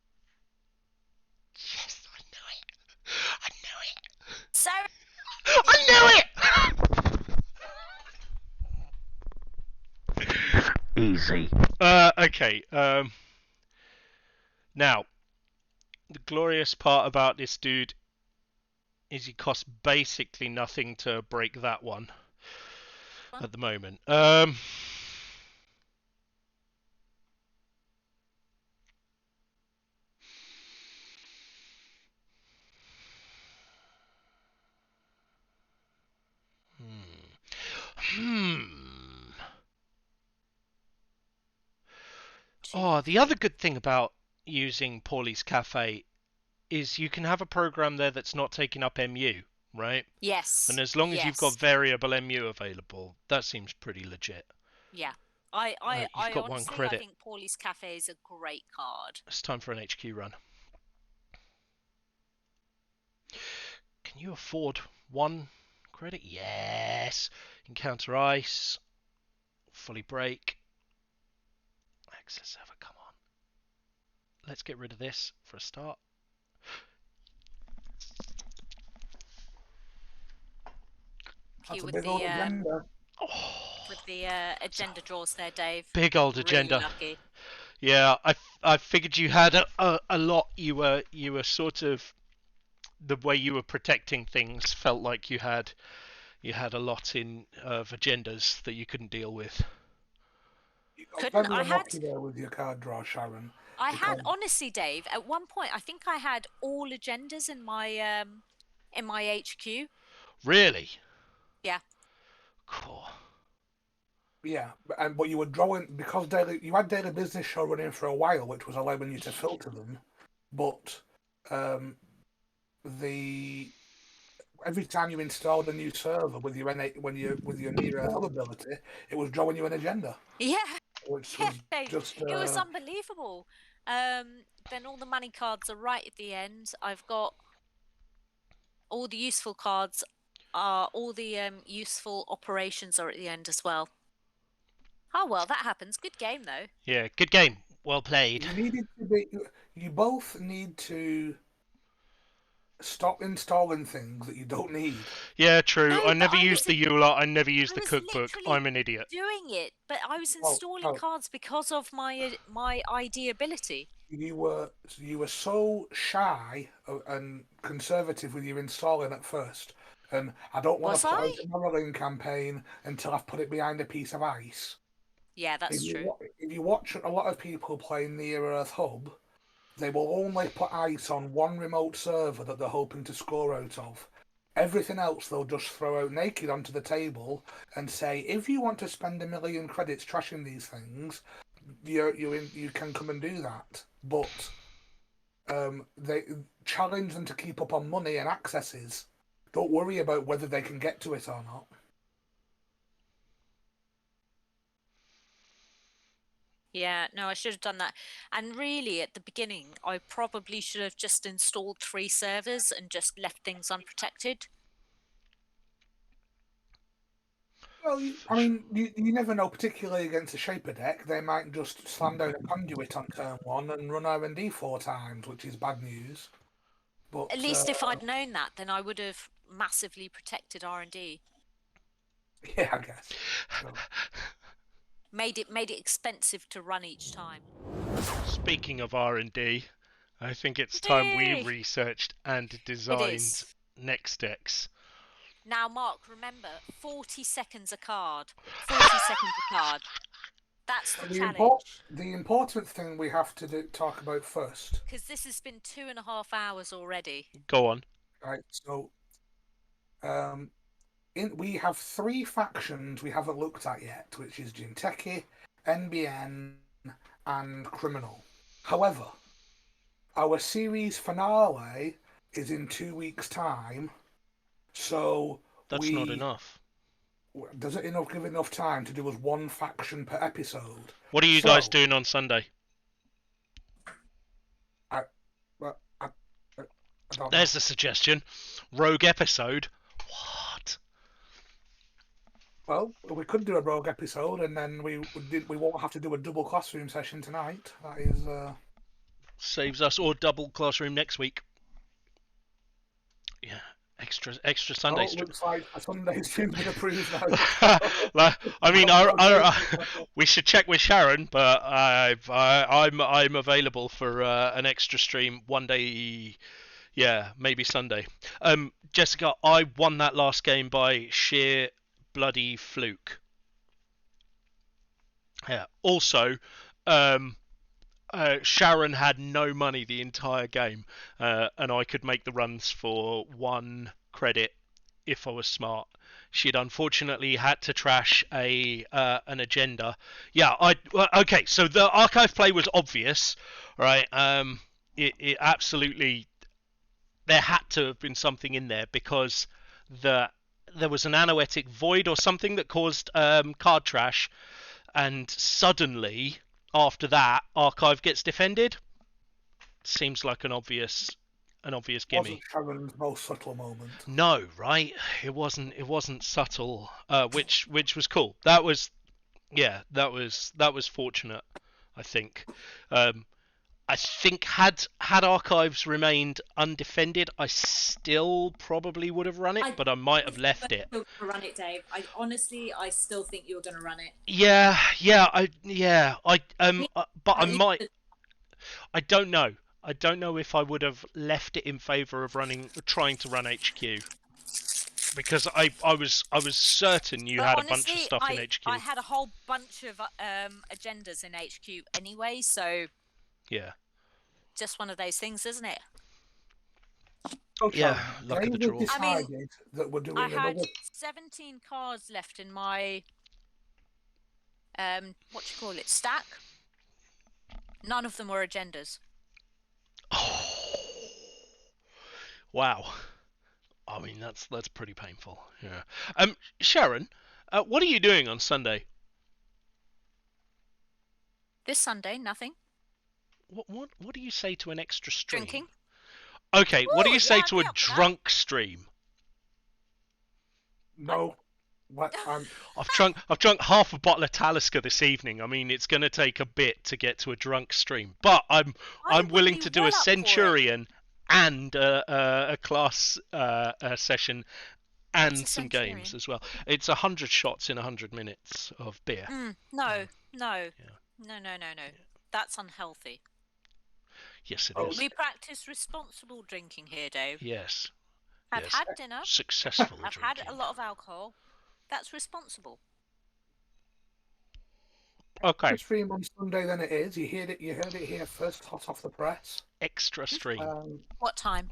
Yes, I knew it. So. I knew it! Easy. Okay. Now, the glorious part about this dude is he costs basically nothing to break that one at the moment. Oh, the other good thing about using Paulie's Cafe is you can have a program there that's not taking up MU, right? Yes. And as long as you've got variable MU available, that seems pretty legit. Yeah. I You've got honestly, one credit. I think Paulie's Cafe is a great card. It's time for an HQ run. Can you afford 1 credit? Yes. Encounter ice. Fully break. Access server, come on. Let's get rid of this for a start. That's a big old agenda. With the agenda draws there, Dave. Big old agenda. Really lucky. Yeah, I figured you had a lot. You were sort of, the way you were protecting things felt like you had a lot of agendas that you couldn't deal with. You got very unlucky there with your card draw, Sharon. I had because- honestly, Dave. At one point, I think I had all agendas in my HQ. Really? Yeah. Cool. Yeah, but you were drawing because you had daily business show running for a while, which was allowing you to filter them. But the every time you installed a new server with your with your near availability, it was drawing you an agenda, Yeah. which Yeah, was Dave. just It was unbelievable. Then all the money cards are right at the end. I've got all the useful cards. All the useful operations are at the end as well. Oh well, that happens. Good game though. Yeah, good game. Well played. you needed to be. You both need to stop installing things that you don't need. Yeah, true. No, I but never I used was the EULA. I never used I the was cookbook. literally I'm an idiot. doing it, but I was Oh, installing cards because of my ID ability. you were so shy and conservative with your installing at first, and I don't want Was to put I? out a moralling campaign until I've put it behind a piece of ice. Yeah, that's true. If you watch a lot of people playing Near Earth Hub, they will only put ice on one remote server that they're hoping to score out of. Everything else they'll just throw out naked onto the table and say, if you want to spend 1,000,000 credits trashing these things, you can come and do that. But they challenge them to keep up on money and accesses. Don't worry about whether they can get to it or not. Yeah, no, I should have done that. And really, at the beginning, I probably should have just installed 3 servers and just left things unprotected. Well, you never know, particularly against a Shaper deck. They might just slam down a conduit on turn 1 and run R&D 4 times, which is bad news. But At least if I'd known that, then I would have massively protected R&D. yeah, I guess. So, Made it expensive to run each time. Speaking of R&D, I think it's time we Yay! researched and It designed is. next decks. Now, Mark, remember, 40 seconds a card. 40 seconds a card. That's the challenge. the important thing we have to talk about first. Because this has been 2.5 hours already. Go on. Right, so we have 3 factions we haven't looked at yet, which is Jinteki, NBN, and Criminal. However, our series finale is in 2 weeks' time, so That's not enough. Does it give enough time to do us 1 faction per episode? What are you guys doing on Sunday? I don't There's know. a suggestion. Rogue episode. What? Well, we could do a rogue episode, and then we won't have to do a double classroom session tonight. That is Saves us, or double classroom next week. Yeah, extra Sunday. Oh, looks like a Sunday stream's been approved now. I mean, we should check with Sharan, but I'm available for an extra stream one day. Yeah, maybe Sunday. Jessica, I won that last game by sheer bloody fluke. Yeah. Also, Sharan had no money the entire game, and I could make the runs for 1 credit if I was smart. She'd unfortunately had to trash an agenda. Yeah, okay. So the archive play was obvious, right? It absolutely, there had to have been something in there because there was an anoetic void or something that caused card trash, and suddenly after that archive gets defended. Seems like an obvious gimme. Wasn't Sharon's most subtle moment. No, right? It wasn't subtle, which was cool. That was fortunate, I think. I think had archives remained undefended, I still probably would have run it, but I might have left it. Run it, Dave. I still think you were going to run it. But I might. I don't know. I don't know if I would have left it in favour of trying to run HQ, because I was certain you had a bunch of stuff in HQ. I had a whole bunch of agendas in HQ anyway, so Yeah. Just one of those things, isn't it? Oh, Yeah, Sharon, luck of the David draw. decided that we're I doing had another. 17 cards left in my what do you call it, stack. None of them were agendas. Wow. I mean, that's pretty painful. Yeah. Sharon, what are you doing on Sunday? This Sunday, nothing. What do you say to an extra stream? Drinking. Okay, what do Ooh, you say yeah, to I'd a be up for that. drunk stream? No. What? I've drunk half a bottle of Talisker this evening. I mean, it's going to take a bit to get to a drunk stream, but I'm would willing be to do well a up for it. Centurion and a class session and What's a some Centurion? games as well. It's 100 shots in 100 minutes of beer. No. Yeah. No. That's unhealthy. Yes, it Oh, is. We practice responsible drinking here, Dave. Yes. I've yes. had dinner. Successful I've drinking. had a lot of alcohol. That's responsible. Okay. The stream on Sunday, then it is. You heard it here first, hot off the press. Extra stream. What time?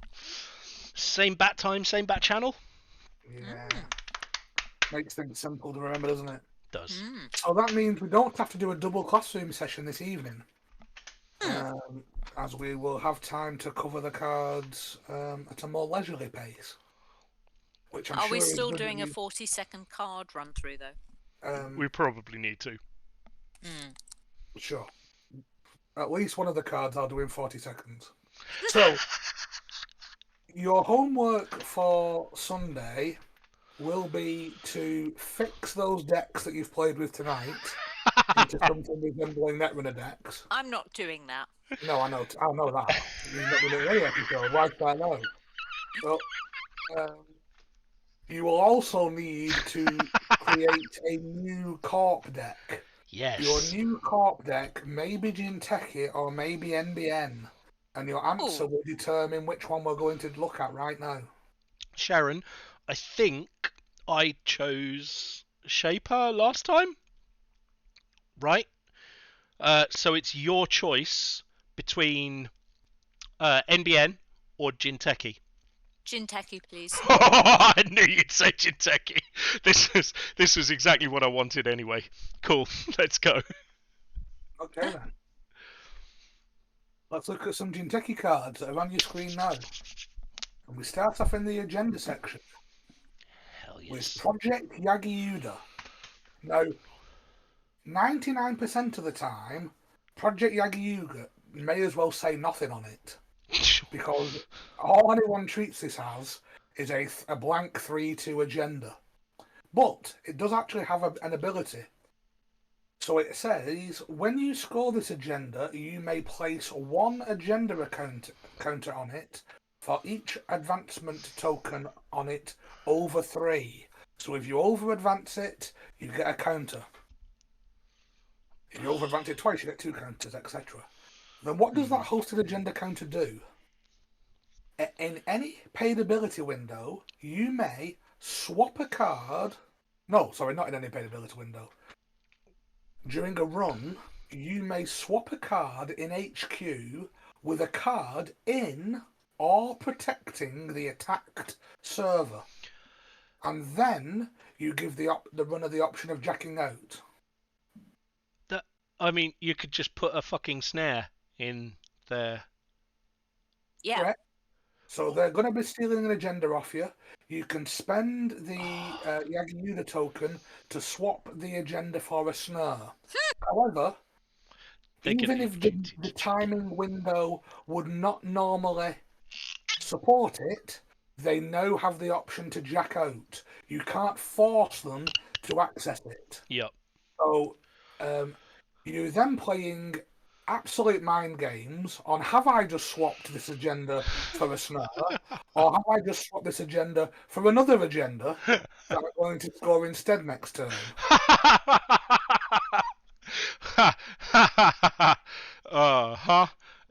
Same bat time, same bat channel. Yeah. Makes things simple to remember, doesn't it? Does. So that means we don't have to do a double classroom session this evening, as we will have time to cover the cards at a more leisurely pace. Which I'm Are sure we is still good doing that a 40-second card run through though? We probably need to. Sure. At least one of the cards I'll do in 40 seconds. So, your homework for Sunday will be to fix those decks that you've played with tonight into something resembling Netrunner decks. I'm not doing that. No, I know that. You've not been doing any episode. Why should I know? So, you will also need to create a new Corp deck. Yes. Your new Corp deck may be Jinteki or maybe NBN, and your answer will determine which one we're going to look at right now. Sharon, I think I chose Shaper last time, right? So it's your choice between NBN or Jinteki. Jinteki, please. I knew you'd say Jinteki. This was exactly what I wanted anyway. Cool, let's go. Okay then. Let's look at some Jinteki cards that are on your screen now. And we start off in the agenda section. Hell yes. With Project Yagiuda. Now, 99% of the time, Project Yagiuda may as well say nothing on it. Because all anyone treats this as is a blank 3-2 agenda. But it does actually have an ability. So it says, when you score this agenda, you may place one agenda counter on it for each advancement token on it over 3. So if you over-advance it, you get a counter. If you over-advance it twice, you get 2 counters, etc. Then what does that hosted agenda counter do? In any paid ability window, you may swap a card. No, sorry, not in any paid ability window. During a run, you may swap a card in HQ with a card in or protecting the attacked server. And then you give the runner the option of jacking out. I mean, you could just put a fucking snare in there. Yeah. Correct? So they're going to be stealing an agenda off you. You can spend the Yagiuda token to swap the agenda for a snare. However, even if the timing window would not normally support it, they now have the option to jack out. You can't force them to access it. Yep. So you're then playing absolute mind games on, have I just swapped this agenda for a snare, or have I just swapped this agenda for another agenda that I'm going to score instead next turn?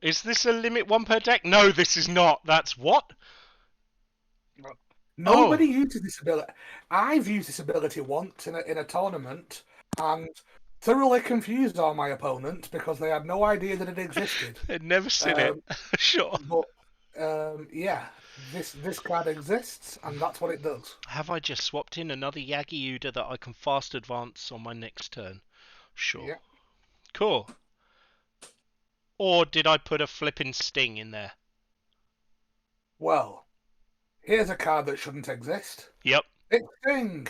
Is this a limit 1 per deck? No, this is not. That's what? Nobody uses this ability. I've used this ability once in a tournament, and thoroughly confused all my opponents because they had no idea that it existed. I'd never seen it. Sure. But yeah, this card exists, and that's what it does. Have I just swapped in another Yagi Uda that I can fast advance on my next turn? Sure. Yeah. Cool. Or did I put a flipping Sting in there? Well, here's a card that shouldn't exist. Yep. It's Sting.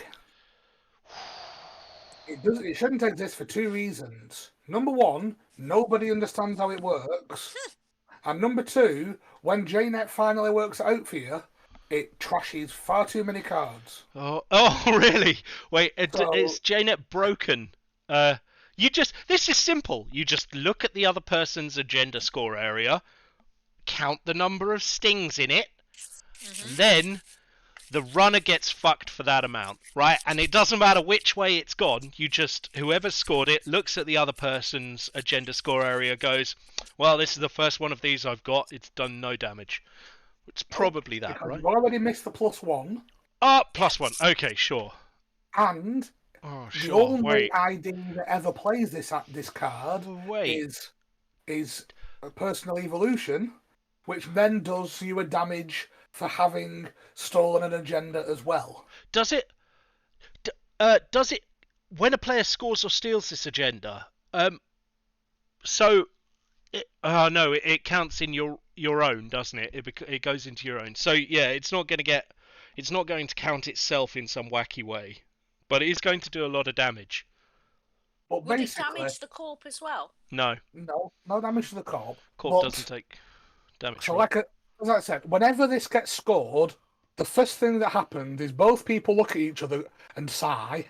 It shouldn't exist for two reasons. Number one, nobody understands how it works. And number two, when JNet finally works it out for you, it trashes far too many cards. Oh, really? Wait, is JNet broken? This is simple. You just look at the other person's agenda score area, count the number of stings in it, and then the runner gets fucked for that amount, right? And it doesn't matter which way it's gone. Whoever scored it looks at the other person's agenda score area, goes, well, this is the first one of these I've got. It's done no damage. It's probably that, right? You've already missed the +1. +1. Okay, sure. And the only ID that ever plays this card is a personal evolution, which then does you a damage for having stolen an agenda as well. Does it? When a player scores or steals this agenda? It counts in your own, doesn't it? It goes into your own. So yeah, it's not going to count itself in some wacky way, but it is going to do a lot of damage. But would it damage the corp as well? No. No damage to the corp. Corp doesn't take damage. So as I said, whenever this gets scored, the first thing that happens is both people look at each other and sigh,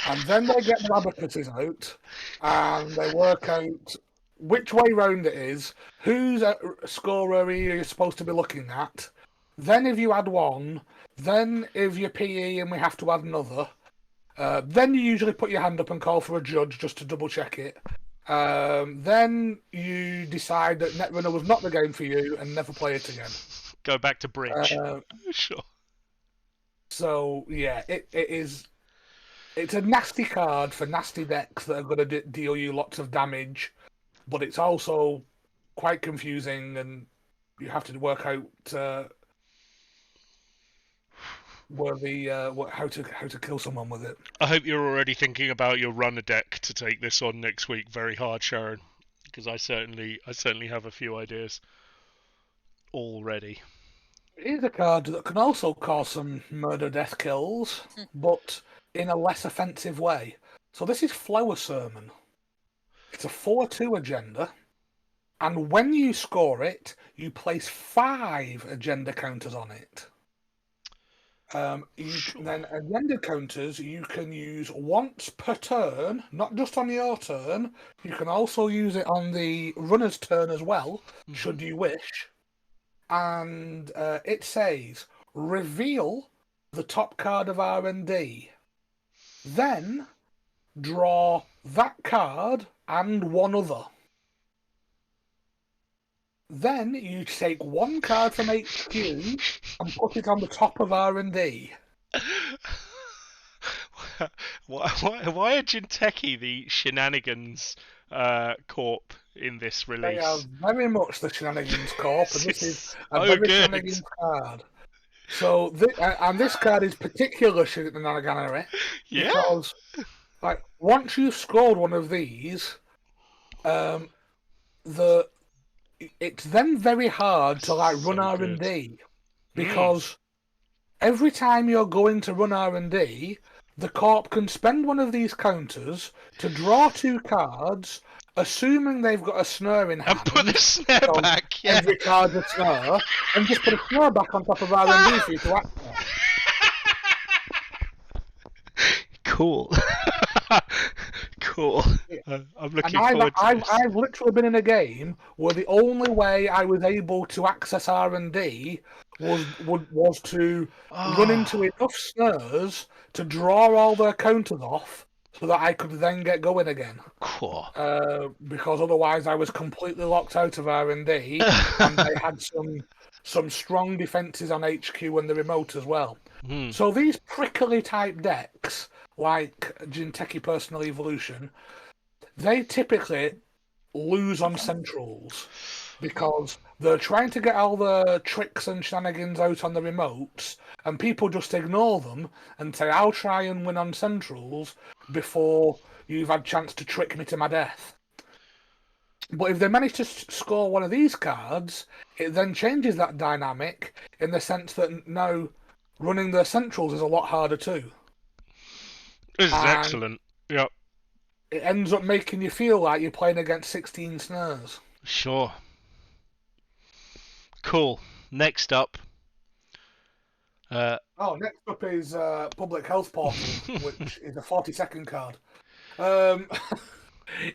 and then they get their abacuses out and they work out which way round it is, whose score area you're supposed to be looking at. Then if you add one, then if you're PE and we have to add another, then you usually put your hand up and call for a judge just to double check it. Then you decide that Netrunner was not the game for you and never play it again. Go back to bridge. Sure. So yeah, it's a nasty card for nasty decks that are going to deal you lots of damage, but it's also quite confusing, and you have to work out how to kill someone with it. I hope you're already thinking about your runner deck to take this on next week very hard, Sharon, because I certainly have a few ideas already. It is a card that can also cause some murder death kills, but in a less offensive way. So this is Flower Sermon. It's a 4/2 agenda, and when you score it, you place 5 agenda counters on it. Then agenda counters you can use once per turn, not just on your turn. You can also use it on the runner's turn as well, should you wish. And it says, reveal the top card of R&D. Then draw that card and one other. Then you take one card from HQ and put it on the top of R&D. Why are Jinteki the shenanigans corp in this release? They are very much the shenanigans corp, and this is a very shenanigans card. So, this card is particular shenaniganery because, once you've scored one of these, it's then very hard to run R&D because every time you're going to run R&D, the corp can spend one of these counters to draw 2 cards, assuming they've got a snare in hand. And put the snare back, yeah. Every card's a snare, and just put a snare back on top of R&D for you to access. Cool. Cool. I'm looking forward to this. I've literally been in a game where the only way I was able to access R&D was to run into enough snares to draw all their counters off so that I could then get going again. Cool. Because otherwise I was completely locked out of R&D, and they had some strong defences on HQ and the remote as well. So these prickly type decks like Jinteki Personal Evolution, they typically lose on centrals because they're trying to get all the tricks and shenanigans out on the remotes, and people just ignore them and say, I'll try and win on centrals before you've had a chance to trick me to my death. But if they manage to score one of these cards, it then changes that dynamic in the sense that now running the centrals is a lot harder too. This is And excellent. Yep. it ends up making you feel like you're playing against 16 snares. Sure. Cool. Next up. Next up is Public Health Portal, which is a 40-second card.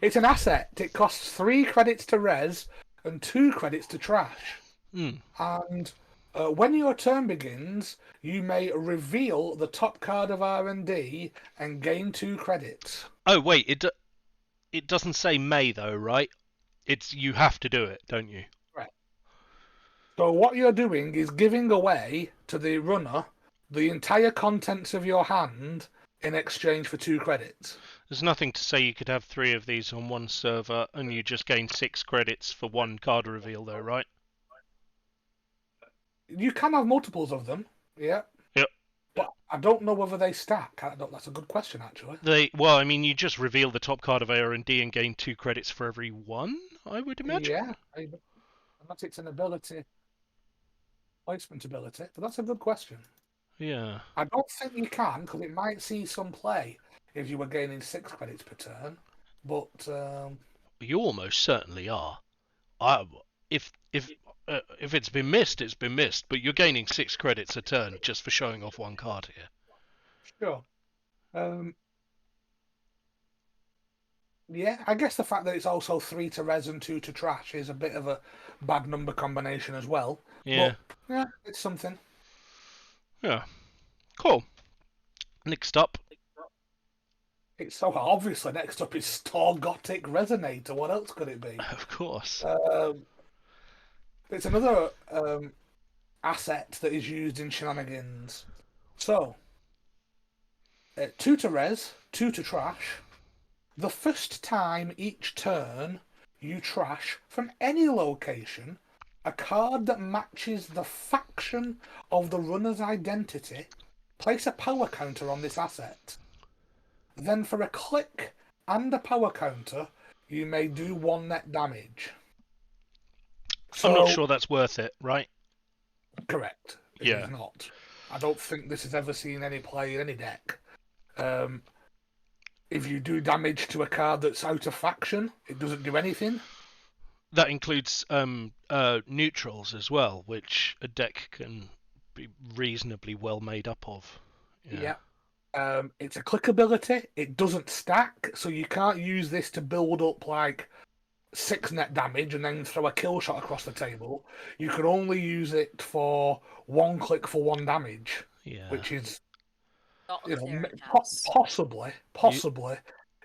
It's an asset. It costs 3 credits to res and 2 credits to trash. And when your turn begins, you may reveal the top card of R&D and gain 2 credits. Oh wait, it doesn't say may though, right? It's you have to do it, don't you? Right. So what you're doing is giving away to the runner the entire contents of your hand in exchange for 2 credits. There's nothing to say you could have 3 of these on one server and you just gain 6 credits for one card reveal though, right? You can have multiples of them, yeah. Yep. But I don't know whether they stack. That's a good question, actually. Well, I mean, you just reveal the top card of R&D and gain 2 credits for every one, I would imagine. Yeah, unless it's an ability, placement ability. But that's a good question. Yeah. I don't think you can, because it might see some play if you were gaining 6 credits per turn. But You almost certainly are. If it's been missed, it's been missed. But you're gaining 6 credits a turn just for showing off one card here. sure. Yeah, I guess the fact that it's also 3 to res and 2 to trash is a bit of a bad number combination as well. Yeah. But, yeah, it's something. Yeah. Cool. Next up. It's so obviously next up is Storgotic Resonator. What else could it be? Of course. It's another asset that is used in shenanigans. So, 2 to res, 2 to trash. The first time each turn you trash from any location a card that matches the faction of the runner's identity, place a power counter on this asset. Then for a click and a power counter, you may do 1 net damage. I'm not sure that's worth it, right? Correct. It is not. I don't think this has ever seen any play in any deck. If you do damage to a card that's out of faction, it doesn't do anything. That includes neutrals as well, which a deck can be reasonably well made up of. Yeah. It's a click ability. It doesn't stack, so you can't use this to build up like 6 net damage and then throw a kill shot across the table. You can only use it for 1 click for 1 damage, which is possibly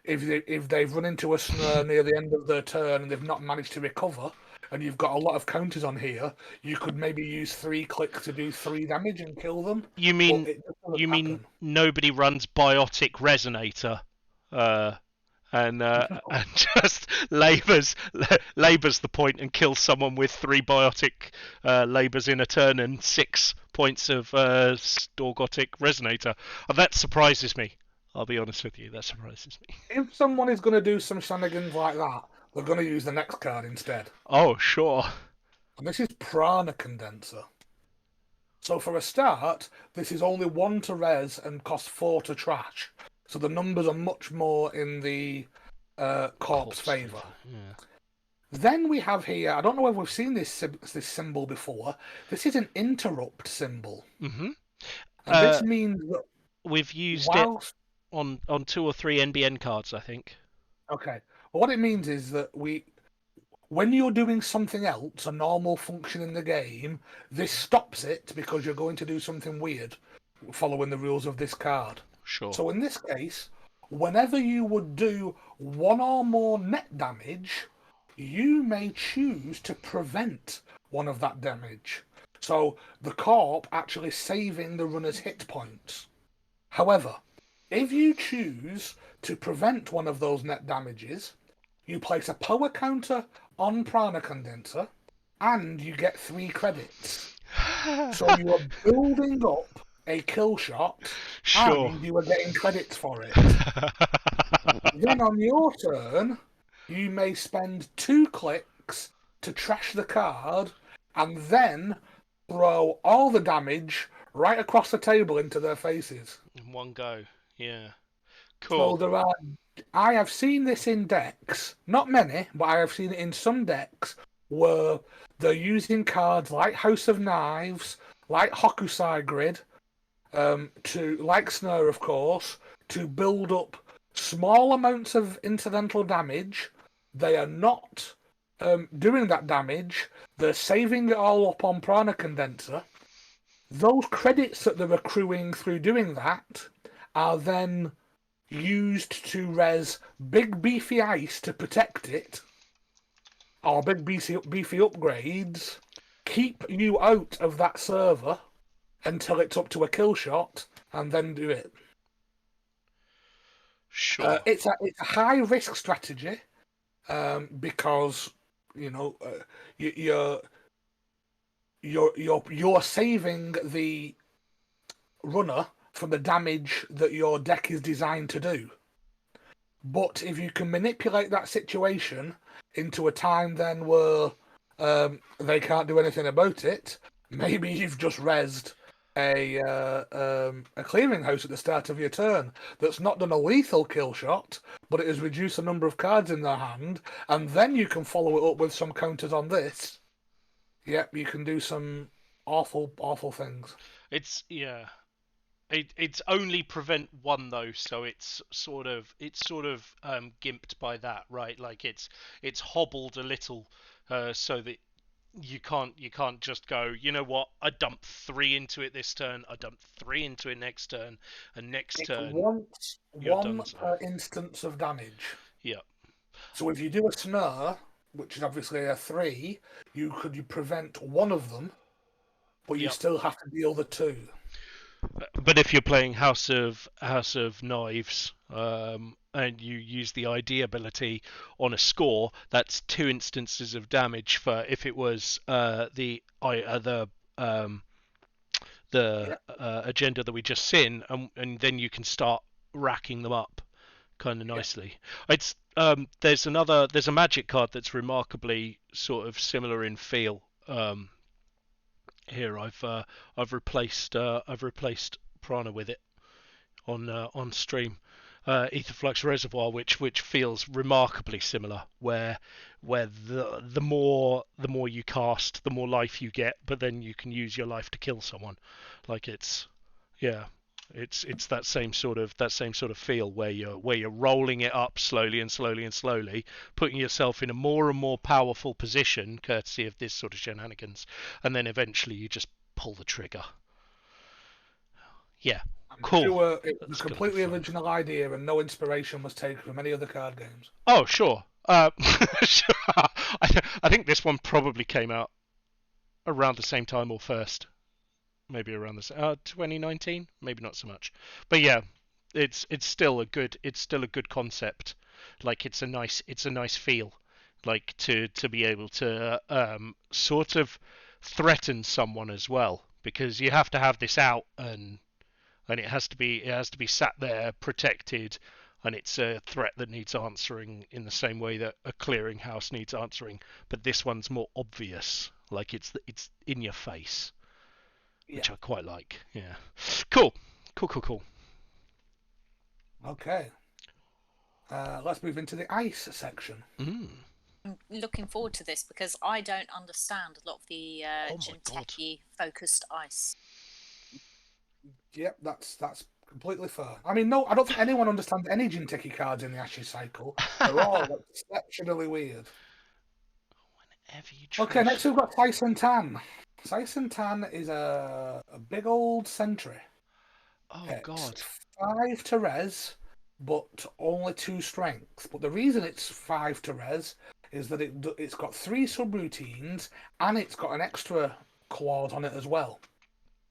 if they've run into a snare near the end of their turn and they've not managed to recover, and you've got a lot of counters on here, you could maybe use 3 clicks to do 3 damage and kill them. You mean nobody runs Biotic Resonator, and just labours the point and kills someone with 3 Biotic labours in a turn and 6 points of Storgotic Resonator. That surprises me. I'll be honest with you, that surprises me. If someone is going to do some shenanigans like that, they're going to use the next card instead. Oh, sure. And this is Prana Condenser. So for a start, this is only 1 to res and costs 4 to trash. So the numbers are much more in the corpse favour. Yeah. Then we have here, I don't know whether we've seen this symbol before, this is an interrupt symbol. Mm-hmm. And this means that we've used it on 2 or 3 NBN cards, I think. Okay. Well, what it means is that when you're doing something else, a normal function in the game, this stops it because you're going to do something weird following the rules of this card. Sure. So in this case, whenever you would do 1 or more net damage, you may choose to prevent 1 of that damage. So the corp actually saving the runner's hit points. However, If you choose to prevent one of those net damages, you place a power counter on Prana Condenser, and you get 3 credits. So you are building up a kill shot, Sure. and you are getting credits for it. Then on your turn, you may spend 2 clicks to trash the card, and then throw all the damage right across the table into their faces. In one go. Yeah. So Cool. I have seen this in decks, not many, but I have seen it in some decks where they're using cards like House of Knives, like Hokusai Grid, like Snare, of course, to build up small amounts of incidental damage. They are not doing that damage. They're saving it all up on Prana Condenser. Those credits that they're accruing through doing that are then used to res big beefy ice to protect it, or big beefy upgrades, keep you out of that server until it's up to a kill shot, and then do it. Sure. It's a high risk strategy because you're saving the runner from the damage that your deck is designed to do. But if you can manipulate that situation into a time then where they can't do anything about it, maybe you've just rezzed a clearinghouse at the start of your turn that's not done a lethal kill shot, but it has reduced the number of cards in their hand, and then you can follow it up with some counters on this. Yep, you can do some awful, awful things. It's it's only prevent one though, so it's sort of gimped by that, right? Like it's hobbled a little, so that you can't just go, you know what? I dump 3 into it this turn. I dump 3 into it next turn, and next It's turn you're one done. So. per instance of damage. Yeah. So if you do a snare, which is obviously a 3, you prevent one of them, but you Yep. still have to deal the 2. But if you're playing House of Knives, and you use the ID ability on a score, that's 2 instances of damage for if it was the agenda that we just seen, and then you can start racking them up kind of nicely. It's there's a magic card that's remarkably sort of similar in feel. Here I've replaced Prana with it on stream. Etherflux Reservoir, which feels remarkably similar, where the more you cast, the more life you get, but then you can use your life to kill someone. Like it's that same sort of feel where you're rolling it up slowly and slowly and slowly, putting yourself in a more and more powerful position, courtesy of this sort of shenanigans, and then eventually you just pull the trigger. Yeah. Cool. Sure, it was a completely original idea, and no inspiration was taken from any other card games. Oh, sure. Sure. I think this one probably came out around the same time or first. Maybe around the 2019, maybe not so much. But yeah, it's still a good concept. Like it's a nice feel, like to be able to sort of threaten someone as well, because you have to have this out, and it has to be sat there protected, and it's a threat that needs answering in the same way that a clearinghouse needs answering, but this one's more obvious, like it's in your face, which I quite like. Yeah, cool. Okay, let's move into the ice section. I'm looking forward to this because I don't understand a lot of the Jinteki focused ice. Yep, that's completely fair. I mean, no, I don't think anyone understands any Jinteki cards in the Ashes cycle. They're all exceptionally weird. Okay, next we've got Tyson Tan. Tyson Tan is a big old sentry. Oh, it's God. 5 to res, but only 2 strength. But the reason it's 5 to res is that it's got 3 subroutines, and it's got an extra clause on it as well.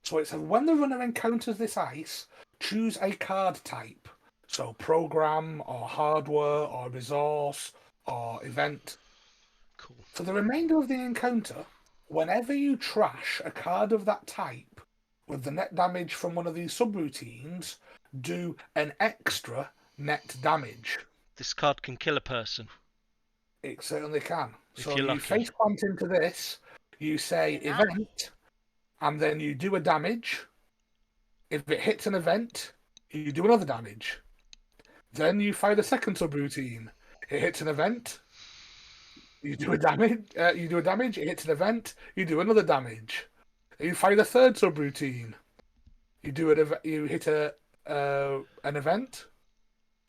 So it says when the runner encounters this ice, choose a card type. So program or hardware or resource or event. Cool. For the remainder of the encounter, whenever you trash a card of that type with the net damage from one of these subroutines, do an extra net damage. This card can kill a person. It certainly can. If So you're you lucky. face plant into this, you say Enough. event, and then you do a damage. If it hits an event, you do another damage. Then you fire the second subroutine. It hits an event. You do a damage. It hits an event. You do another damage. You fire the third subroutine. You hit an event.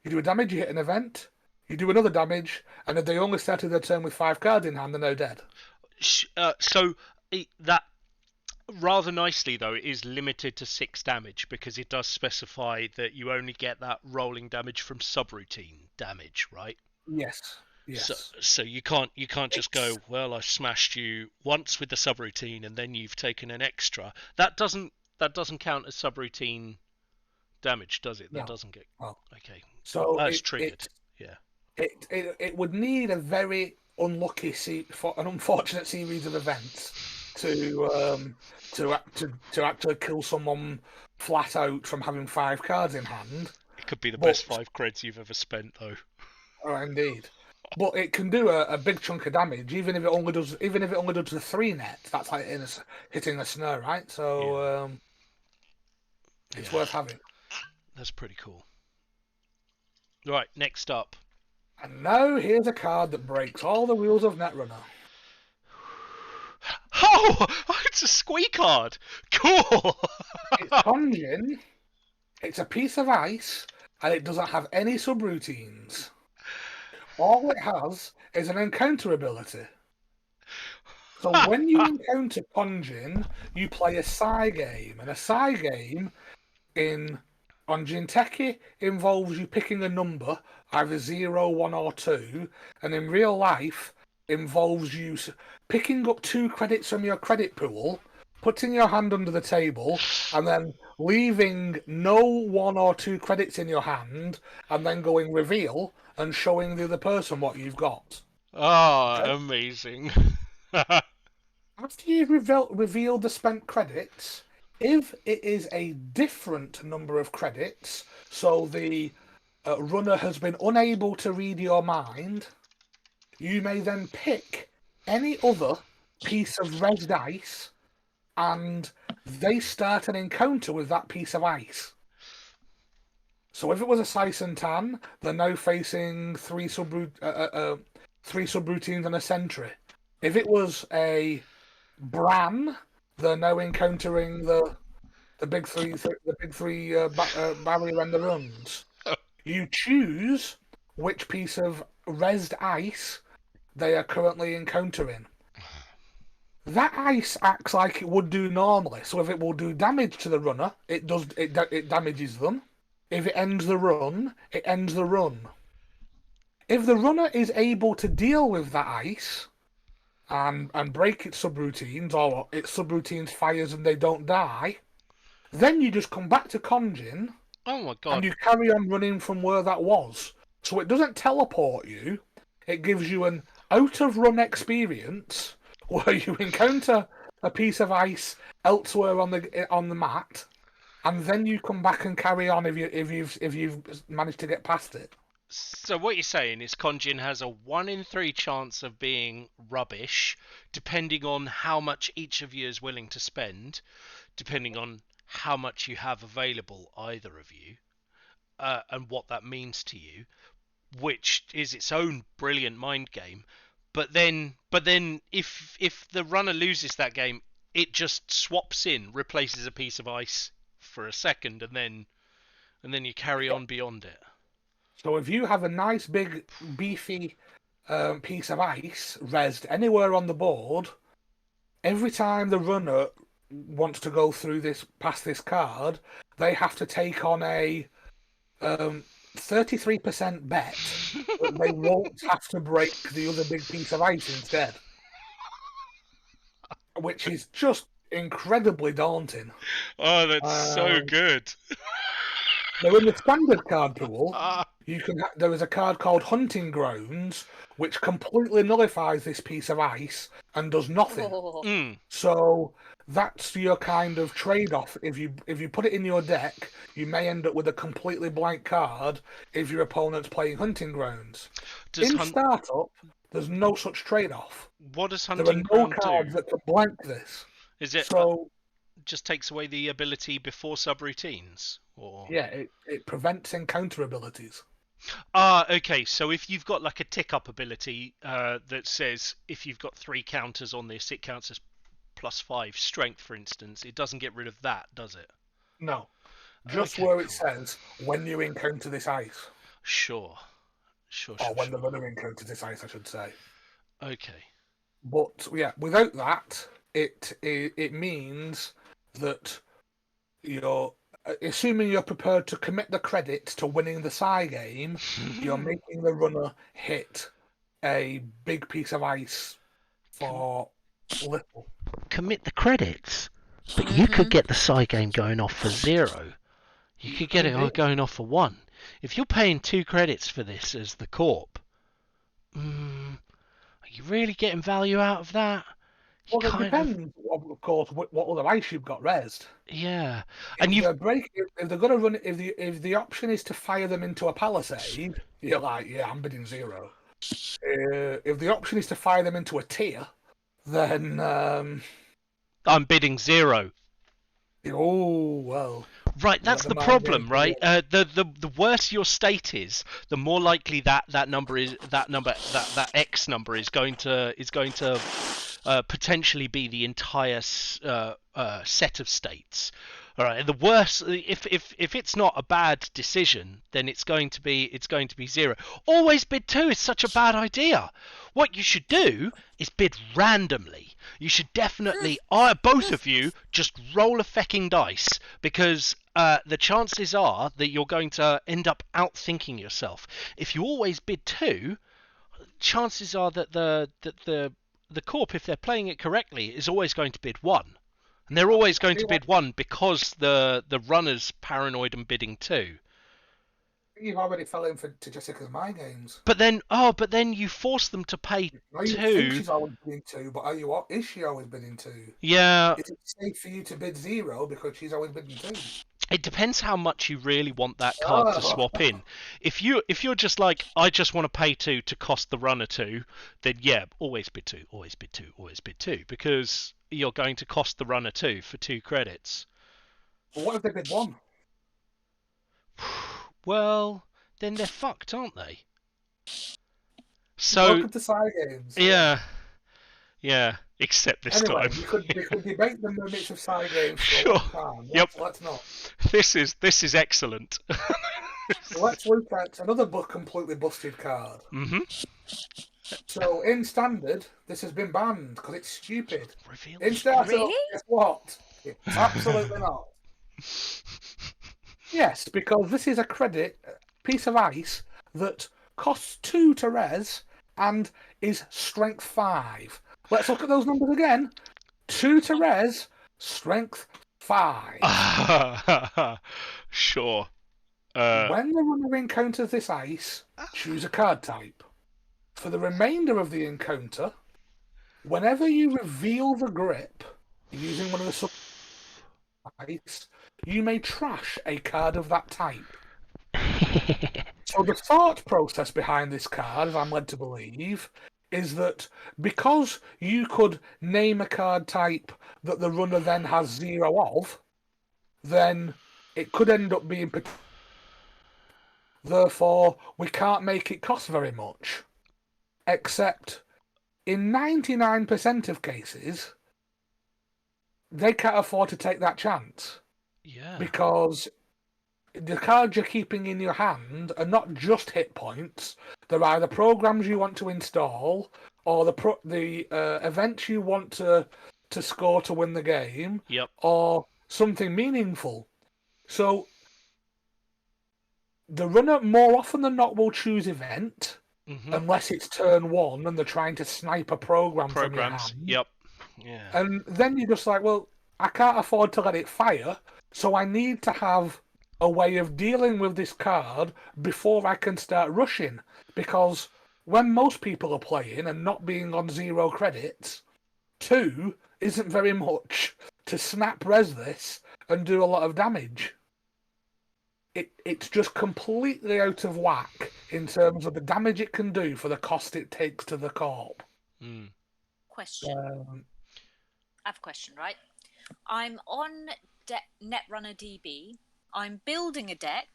You do a damage. You hit an event. You do another damage, and if they only started their turn with 5 cards in hand, they're now dead. So that rather nicely though, it is limited to 6 damage because it does specify that you only get that rolling damage from subroutine damage, right? Yes. Yes. So you can't just go, well, I've smashed you once with the subroutine and then you've taken an extra. That doesn't count as subroutine damage, does it? That No. doesn't get. No. Okay. So That's triggered. Yeah. It would need a very unfortunate series of events to actually kill someone flat out from having 5 cards in hand. It could be the best 5 creds you've ever spent, though. Oh, indeed. But it can do a big chunk of damage, even if it only does the 3 net. That's like hitting a snare, right? So it's worth having. That's pretty cool. Right, next up. And now here's a card that breaks all the rules of Netrunner. Oh, it's a squee card. Cool. It's Konjin. It's a piece of ice, and it doesn't have any subroutines. All it has is an encounter ability. So when you encounter Konjin, you play a Psy game, and a Psy game on Jinteki involves you picking a number, either 0, 1, or 2, and in real life involves you picking up 2 credits from your credit pool, putting your hand under the table, and then leaving no 1 or 2 credits in your hand, and then going reveal and showing the other person what you've got. Oh, okay. Amazing. After you've revealed the spent credits, if it is a different number of credits, so the runner has been unable to read your mind, you may then pick any other piece of red dice, and they start an encounter with that piece of ice. So if it was a Sice and Tan, they're now facing 3 subroutines and a sentry. If it was a Bran, they're now encountering the big three barrier and the runs. You choose which piece of rezzed ice they are currently encountering. That ice acts like it would do normally. So if it will do damage to the runner, it damages them. If it ends the run, it ends the run. If the runner is able to deal with that ice and break its subroutines, or its subroutines fires and they don't die, then you just come back to Konjin. Oh my god. And you carry on running from where that was. So it doesn't teleport you. It gives you an out-of-run experience where you encounter a piece of ice elsewhere on the mat, and then you come back and carry on if you've managed to get past it. So what you're saying is Konjin has a 1 in 3 chance of being rubbish, depending on how much each of you is willing to spend, depending on how much you have available, either of you, and what that means to you, which is its own brilliant mind game. But then if the runner loses that game, it just swaps in, replaces a piece of ice for a second, and then you carry on beyond it. So if you have a nice big beefy piece of ice rezzed anywhere on the board, every time the runner wants to go through past this card, they have to take on a 33% bet that they won't have to break the other big piece of ice instead. Which is just incredibly daunting. Oh, that's so good. Now, in the standard card pool, Ah, there is a card called Hunting Grounds, which completely nullifies this piece of ice and does nothing. Oh. mm. So that's your kind of trade-off. If you put it in your deck, you may end up with a completely blank card if your opponent's playing Hunting Grounds. Does In hunt? startup, there's no such trade-off. What does There are hunting no ground cards do? that can blank this. Is it So just takes away the ability before subroutines, or? yeah, it prevents encounter abilities. Ah, okay. So if you've got like a tick up ability that says if you've got 3 counters on this, it counts as +5 strength, for instance. It doesn't get rid of that, does it? No, just Okay, where it cool. says when you encounter this ice, Sure. or when the runner encounters this ice, I should say. Okay. But yeah, without that, it means that you're assuming you're prepared to commit the credits to winning the side game. You're making the runner hit a big piece of ice for little. Commit the credits, but you could get the side game going off for 0. You could get it Indeed. going off for 1. If you're paying 2 credits for this as the corp, are you really getting value out of that? You Well, it kind of, depends, of course, what other ice you've got rezzed. yeah. If And you've they're going to run, if the option is to fire them into a palisade, you're like, yeah, I'm bidding 0. If the option is to fire them into a tier, then I'm bidding 0. oh well. Right, that's the the mind problem, game right? The worse your state is, the more likely that X number is going to potentially be the entire set of states. All right, the worse if it's not a bad decision, then it's going to be 0. Always bid 2 is such a bad idea. What you should do is bid randomly. You should definitely, both of you, just roll a fecking dice, because the chances are that you're going to end up outthinking yourself. If you always bid 2, chances are that the corp, if they're playing it correctly, is always going to bid 1. And they're always going to bid 1 because the runner's paranoid and bidding 2. You've already fell in to Jessica's mind games. But then you force them to pay Now you 2. think she's always bidding 2, but is she always bidding 2? Yeah, Is it safe for you to bid 0 because she's always bidding 2? it depends how much you really want that card to swap in. If you're just like, I just want to pay 2 to cost the runner 2, then yeah, always bid 2, always bid 2, always bid 2, because you're going to cost the runner 2 for 2 credits. But what if they bid 1? Well, then they're fucked, aren't they? So Welcome to side games. yeah, except this Anyway, time. we could debate the limits of side games for Sure. a long time. Yep. Let's not. This is excellent. So let's look at another completely busted card. Mm-hmm. So in standard, this has been banned because it's stupid. Reveal. In startup, Really? guess what? It's absolutely not. Yes, because this is a piece of ice that costs 2 to res and is strength 5. Let's look at those numbers again. 2 to res, strength 5. Sure. When the runner encounters this ice, choose a card type. For the remainder of the encounter, whenever you reveal the grip using one of the sub ice, you may trash a card of that type. So the thought process behind this card, as I'm led to believe, is that because you could name a card type that the runner then has 0 of, then it could end up being... Therefore, we can't make it cost very much. Except, in 99% of cases, they can't afford to take that chance. Yeah. Because the cards you're keeping in your hand are not just hit points. They're either programs you want to install or the events you want to score to win the game, Yep. or something meaningful. So the runner more often than not will choose event, unless it's turn 1 and they're trying to snipe a program from your hand. Yep. Yeah. And then you're just like, well, I can't afford to let it fire, so I need to have a way of dealing with this card before I can start rushing. Because when most people are playing and not being on 0 credits, 2 isn't very much to snap res this and do a lot of damage. It's just completely out of whack in terms of the damage it can do for the cost it takes to the corp. Question. I have a question, right? I'm on Netrunner DB. I'm building a deck,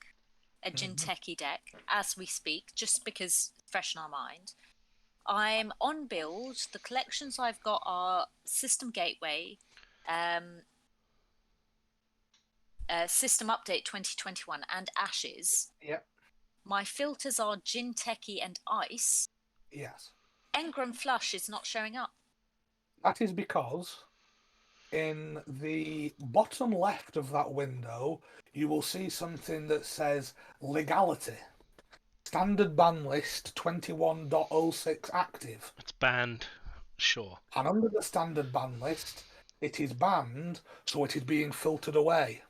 a Jinteki deck, as we speak, just because it's fresh in our mind. I'm on build. The collections I've got are System Gateway, System Update 2021, and Ashes. Yep. My filters are Jinteki and Ice. Yes. Engram Flush is not showing up. That is because in the bottom left of that window, you will see something that says Legality. Standard ban list 21.06 active. It's banned, sure. And under the standard ban list, it is banned, so it is being filtered away.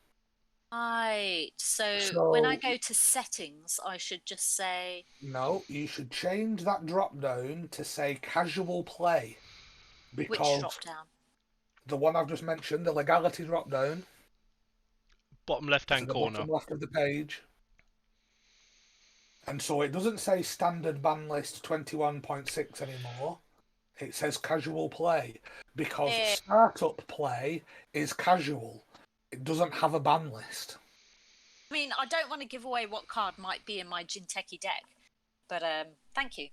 Right. So when I go to settings, I should just say... No, you should change that drop down to say casual play. Because which drop down? the one I've just mentioned, the legality drop down. Bottom left-hand the corner. Bottom left of the page. And so it doesn't say standard ban list 21.6 anymore. It says casual play. Because startup play is casual. It doesn't have a ban list. I mean, I don't want to give away what card might be in my Jinteki deck. But thank you.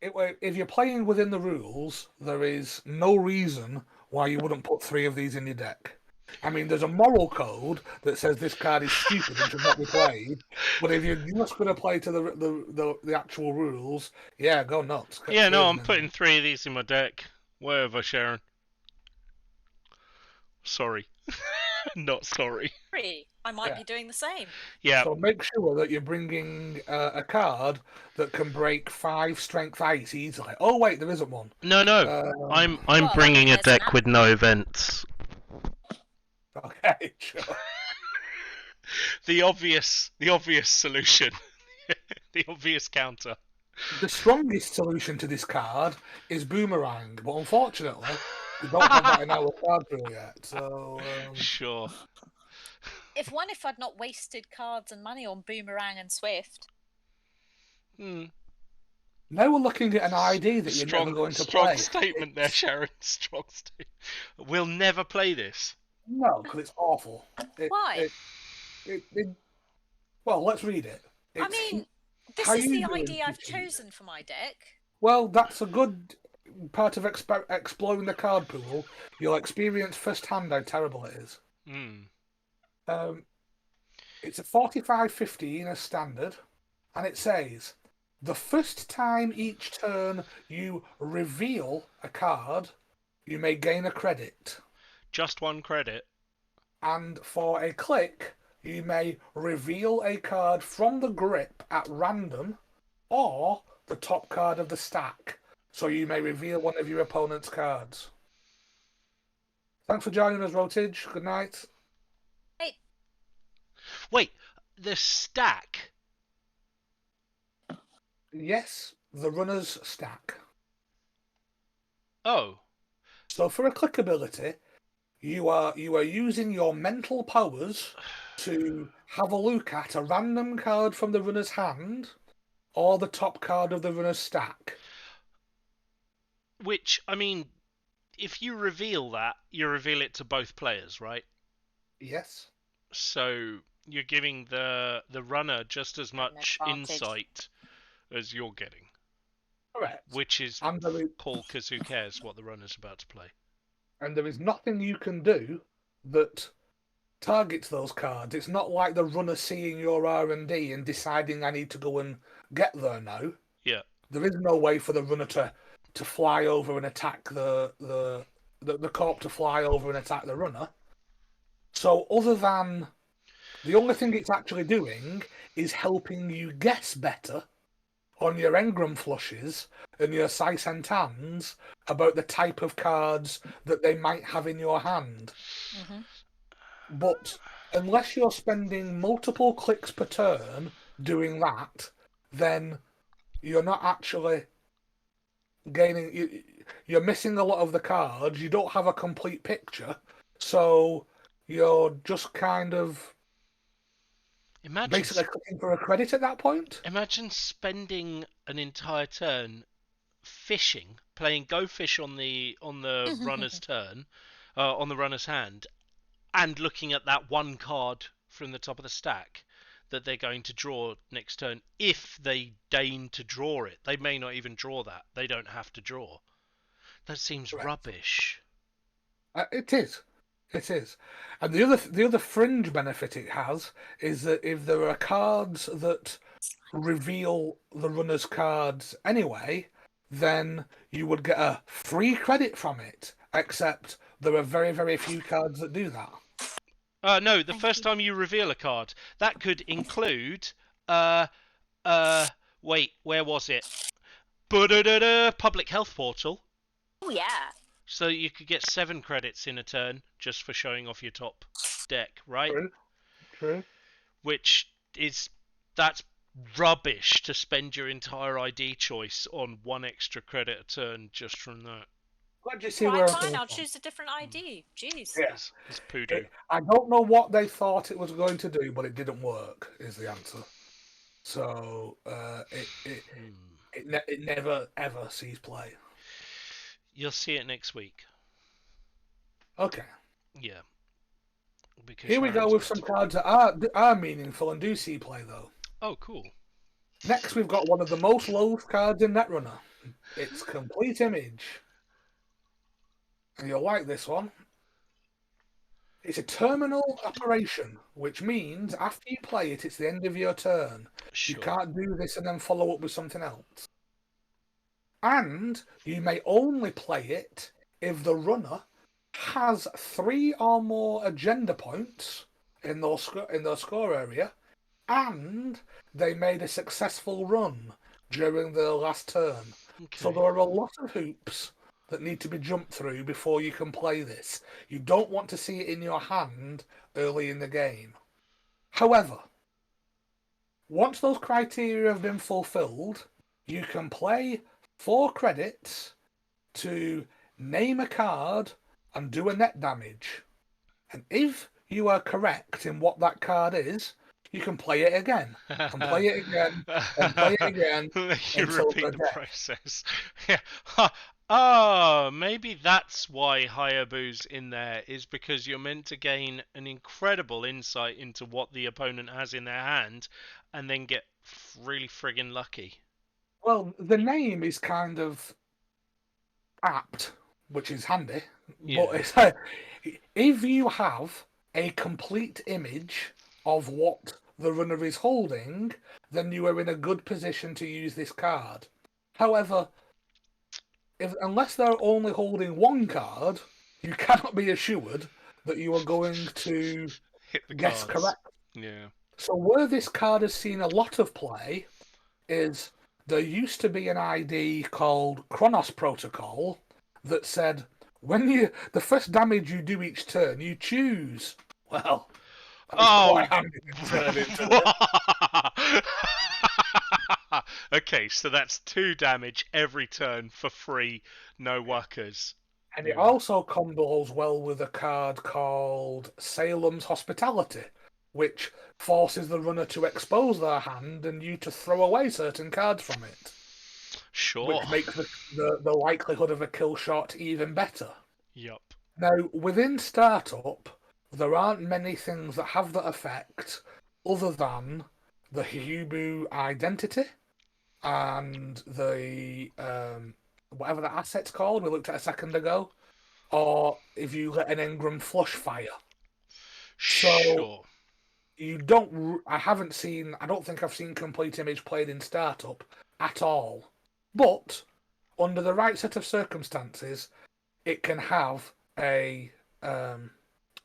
If you're playing within the rules, there is no reason why you wouldn't put 3 of these in your deck. I mean, there's a moral code that says this card is stupid and should not be played. But if you're just going to play to the actual rules, yeah, go nuts. Yeah, no, I'm putting 3 of these in my deck. Whatever, Sharon. Sorry. Not sorry. 3. I might be doing the same. Yeah. So make sure that you're bringing a card that can break 5 strength ice easily. Oh wait, there isn't one. No. I'm bringing a deck with no events. Okay, sure. The obvious solution. The obvious counter. The strongest solution to this card is Boomerang, but unfortunately, we don't have that in our card pool yet. So Sure. If I'd not wasted cards and money on Boomerang and Swift. Now we're looking at an ID that you're never going to play. Strong statement there, Sharon. Strong statement. We'll never play this. No, because it's awful. Why? Well, let's read it. I mean, this is the ID I've chosen for my deck. Well, that's a good part of exploring the card pool. You'll experience firsthand how terrible it is. It's a 45-15 as standard, and it says, the first time each turn you reveal a card, you may gain a credit. Just 1 credit. And for a click, you may reveal a card from the grip at random or the top card of the stack. So you may reveal one of your opponent's cards. Thanks for joining us, Rotage. Good night. Hey. Wait, the stack? Yes, the runner's stack. Oh. So for a click ability, you are using your mental powers to have a look at a random card from the runner's hand or the top card of the runner's stack. Which, I mean, if you reveal that, you reveal it to both players, right? Yes. So you're giving the runner just as much insight as you're getting. Correct. Which is cool because who cares what the runner's about to play. And there is nothing you can do that targets those cards. It's not like the runner seeing your R&D and deciding I need to go and get there now. Yeah. There is no way for the runner to fly over and attack the corp to fly over and attack the runner. So other than the only thing it's actually doing is helping you guess better on your engram flushes and your sice and tans about the type of cards that they might have in your hand. Mm-hmm. But unless you're spending multiple clicks per turn doing that, then you're not actually gaining. You're missing a lot of the cards. You don't have a complete picture, so you're just kind of basically clicking for a credit at that point. Imagine spending an entire turn fishing, playing Go Fish on the runner's turn, on the runner's hand, and looking at that one card from the top of the stack that they're going to draw next turn, if they deign to draw it. They may not even draw that. They don't have to draw. That seems rubbish. It is. It is. And the other fringe benefit it has is that if there are cards that reveal the runner's cards anyway, then you would get a free credit from it, except there are very, very few cards that do that. No, the first time you reveal a card. That could include... wait, where was it? Public Health Portal. Oh, yeah. So you could get 7 credits in a turn just for showing off your top deck, right? True. That's rubbish to spend your entire ID choice on 1 extra credit a turn just from that. Glad you see Right, where fine, I'll choose a different ID. Jeez. Yes. It's poodoo. I don't know what they thought it was going to do, but it didn't work, is the answer. So it never ever sees play. You'll see it next week. Okay. Yeah. Because Here we go Sharan's with got some to- cards that are meaningful and do see play, though. Oh, cool. Next, we've got one of the most loathed cards in Netrunner. It's Complete Image. And you'll like this one. It's a terminal operation, which means after you play it, it's the end of your turn. Sure. You can't do this and then follow up with something else. And you may only play it if the runner has 3 or more agenda points in their score area, and they made a successful run during their last turn. Okay. So there are a lot of hoops that need to be jumped through before you can play this. You don't want to see it in your hand early in the game. However, once those criteria have been fulfilled, you can play 4 credits to name a card and do a net damage. And if you are correct in what that card is, you can play it again, and play it again, and play it again. You until repeat they're the dead. process. Yeah. Oh, maybe that's why Hayabu's in there, is because you're meant to gain an incredible insight into what the opponent has in their hand, and then get really friggin' lucky. Well, the name is kind of apt, which is handy. Yeah. But it's, if you have a complete image of what the runner is holding, then you are in a good position to use this card. However, unless they're only holding 1 card, you cannot be assured that you are going to Hit the guess cards. correct. Yeah. So where this card has seen a lot of play is there used to be an ID called Chronos Protocol that said when the first damage you do each turn, you choose. Well, that was quite handy to turn into. Okay, so that's 2 damage every turn for free, no workers. And it also combos well with a card called Salem's Hospitality, which forces the runner to expose their hand and you to throw away certain cards from it. Sure. Which makes the likelihood of a kill shot even better. Yup. Now, within Startup, there aren't many things that have that effect other than the Hyubu identity and the whatever that asset's called we looked at a second ago, or if you let an engram flush fire. Sure. You don't. I don't think I've seen Complete Image played in Startup at all. But under the right set of circumstances, it can have a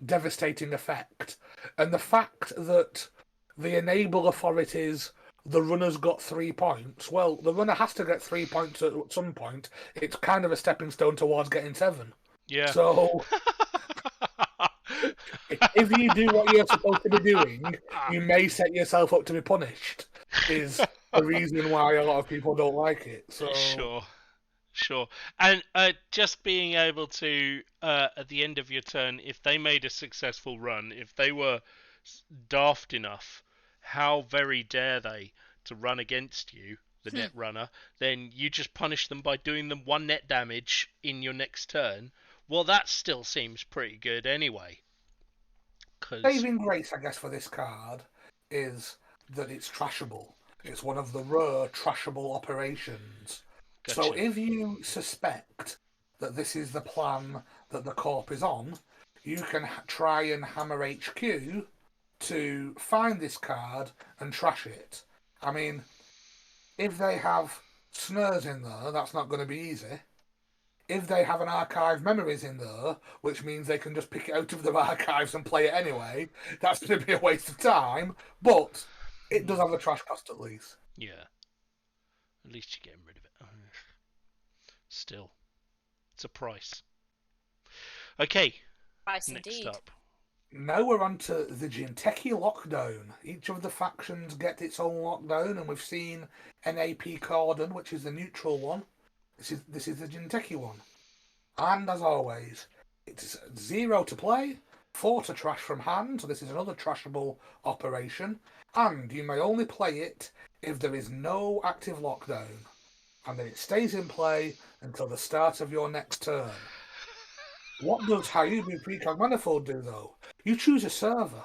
devastating effect. And the fact that the enabler for it is the runner's got 3 points. Well, the runner has to get 3 points at some point. It's kind of a stepping stone towards getting 7. Yeah. So if you do what you're supposed to be doing, you may set yourself up to be punished. Is the reason why a lot of people don't like it. So Sure. And just being able to, at the end of your turn, if they made a successful run, if they were daft enough, how very dare they to run against you, the Netrunner, then you just punish them by doing them 1 net damage in your next turn. Well, that still seems pretty good anyway. saving grace, I guess, for this card is that it's trashable. It's one of the rare trashable operations. Gotcha. So if you suspect that this is the plan that the Corp is on, you can try and hammer HQ to find this card and trash it. I mean, if they have snares in there, that's not going to be easy. If they have an archive memories in there, which means they can just pick it out of their archives and play it anyway, that's going to be a waste of time. But it does have a trash cost at least. Yeah. At least you're getting rid of it. Still, it's a price. Okay, Price next indeed. up. Now we're on to the Jinteki lockdown. Each of the factions get its own lockdown, and we've seen NAP Cordon, which is the neutral one. This is the Jinteki one. And as always, it's 0 to play, 4 to trash from hand, so this is another trashable operation, and you may only play it if there is no active lockdown, and then it stays in play until the start of your next turn. What does Hayubi Precog Manifold do, though? You choose a server,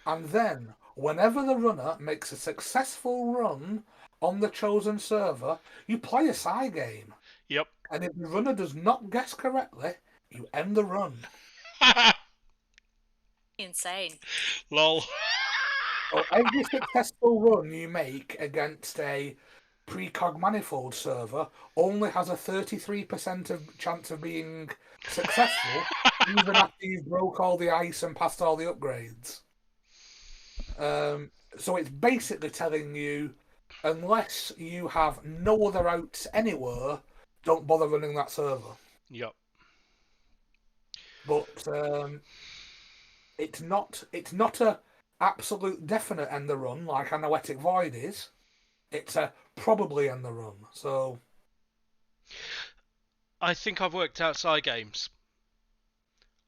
and then, whenever the runner makes a successful run on the chosen server, you play a side game. Yep. And if the runner does not guess correctly, you end the run. Insane. Lol. So every successful run you make against a precog manifold server only has a 33% of chance of being successful, even after you've broke all the ice and passed all the upgrades. So it's basically telling you, unless you have no other outs anywhere, don't bother running that server. Yep. But it's not a absolute definite end the run like a Noetic Void is. It's a probably end the run. So I think I've worked out side games.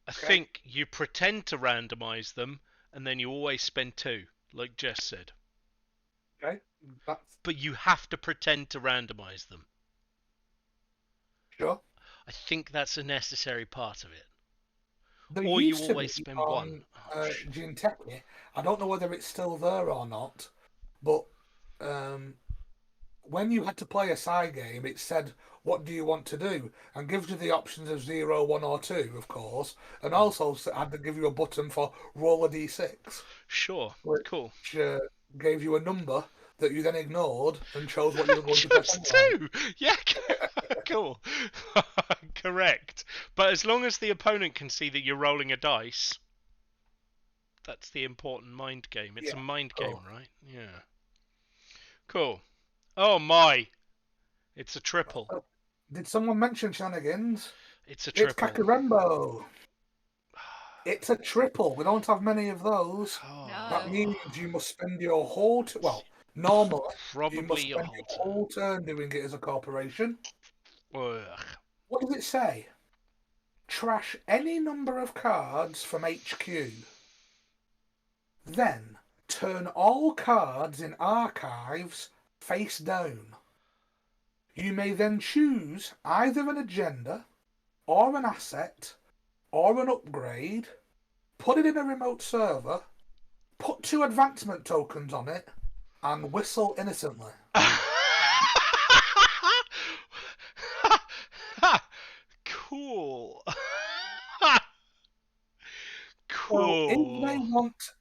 I Okay. think you pretend to randomise them, and then you always spend 2, like Jess said. okay, that's But you have to pretend to randomise them. sure. I think that's a necessary part of it. There Or you used to always be spend on, 1. Oh, shit. Jinteki. I don't know whether it's still there or not, but when you had to play a side game, it said, "What do you want to do?" and gives you the options of 0, 1, or 2, of course, and also had to give you a button for roll a d6, Sure. which Cool. gave you a number that you then ignored and chose what you were going to press Chose anyway. 2! Yeah, cool. Correct. But as long as the opponent can see that you're rolling a dice, that's the important mind game. It's a Yeah, mind cool. game, right? Yeah. Cool. Oh my! It's a triple. Did someone mention shenanigans? It's a It's triple. Kakarembo. It's a triple. We don't have many of those. Oh, That means you must spend your whole normally you must probably your spend whole your turn. whole turn doing it as a corporation. Ugh. What does it say? Trash any number of cards from HQ. Then turn all cards in archives face down. You may then choose either an agenda, or an asset, or an upgrade, put it in a remote server, put 2 advancement tokens on it, and whistle innocently. Cool. So if they Cool. want,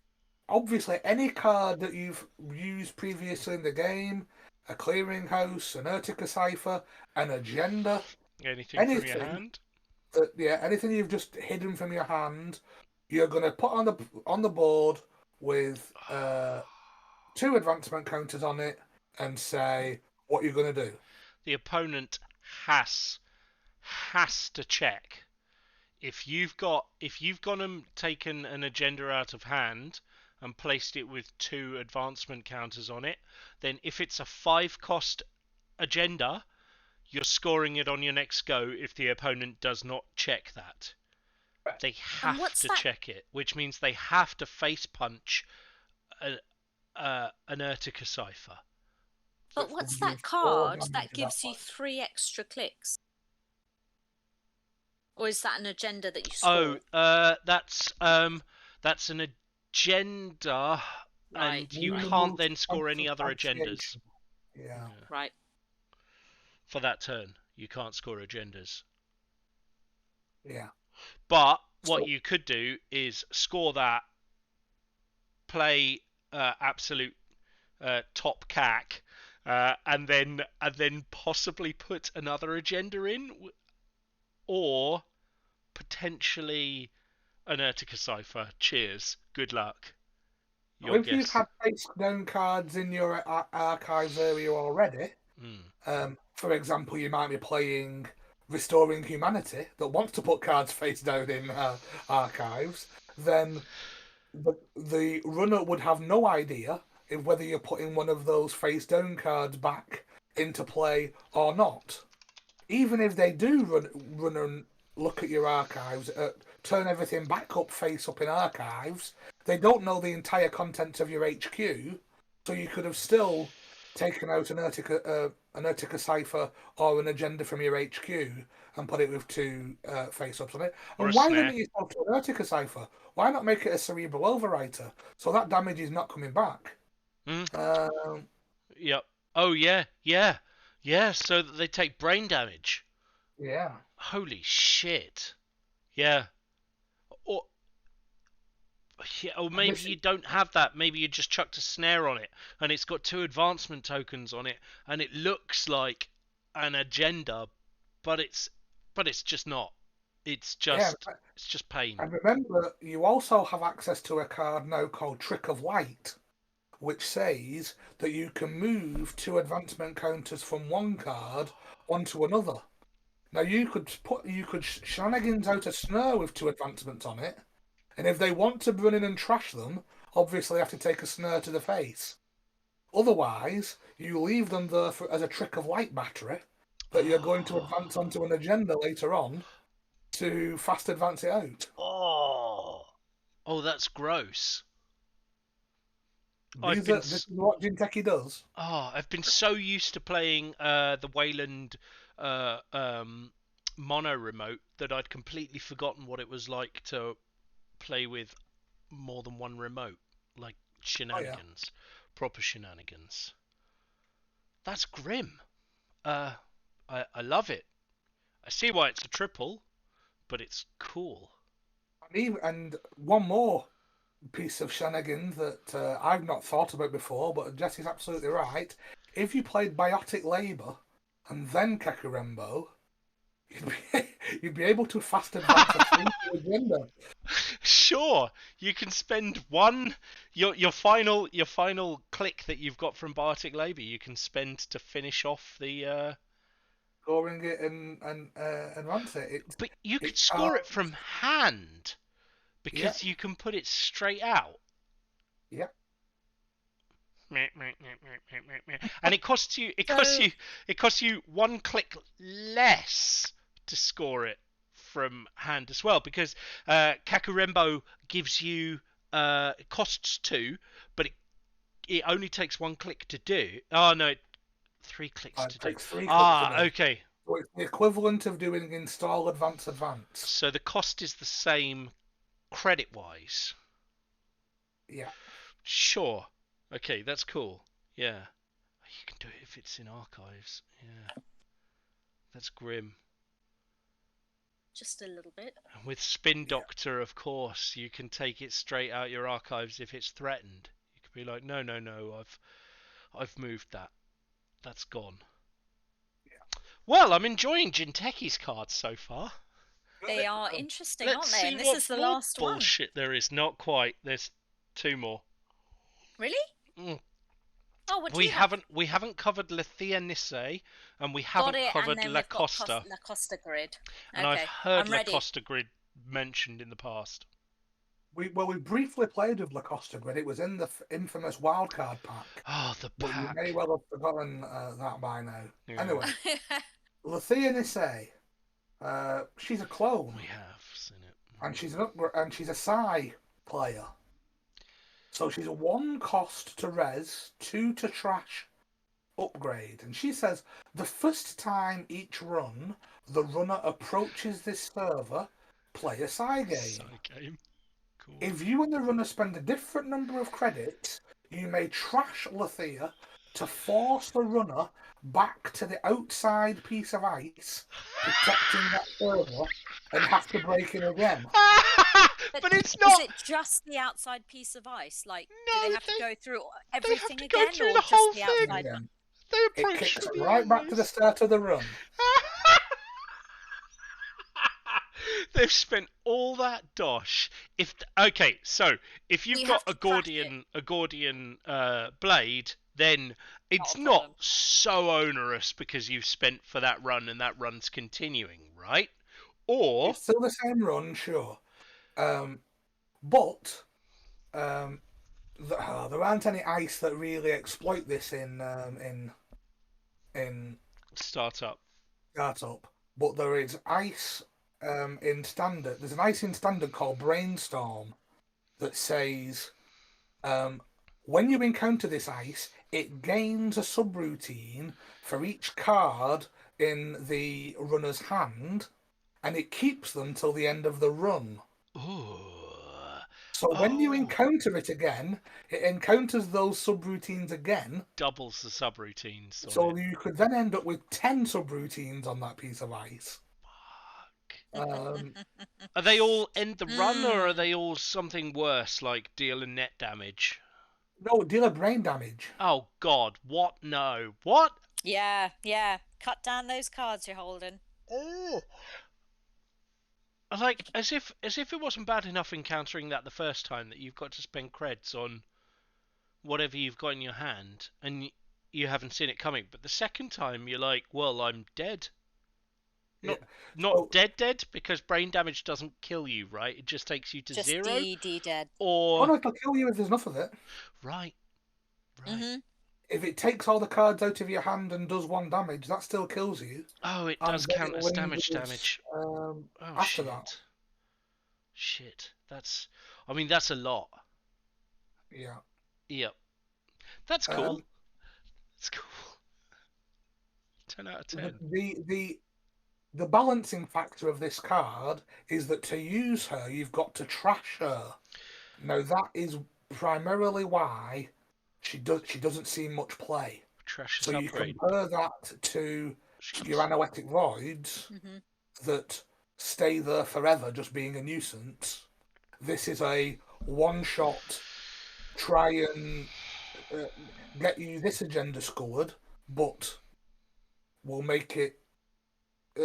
obviously, any card that you've used previously in the game, a clearinghouse, an Urtica cipher, an agenda, Anything from your anything hand? anything you've just hidden from your hand, you're gonna put on the board with 2 advancement counters on it and say what you're gonna do. The opponent has to check If you've gone and taken an agenda out of hand and placed it with 2 advancement counters on it, then if it's a 5-cost agenda, you're scoring it on your next go if the opponent does not check that. They have what's to that? check it, which means they have to face punch an Urtica Cipher. But Which what's will that give 4 card damage that at gives you point. 3 extra clicks? Or is that an agenda that you Oh, score? that's an agenda, Right. and you Right. can't then score any other agendas. Yeah. Right. For that turn, you can't score agendas. Yeah. But what So- you could do is score that, play absolute top cack, and then possibly put another agenda in, or potentially an Urtica Cipher. Cheers. Good luck. So Your if you've guess. had face down cards in your archives area already, for example, you might be playing Restoring Humanity that wants to put cards face down in archives, then the runner would have no idea if whether you're putting one of those face down cards back into play or not. Even if they do run and look at your archives, turn everything back up face up in archives, they don't know the entire contents of your HQ, so you could have still taken out an Urtica cipher or an agenda from your HQ and put it with 2 face ups on it. Or And a why snare. limit yourself to an Urtica cipher? Why not make it a cerebral overwriter so that damage is not coming back? Yep. Oh yeah. So that they take brain damage. Yeah. Holy shit. Yeah. Or maybe you don't have that. Maybe you just chucked a snare on it, and it's got 2 advancement tokens on it, and it looks like an agenda, but it's just not. It's just pain. And remember, you also have access to a card now called Trick of Light, which says that you can move 2 advancement counters from one card onto another. Now you could shenanigans out a snare with 2 advancements on it, and if they want to run in and trash them, obviously they have to take a snare to the face. Otherwise, you leave them there as a Trick of Light battery that you're going to advance onto an agenda later on to fast advance it out. Oh, that's gross. This is what Jinteki does. I've been so used to playing the Wayland mono remote that I'd completely forgotten what it was like to play with more than one remote, like shenanigans, proper shenanigans. That's grim. I love it. I see why it's a triple, but it's cool. And one more piece of shenanigans that I've not thought about before, but Jesse's absolutely right. If you played Biotic Labour and then Kakurembo, you'd be able to fast advance a 3 agenda. Sure, you can spend your final click that you've got from Biotic Labour. You can spend to finish off the. Scoring it and advance it. But you could score it from hand because you can put it straight out. Yeah. And it costs you 1 click less to score it from hand as well, because Kakurembo gives you it costs 2, but it only takes 1 click to do. Oh no, 3 clicks to do. 3 clicks okay. So it's the equivalent of doing install advance. So the cost is the same credit wise. Yeah. Sure. Okay, that's cool. Yeah. You can do it if it's in archives. Yeah. That's grim. Just a little bit. And with Spin Doctor, of course, you can take it straight out your archives if it's threatened. You could be like, no, I've moved that. That's gone. Yeah. Well, I'm enjoying Jinteki's cards so far. They are interesting, Let's aren't they? see And this what is the more last one. bullshit there is. Not quite. There's 2 more. Really? Mm. Oh, what do we you have? haven't covered Lethea Nisse, and we haven't covered La Costa. La Costa Grid. And Okay, I've heard I'm La ready. Costa Grid mentioned in the past. We briefly played with Lacosta Grid. It was in the infamous wildcard pack. Oh, the But you pack. may well have forgotten that by now. Yeah. Anyway, Luthea Nisei, she's a clone, We have seen it. and she's a Psy player. So she's a 1 cost to res, 2 to trash upgrade. And she says the first time each run, the runner approaches this server, play a Psy game. Side game. Cool. If you and the runner spend a different number of credits, you may trash Luthea to force the runner back to the outside piece of ice, protecting that server, and have to break in again. But it's not. Is it just the outside piece of ice? Like, No, do they have to go through they have everything to go again, through or the just whole the thing. outside? Again. They It approach kicks from them the right back to the ice. start of the run. They've spent all that dosh. So if you've You got have a to trash Gordian blade, then it's a not problem. so onerous because you've spent for that run and that run's continuing, right? Or It's still the same run, sure. But there aren't any ice that really exploit this in startup. startup. But there is ice in standard. There's an ice in standard called Brainstorm that says when you encounter this ice, it gains a subroutine for each card in the runner's hand, and it keeps them till the end of the run. Ooh. So when you Oh. encounter it again, it encounters those subroutines again. Doubles the subroutines. on So it. you could then end up with 10 subroutines on that piece of ice. Fuck. Are they all end the run, or are they all something worse, like deal a net damage? No, deal a brain damage. Oh God! What? No. What? Yeah. Cut down those cards you're holding. Oh. Like as if it wasn't bad enough encountering that the first time that you've got to spend creds on whatever you've got in your hand and you haven't seen it coming. But the second time you're like, well, I'm dead. Not dead because brain damage doesn't kill you, right? It just takes you to Just 0. DD dead. Oh Or no, it'll kill you if there's enough of it. right. Mm-hmm. If it takes all the cards out of your hand and does 1 damage, that still kills you. Oh, it And does then count it as damage. lingers, Oh after shit. that. Shit. That's a lot. Yeah. Yep. That's cool. That's cool. 10 out of 10. The balancing factor of this card is that to use her, you've got to trash her. Now that is primarily why she doesn't see much play. Trash So is you upgrade. compare that to your anoetic voids that stay there forever, just being a nuisance. This is a one-shot. Try and get you this agenda scored, but we'll make it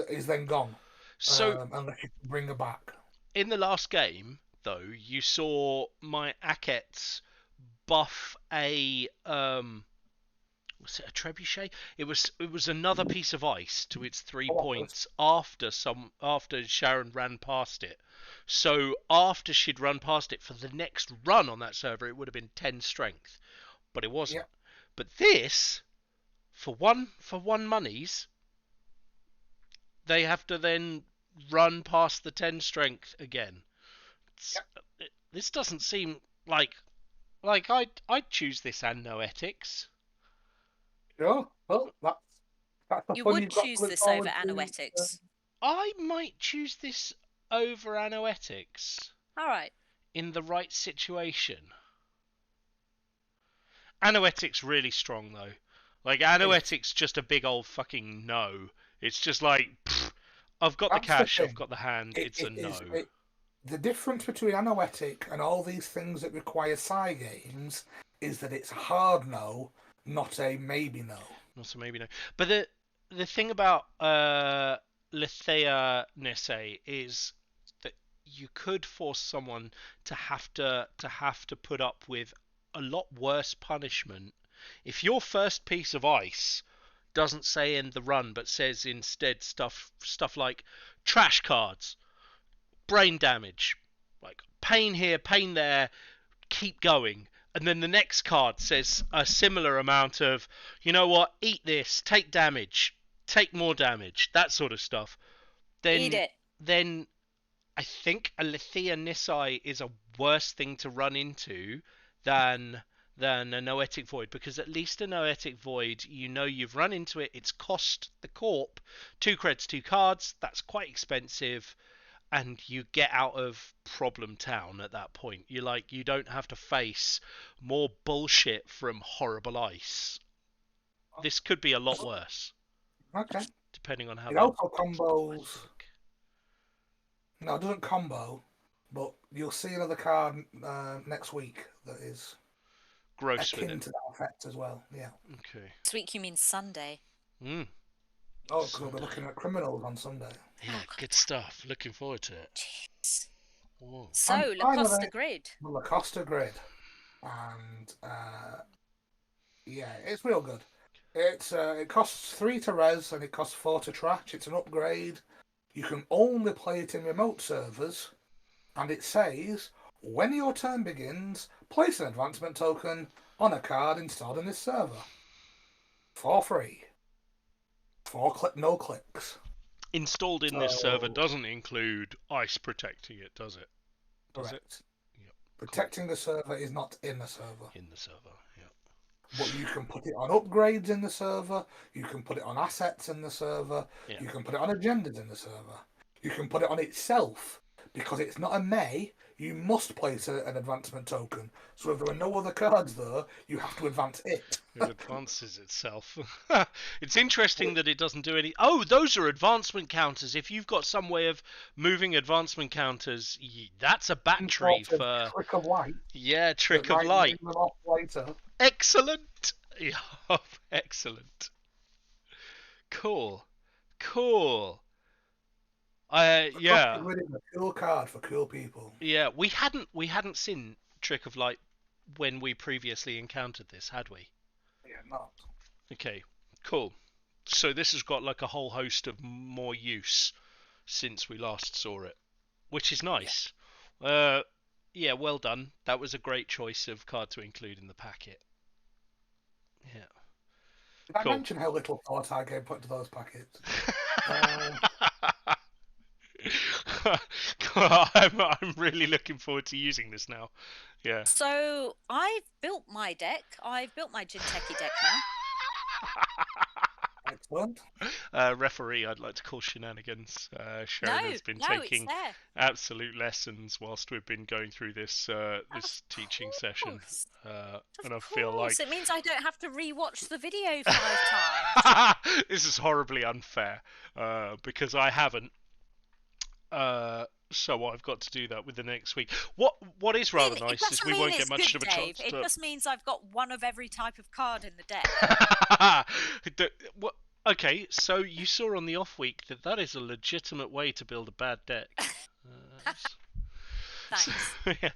is then gone. So unless you can bring her back. in the last game, though, you saw my Akets buff a was it a trebuchet? It was another piece of ice to its 3 points after Sharan ran past it. So after she'd run past it for the next run on that server, it would have been 10 strength, but it wasn't. Yeah. But this, for one monies, they have to then run past the 10 strength again. This doesn't seem like I'd choose this and Noetics. Sure. Well, that's the You fun would you've got to choose look this over forward to, Anoetics. I might choose this over Anoetics All right. in the right situation. Anoetics really strong though. Like Anoetics just a big old fucking no. It's just like pfft, I've got the That's the cash, I've thing. got the hand. It's a no. The difference between Anoetic and all these things that require Psy games is that it's a hard no, not a maybe no. Not a maybe no. But the thing about Lethea Nesse is that you could force someone to have to put up with a lot worse punishment if your first piece of ice doesn't say end the run but says instead stuff like trash cards, brain damage, like pain here, pain there, keep going. And then the next card says a similar amount of, you know what, eat this, take damage, take more damage, that sort of stuff. Eat it. Then I think a Lithia Nisai is a worse thing to run into than a Noetic Void, because at least a Noetic Void, you know you've run into it, it's cost the corp 2 creds, 2 cards, that's quite expensive, and you get out of Problem Town at that point. You don't have to face more bullshit from Horrible Ice. This could be a lot worse. Okay. Depending on how It they also combos. No, it doesn't combo, but you'll see another card next week that is gross akin to that effect as well. Yeah. Okay. This week you mean Sunday? Mm. Oh, because we'll be looking at Criminals on Sunday. Yeah, good stuff. Looking forward to it. Jeez. Whoa. So, And La Costa finally, Grid. The La Costa Grid. And yeah, it's real good. It costs 3 to res and it costs 4 to trash. It's an upgrade. You can only play it in remote servers, and it says, when your turn begins, place an advancement token on a card installed in this server. For free. No clicks. Installed in this server doesn't include ice protecting it, does it? Correct. Yep. Protecting the server is not in the server. In the server, yeah. But you can put it on upgrades in the server, you can put it on assets in the server, Yeah. you can put it on agendas in the server, you can put it on itself, because it's not a may, you must place an advancement token. So if there are no other cards there, you have to advance it. It advances itself. It's interesting that it doesn't do any... Oh, those are advancement counters. If you've got some way of moving advancement counters, that's a battery for... Trick of light. Yeah, trick of light. Them off later. Excellent. Yeah, excellent. Cool. Yeah. Rid of a cool card for cool people. Yeah, we hadn't seen Trick of Light when we previously encountered this, had we? Yeah, not. Okay, cool. So this has got like a whole host of more use since we last saw it, which is nice. Yeah, well done. That was a great choice of card to include in the packet. Yeah. Did I mention how little thought I gave put to those packets? I'm really looking forward to using this now. Yeah. So I've built my deck. I've built my Jinteki deck now. Excellent. Referee, I'd like to call shenanigans. Sharan has been taking absolute lessons whilst we've been going through this teaching session, and I feel like it means I don't have to rewatch the video 5 times. This is horribly unfair because I haven't. So I've got to do that with the next week. What is rather nice is we won't get much of a chance to... It just means I've got one of every type of card in the deck. Okay, so you saw on the off week that is a legitimate way to build a bad deck. Thanks. Yeah.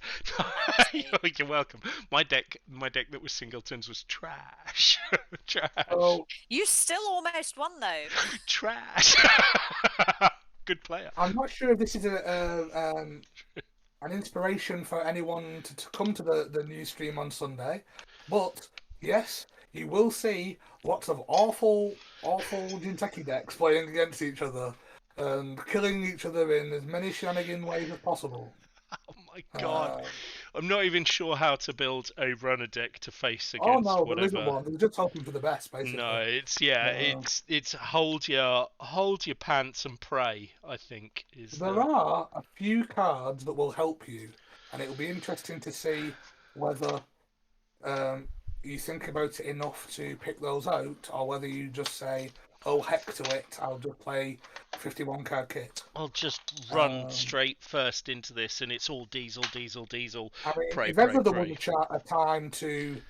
You're welcome. My deck that was singletons was trash. Trash. Oh, You still almost won though. Trash. Good player. I'm not sure if this is an inspiration for anyone to come to the news stream on Sunday, but yes, you will see lots of awful Jinteki decks playing against each other and killing each other in as many shenanigan ways as possible. Oh my god. I'm not even sure how to build a runner deck to face against whatever. There isn't one. We're just hoping for the best, basically. No, it's hold your pants and pray, I think. There are a few cards that will help you, and it will be interesting to see whether you think about it enough to pick those out, or whether you just say, oh heck to it, I'll just play 51 card kit. I'll just run straight first into this, and it's all diesel. I mean, Pray, if ever there pray. was a time to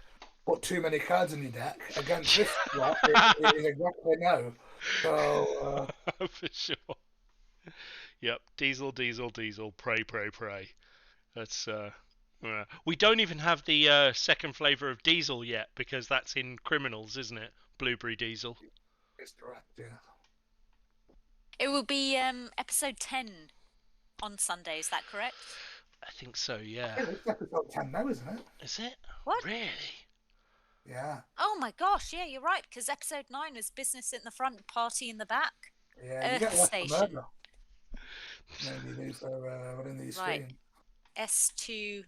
put too many cards in your deck against this lot, it is exactly no. So For sure. Yep, diesel, pray. That's we don't even have the second flavour of diesel yet, because that's in Criminals, isn't it? Blueberry diesel. it's correct, yeah. It will be episode 10 on Sunday. Is that correct? I think so, I yeah. think it's episode 10 now, isn't it? Is it? What? Really? Yeah. Oh my gosh, yeah, you're right. Because episode 9 was business in the front, party in the back. Yeah, you Earth get less for Station. murder. Maybe you do for running these Right. streams.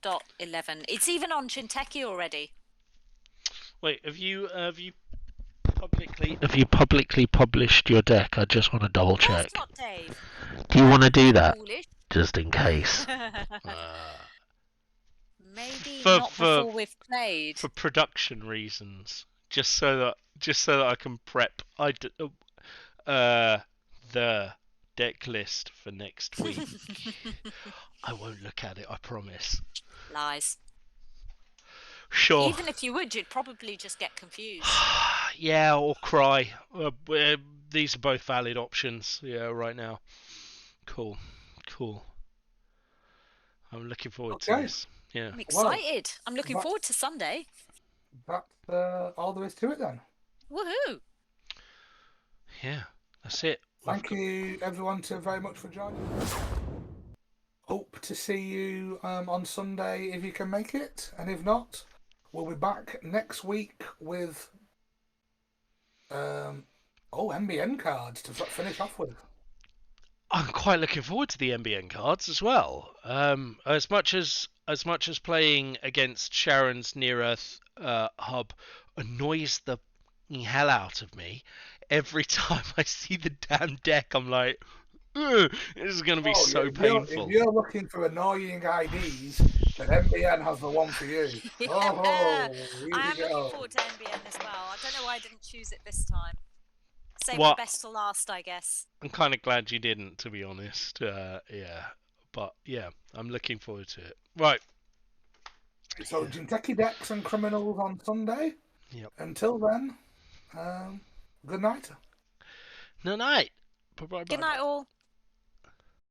S2.11. It's even on Jinteki already. Wait, have you publicly published your deck? I just want to double Of course check. not, Dave. Do you want to do that? Foolish. Just in case. Maybe For- not for- before we've played. For production reasons, just so that I can prep the deck list for next week. I won't look at it, I promise. Lies. Sure. Even if you would, you'd probably just get confused. Yeah, or cry. These are both valid options. Yeah, right now. Cool. I'm looking forward to this. Yeah. I'm excited. I'm looking that- forward to Sunday. That's all there is to it then. Woohoo! Yeah, that's it. Thank you everyone very much for joining us. Hope to see you on Sunday if you can make it, and if not, we'll be back next week with NBN cards to finish off with. I'm quite looking forward to the NBN cards as well. As much as playing against Sharon's Near Earth hub annoys the hell out of me, every time I see the damn deck, I'm like, this is going to be so painful. If you're looking for annoying IDs, then NBN has the one for you. Yeah. Oh, I am looking forward to NBN as well. I don't know why I didn't choose it this time. Save What? the best to last, I guess. I'm kind of glad you didn't, to be honest. But yeah, I'm looking forward to it. Right. So Jinteki decks and criminals on Sunday. Yep. Until then, good night. No night. Bye bye. Good night, all.